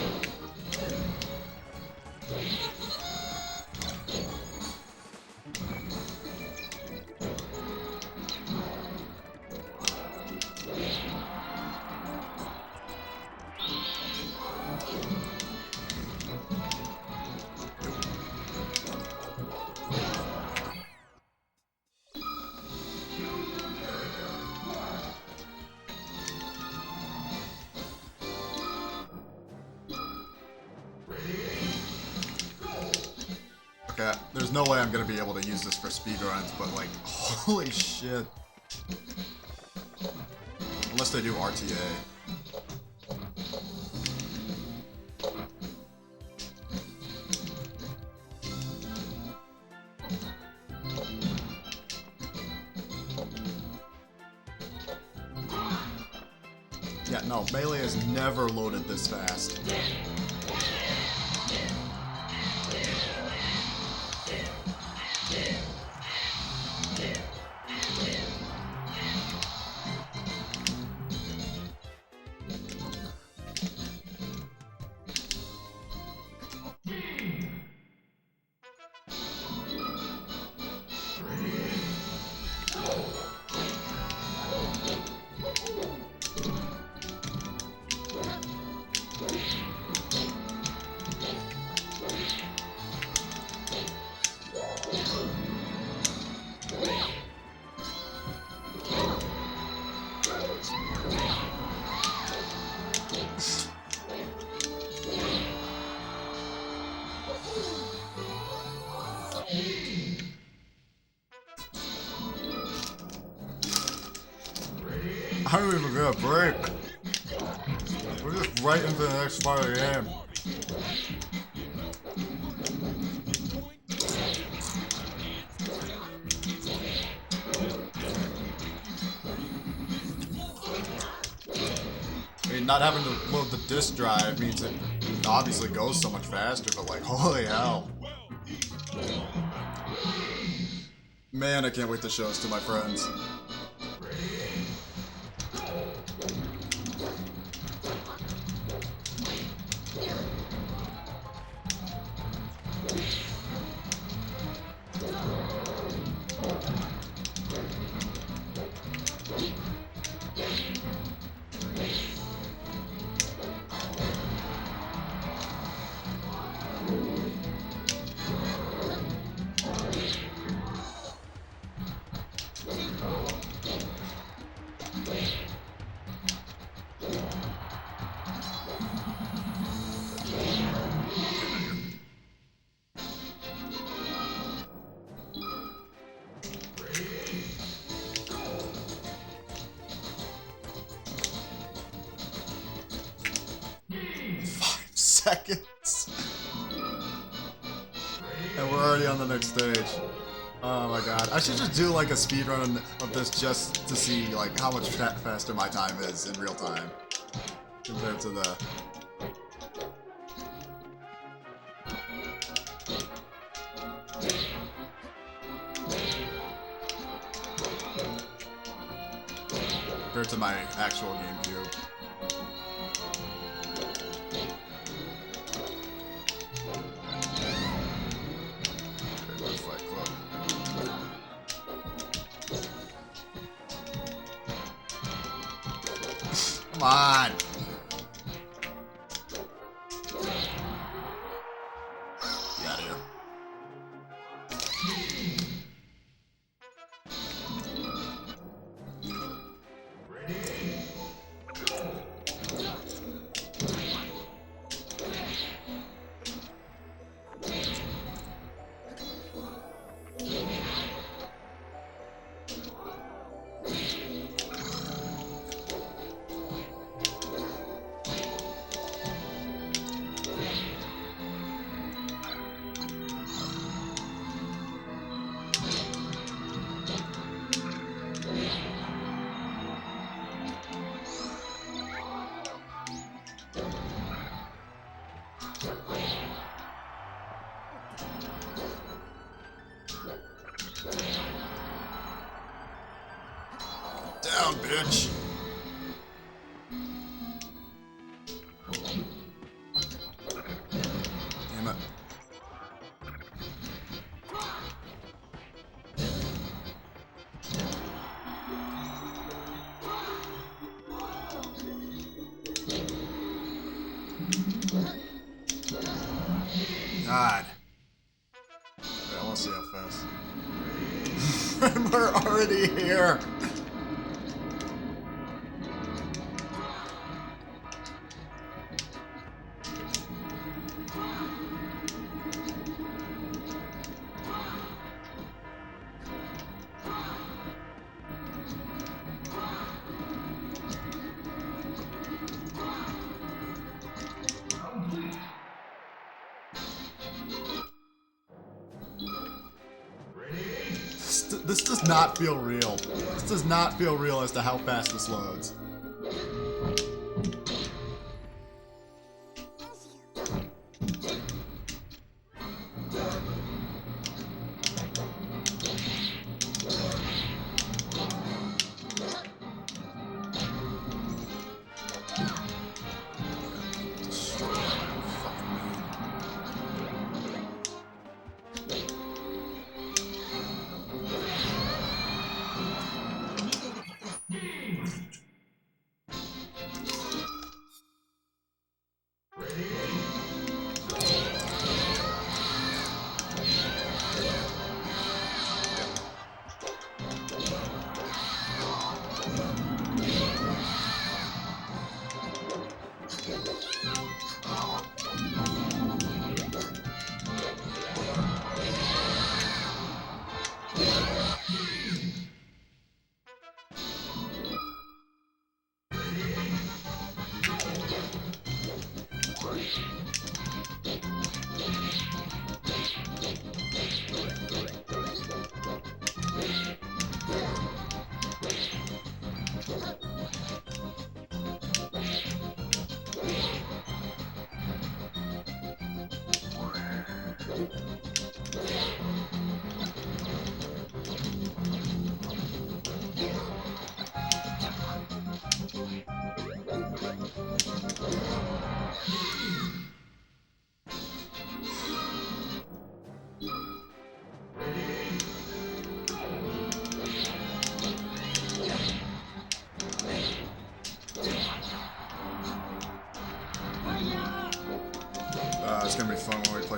Speaker 1: Okay, there's no way I'm gonna be able to use this for speedruns, but like, holy shit. Unless they do RTA. Yeah, no, Melee has never loaded this fast. I don't even get a break. We're just right into the next part of the game. mean, not having to load the disk drive means it obviously goes so much faster, but like, holy hell. Man, I can't wait to show this to my friends. Seconds. And we're already on the next stage. Oh my god. I should just do like a speedrun of this just to see like how much faster my time is in real time compared to the... compared to my actual GameCube. Come on! Get out of here. Down, bitch. Damn it. God. I want to see how fast. We're already here. This does not feel real. This does not feel real as to how fast this loads.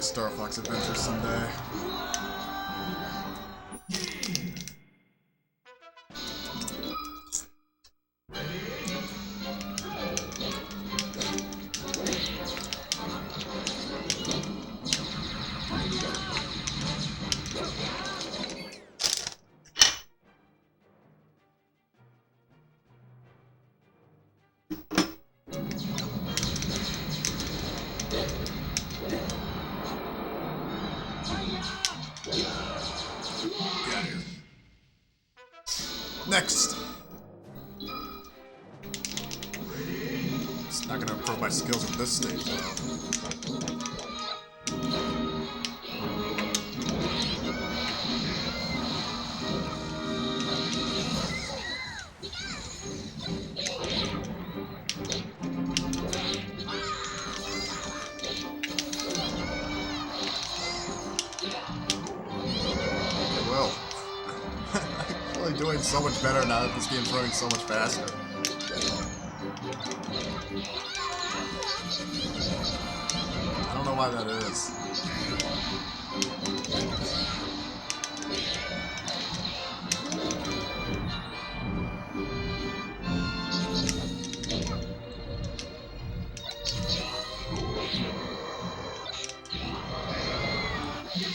Speaker 1: Star Fox Adventure someday. Next! It's not gonna improve my skills at this stage, though. Well, I'm really doing so much better now that this game's running so much faster. I don't know why that is.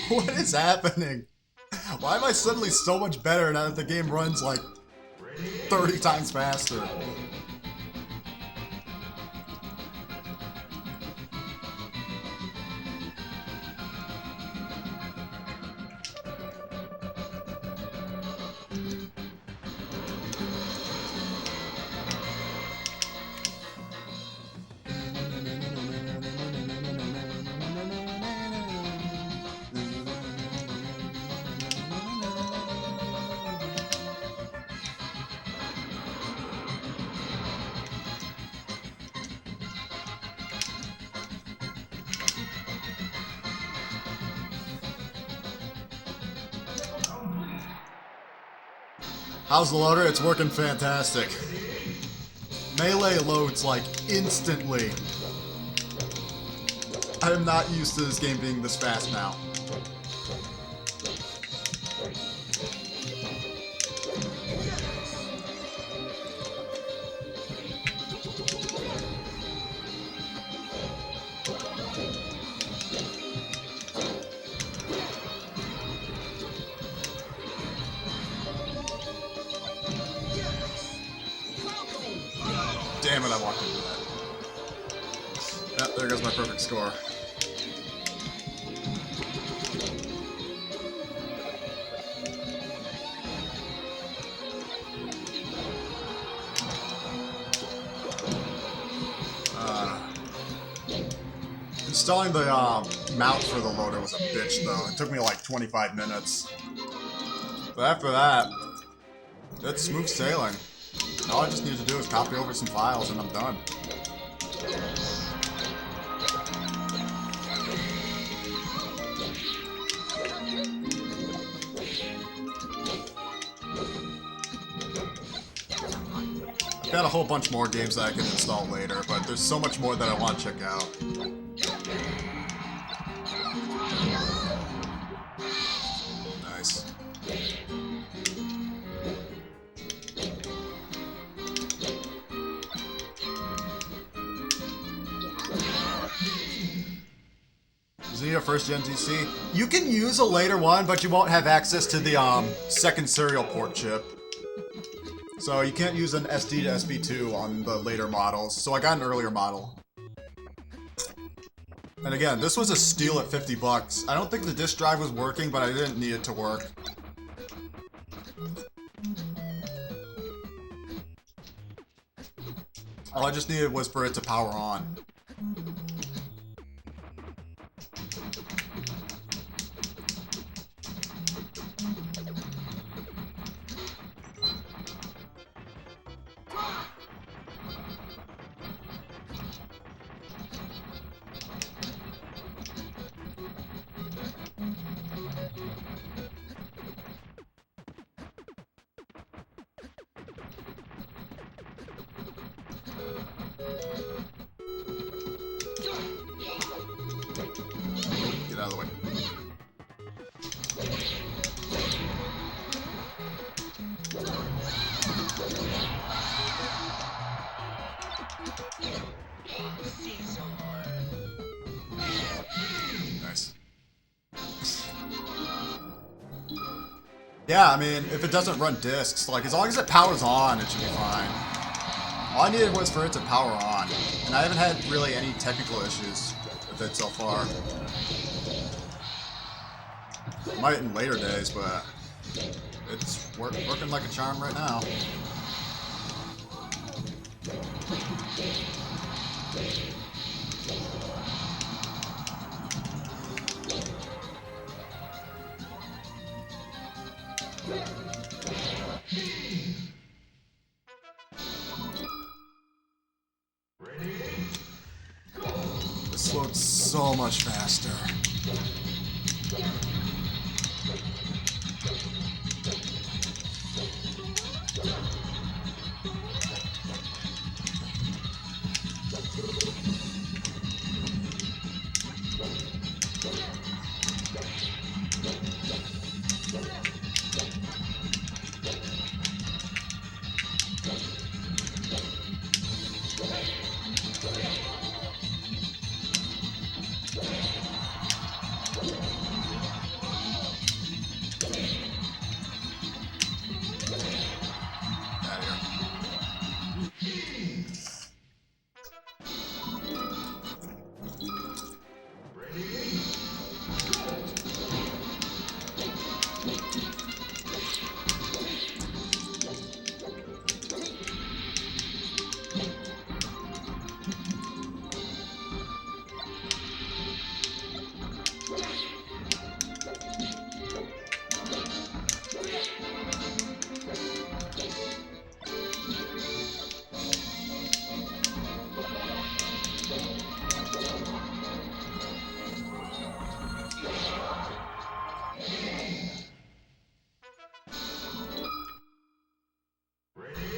Speaker 1: What is happening? Why am I suddenly so much better now that the game runs like 30 times faster? How's the loader? It's working fantastic. Melee loads like instantly. I am not used to this game being this fast now. Damn it, I walked into that. Yep, there goes my perfect score. Installing the mount for the loader was a bitch, though. It took me like 25 minutes. But after that, it's smooth sailing. All I just need to do is copy over some files and I'm done. I've got a whole bunch more games that I can install later, but there's so much more that I want to check out. Nice. Is it your first gen GC? You can use a later one, but you won't have access to the second serial port chip. So you can't use an SD to SP2 on the later models. So I got an earlier model. And again, this was a steal at 50 bucks. I don't think the disk drive was working, but I didn't need it to work. All I just needed was for it to power on. Yeah, I mean, if it doesn't run discs, like, as long as it powers on, it should be fine. All I needed was for it to power on, and I haven't had really any technical issues with it so far. Might in later days, but it's working like a charm right now. This loads so much faster.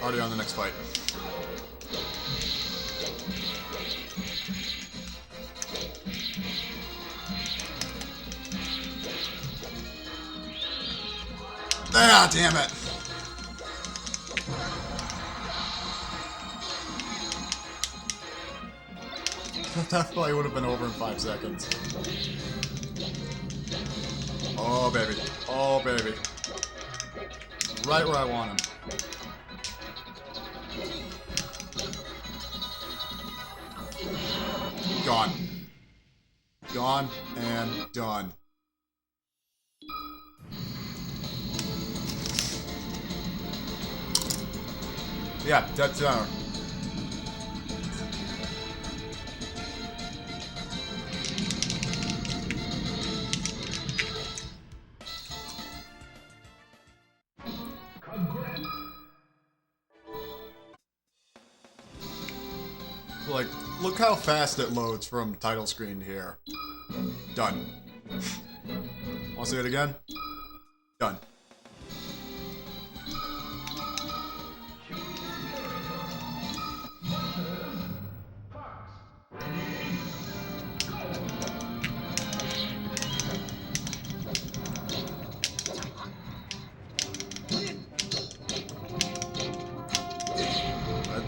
Speaker 1: Already on the next fight. Ah, damn it! That probably would have been over in 5 seconds. Oh, baby. Oh, baby. Right where I want him. Gone. Gone and done. Yeah, dead center. Like, look how fast it loads from title screen to here. Done. Want to see it again? Done.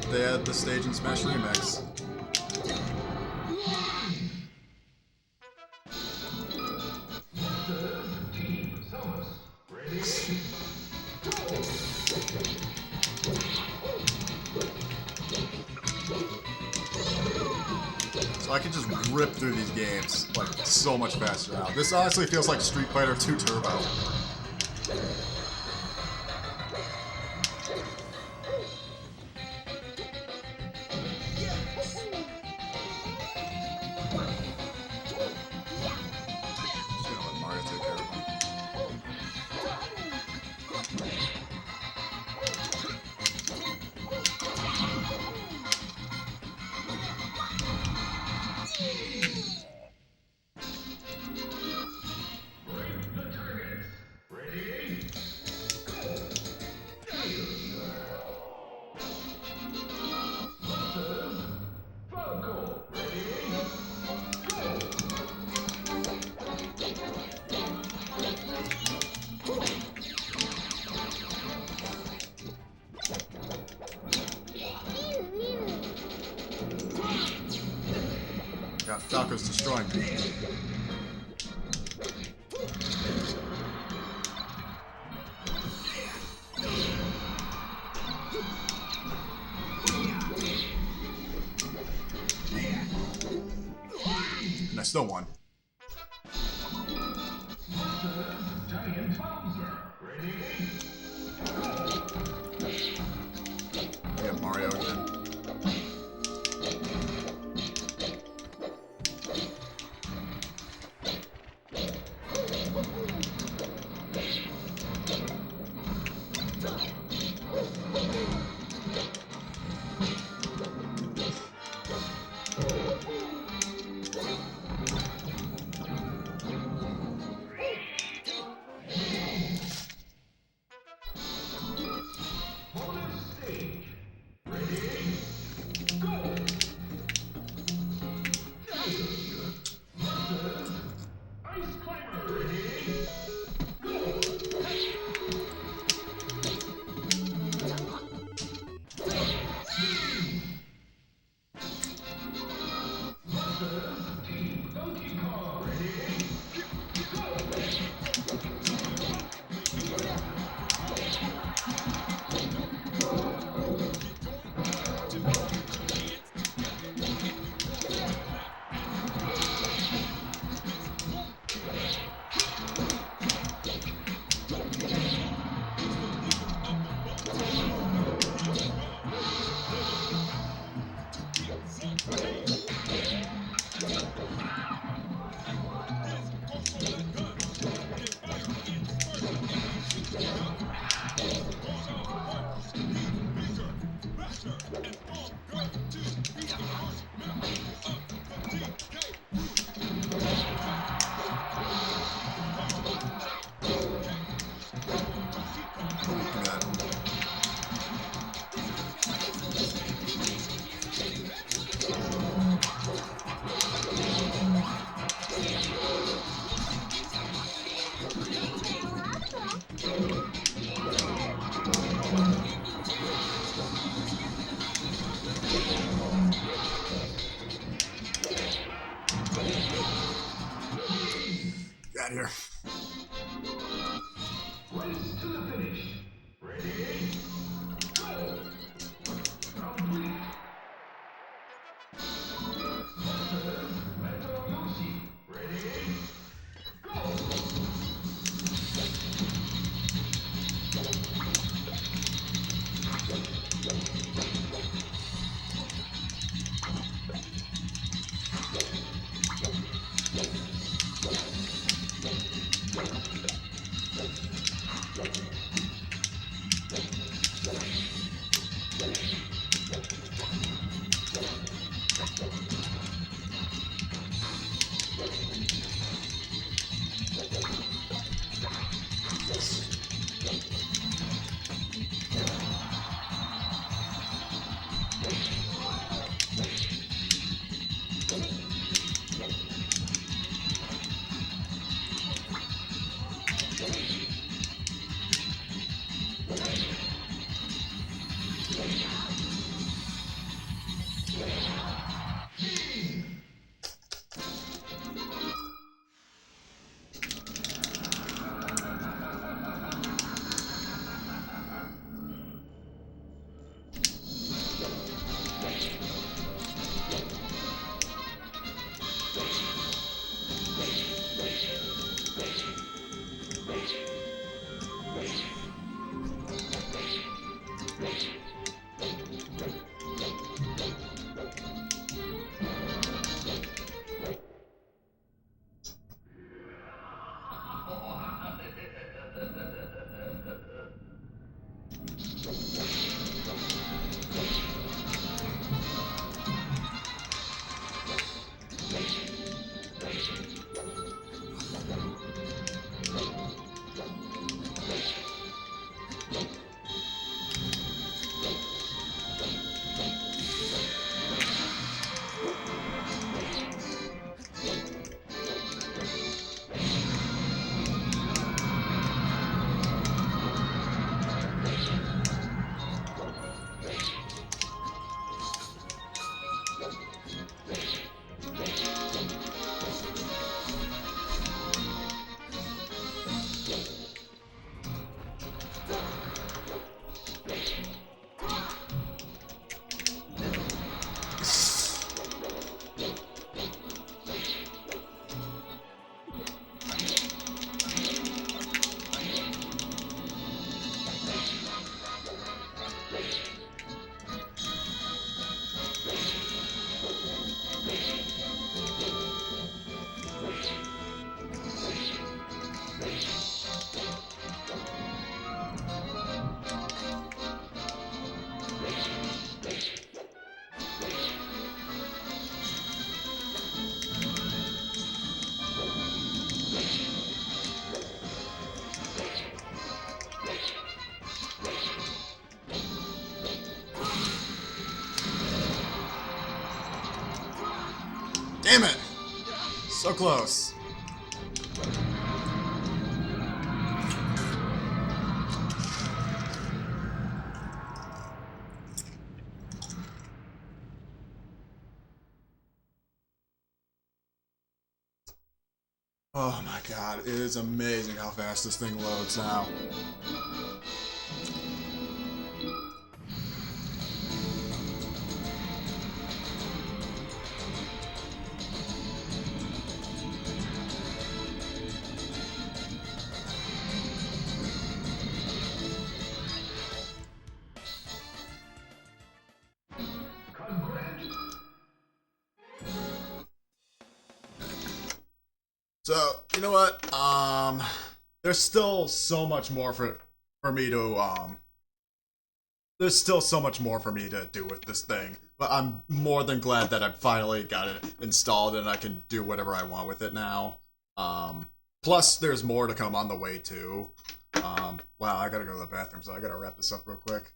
Speaker 1: They had the Stage and Smash remix. So I can just rip through these games, like, so much faster now. This honestly feels like Street Fighter 2 Turbo. God, Falco's destroying me. still won. Yeah, Mario again. Get out of here. Damn it! So close. Oh my god, it is amazing how fast this thing loads now. So, you know what? There's still so much more for me to there's still so much more for me to do with this thing. But I'm more than glad that I finally got it installed and I can do whatever I want with it now. Plus there's more to come on the way too. Wow, I gotta go to the bathroom, so I gotta wrap this up real quick.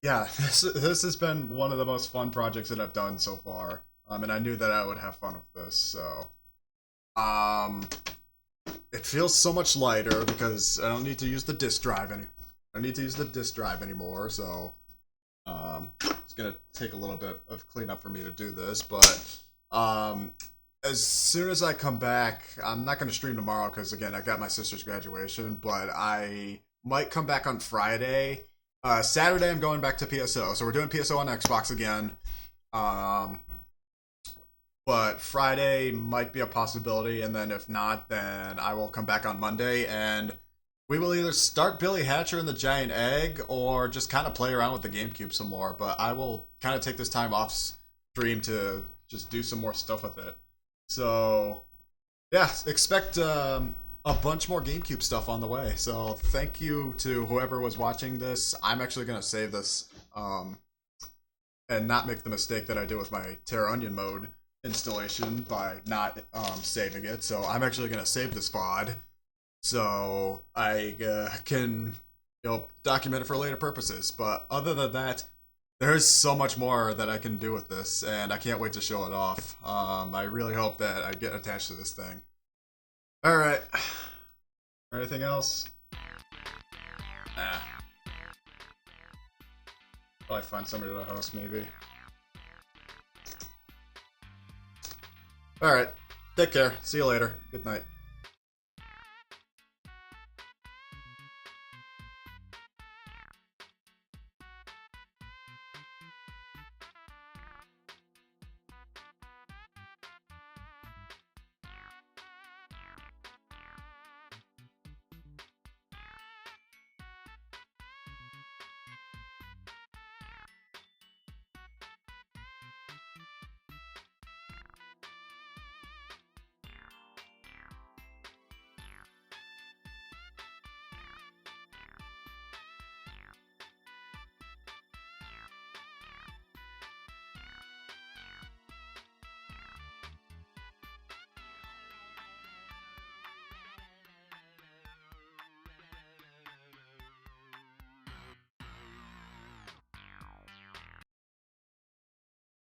Speaker 1: Yeah, this has been one of the most fun projects that I've done so far. And I knew that I would have fun with this, so it feels so much lighter because I don't need to use the disk drive anymore, so it's gonna take a little bit of cleanup for me to do this, but as soon as I come back, I'm not gonna stream tomorrow because again I got my sister's graduation, but I might come back on Friday. Saturday I'm going back to PSO, so we're doing PSO on Xbox again. But Friday might be a possibility, and then if not, then I will come back on Monday, and we will either start Billy Hatcher and the Giant Egg, or just kind of play around with the GameCube some more, but I will kind of take this time off stream to just do some more stuff with it. So, yeah, expect a bunch more GameCube stuff on the way. So, thank you to whoever was watching this. I'm actually going to save this, and not make the mistake that I did with my Terra Onion mode installation by not saving it. So I'm actually going to save this VOD so I can document it for later purposes. But other than that, there's so much more that I can do with this, and I can't wait to show it off. I really hope that I get attached to this thing. Alright. Anything else? Nah. Probably find somebody to host, maybe. Alright, take care. See you later. Good night.